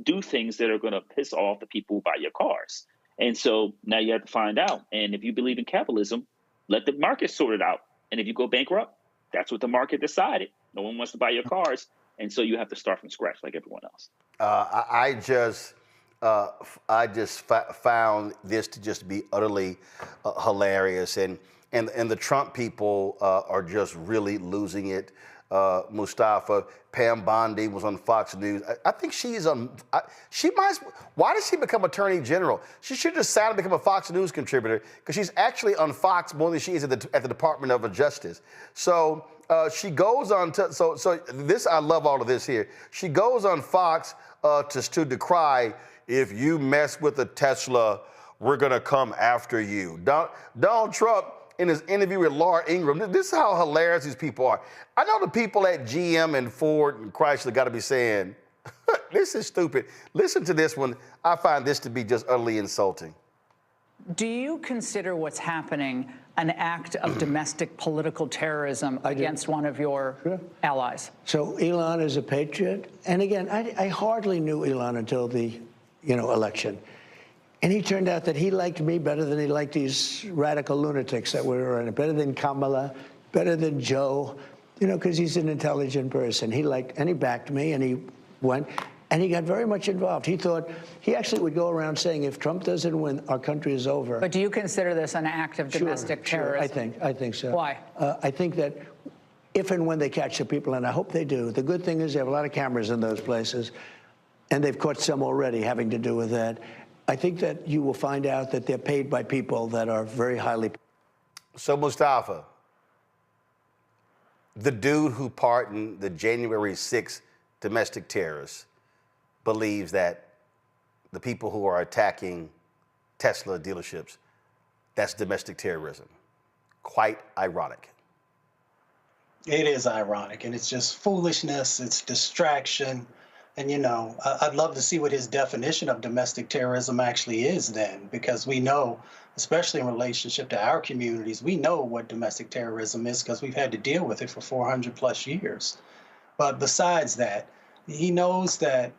do things that are going to piss off the people who buy your cars. And so now you have to find out. And if you believe in capitalism, let the market sort it out. And if you go bankrupt, that's what the market decided. No one wants to buy your cars. And so you have to start from scratch like everyone else. I just found this to just be utterly hilarious. And the Trump people are just really losing it. Mustafa, Pam Bondi was on Fox News. I think she's on. Why did she become Attorney General? She should just sign and become a Fox News contributor because she's actually on Fox more than she is at the Department of Justice. So she goes on to. So this I love all of this here. She goes on Fox to decry, if you mess with a Tesla, we're gonna come after you. Donald Trump, in his interview with Laura Ingraham, this is how hilarious these people are. I know the people at GM and Ford and Chrysler got to be saying, this is stupid. Listen to this one. I find this to be just utterly insulting. Do you consider what's happening an act of domestic political terrorism against one of your allies? So Elon is a patriot. And again, I hardly knew Elon until the election. And he turned out that he liked me better than he liked these radical lunatics that were in it, better than Kamala, better than Joe, you know, because he's an intelligent person. He backed me, and he went, and he got very much involved. He thought, he actually would go around saying, if Trump doesn't win, our country is over. But do you consider this an act of domestic terrorism? I think so. Why? I think that if and when they catch the people, and I hope they do, the good thing is they have a lot of cameras in those places, and they've caught some already having to do with that. I think that you will find out that they're paid by people that are very highly. So, Mustafa, the dude who pardoned the January 6th domestic terrorists believes that the people who are attacking Tesla dealerships, that's domestic terrorism. Quite ironic. It is ironic, and it's just foolishness, it's distraction. And, you know, I'd love to see what his definition of domestic terrorism actually is then, because we know, especially in relationship to our communities, we know what domestic terrorism is because we've had to deal with it for 400 plus years. But besides that, he knows that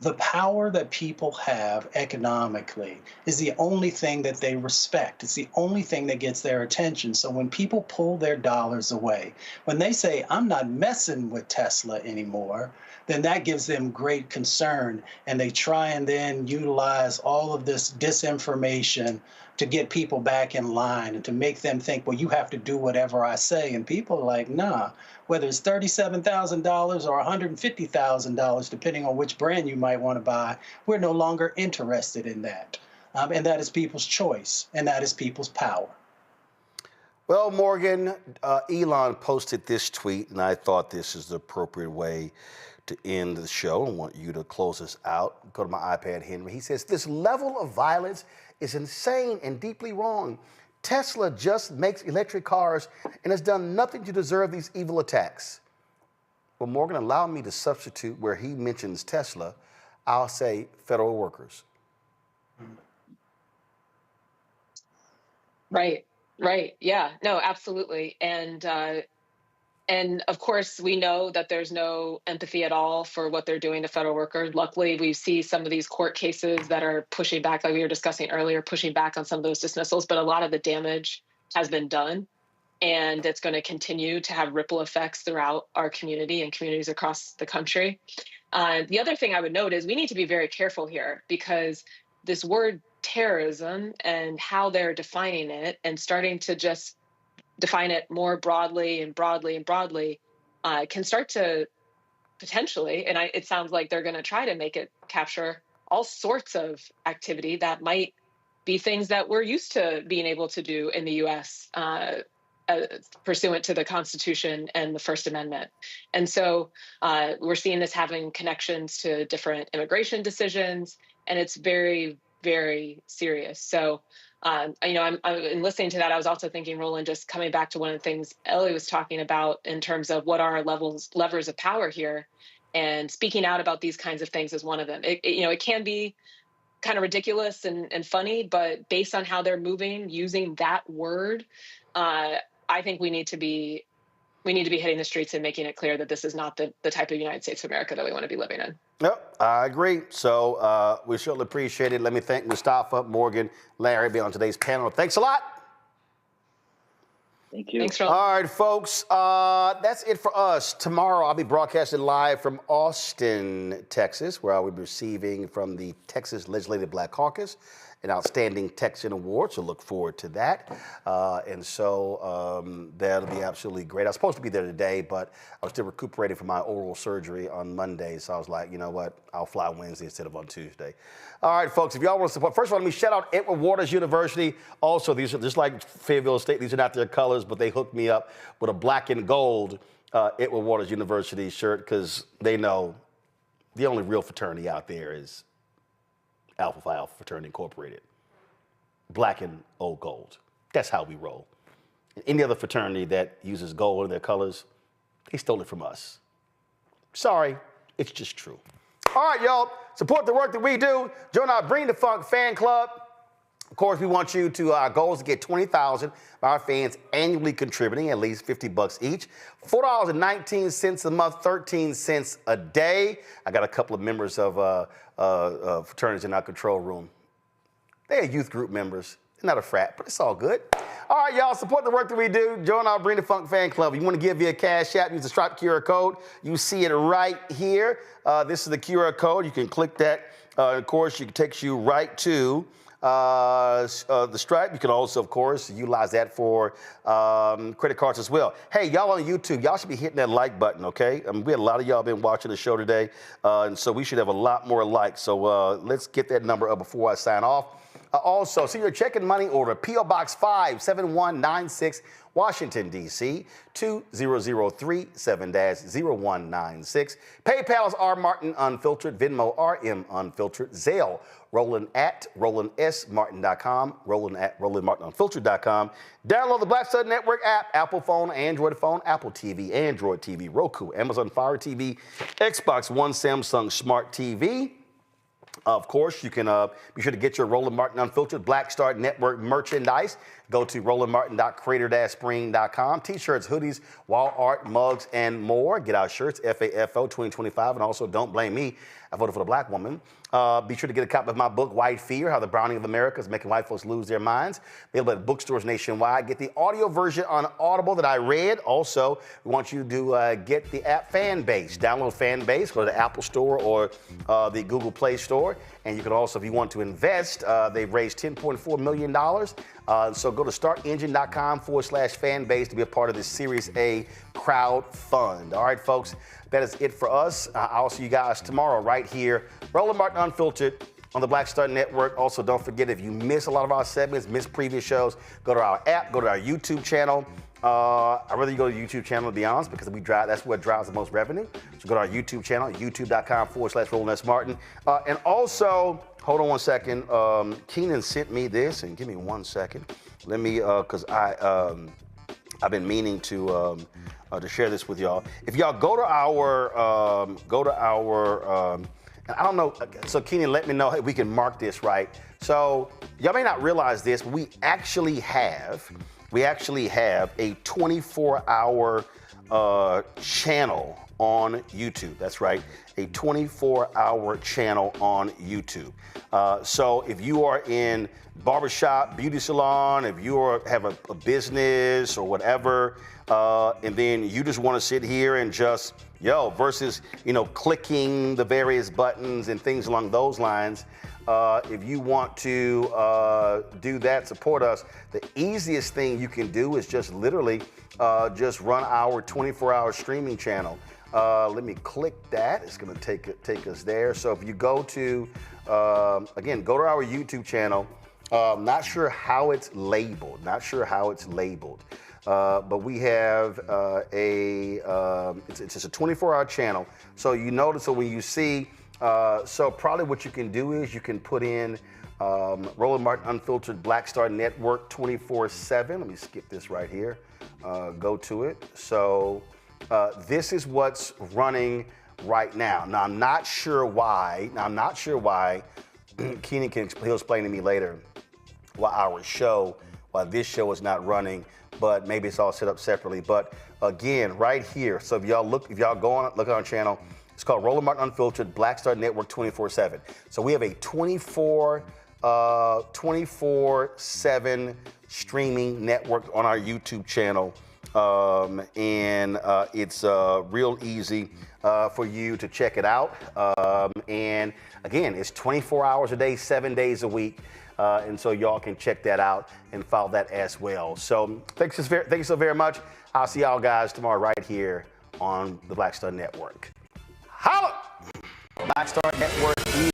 the power that people have economically is the only thing that they respect. It's the only thing that gets their attention. So when people pull their dollars away, when they say, I'm not messing with Tesla anymore, then that gives them great concern. And they try and then utilize all of this disinformation to get people back in line and to make them think, well, you have to do whatever I say. And people are like, nah, whether it's $37,000 or $150,000, depending on which brand you might want to buy, we're no longer interested in that. And that is people's choice, and that is people's power. Well, Morgan, Elon posted this tweet, and I thought this is the appropriate way to end the show. I want you to close us out. Go to my iPad, Henry. He says, this level of violence is insane and deeply wrong. Tesla just makes electric cars and has done nothing to deserve these evil attacks. Well, Morgan, allow me to substitute where he mentions Tesla. I'll say federal workers. Right. Yeah, no, absolutely. And of course, we know that there's no empathy at all for what they're doing to federal workers. Luckily, we see some of these court cases that are pushing back, like we were discussing earlier, pushing back on some of those dismissals, but a lot of the damage has been done. And it's going to continue to have ripple effects throughout our community and communities across the country. The other thing I would note is we need to be very careful here, because this word terrorism and how they're defining it and starting to just define it more broadly and broadly and broadly can start to potentially, and it sounds like they're going to try to make it capture all sorts of activity that might be things that we're used to being able to do in the U.S. Pursuant to the Constitution and the First Amendment. And so we're seeing this having connections to different immigration decisions, and it's very, very serious. So I'm listening to that. I was also thinking, Roland, just coming back to one of the things Elie was talking about in terms of what are our levers of power here, and speaking out about these kinds of things is one of them. It can be kind of ridiculous and funny, but based on how they're moving, using that word, I think we need to be hitting the streets and making it clear that this is not the type of United States of America that we want to be living in. Yep, I agree. So we certainly appreciate it. Let me thank Mustafa, Morgan, Larry, being on today's panel. Thanks a lot. Thank you. Thanks, Roland. All right, folks, that's it for us. Tomorrow, I'll be broadcasting live from Austin, Texas, where I will be receiving from the Texas Legislative Black Caucus an Outstanding Texan Award, so look forward to that. And so that'll be absolutely great. I was supposed to be there today, but I was still recuperating from my oral surgery on Monday, so I was like, you know what, I'll fly Wednesday instead of on Tuesday. All right, folks, if y'all want to support, first of all, let me shout out Edward Waters University. Also, these are just like Fayetteville State, these are not their colors, but they hooked me up with a black and gold Edward Waters University shirt, because they know the only real fraternity out there is Alpha Phi Alpha Fraternity Incorporated. Black and old gold. That's how we roll. And any other fraternity that uses gold in their colors, they stole it from us. Sorry, it's just true. All right, y'all, support the work that we do. Join our Bring the Funk fan club. Of course, we want you to, our goal is to get 20,000 of our fans annually contributing at least $50 each. $4.19 a month, 13 cents a day. I got a couple of members of fraternities in our control room. They're youth group members. They're not a frat, but it's all good. All right, y'all, support the work that we do. Join our Bring the Funk fan club. If you want to give via Cash App, use the Stripe QR code. You see it right here. This is the QR code. You can click that. Of course, it takes you right to the Stripe. You can also, of course, utilize that for credit cards as well. Hey, y'all on YouTube, y'all should be hitting that like button, okay? We had a lot of y'all been watching the show today, and so we should have a lot more likes. So let's get that number up before I sign off. Also, see your checking money order, P.O. Box 57196, Washington, D.C., 20037-0196. PayPal is R. Martin Unfiltered, Venmo RM Unfiltered, Zelle, Roland at RolandSMartin.com, Roland at RolandMartinUnfiltered.com. Download the Black Stud Network app, Apple phone, Android phone, Apple TV, Android TV, Roku, Amazon Fire TV, Xbox One, Samsung Smart TV. Of course, you can be sure to get your Roland Martin Unfiltered Black Star Network merchandise. Go to rolandmartin.creator-spring.com. T-shirts, hoodies, wall art, mugs, and more. Get our shirts, FAFO 2025, and also Don't Blame Me, I voted for the black woman. Be sure to get a copy of my book, White Fear, How the Browning of America is Making White Folks Lose Their Minds. Available at bookstores nationwide. Get the audio version on Audible that I read. Also, we want you to get the app Fanbase. Download Fanbase, go to the Apple Store or the Google Play Store. And you can also, if you want to invest, they've raised $10.4 million. So go to startengine.com/fanbase to be a part of this Series A crowd fund. All right, folks, that is it for us. I'll see you guys tomorrow right here. Roland Martin Unfiltered on the Black Star Network. Also, don't forget, if you miss a lot of our segments, miss previous shows, go to our app, go to our YouTube channel. I'd rather you go to the YouTube channel, to be honest, because that's what drives the most revenue. So go to our YouTube channel, youtube.com/Roland S. Martin. And also, hold on one second. Keenan sent me this, and give me 1 second. Let me, because I've been meaning to share this with y'all. If y'all go to our, I don't know, so Keenan, let me know if we can mark this right. So y'all may not realize this, but we actually have a 24-hour channel on YouTube. That's right, a 24-hour channel on YouTube. So if you are in barbershop, beauty salon, if you have a business or whatever, and then you just want to sit here and just, versus, clicking the various buttons and things along those lines, if you want to do that, support us, the easiest thing you can do is just literally just run our 24-hour streaming channel. Let me click that. It's going to take us there. So if you go to, again, go to our YouTube channel. Not sure how it's labeled. But we have it's just a 24-hour channel. So you notice, so when you see, so probably what you can do is you can put in Roland Martin Unfiltered Black Star Network 24/7. Let me skip this right here. Go to it. So this is what's running right now. Now I'm not sure why. Keenan he'll explain to me later why this show is not running, but maybe it's all set up separately. But again, right here. So if y'all look on our channel, it's called Roland Martin Unfiltered Black Star Network 24/7. So we have a 24/7 streaming network on our YouTube channel. And it's real easy for you to check it out. And again, it's 24 hours a day, 7 days a week. And so y'all can check that out and follow that as well. So thank you so very much. I'll see y'all guys tomorrow right here on the Black Star Network. Holla! Black Star Network is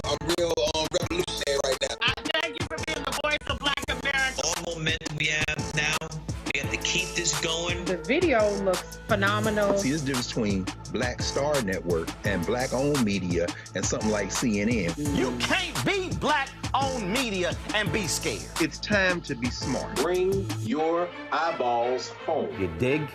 a real revolutionary right now. I thank you for being the voice of Black America. All momentum we have now, we have to keep this going. The video looks phenomenal. See, there's a difference between Black Star Network and black-owned media and something like CNN. You can't be black-owned media and be scared. It's time to be smart. Bring your eyeballs home. You dig?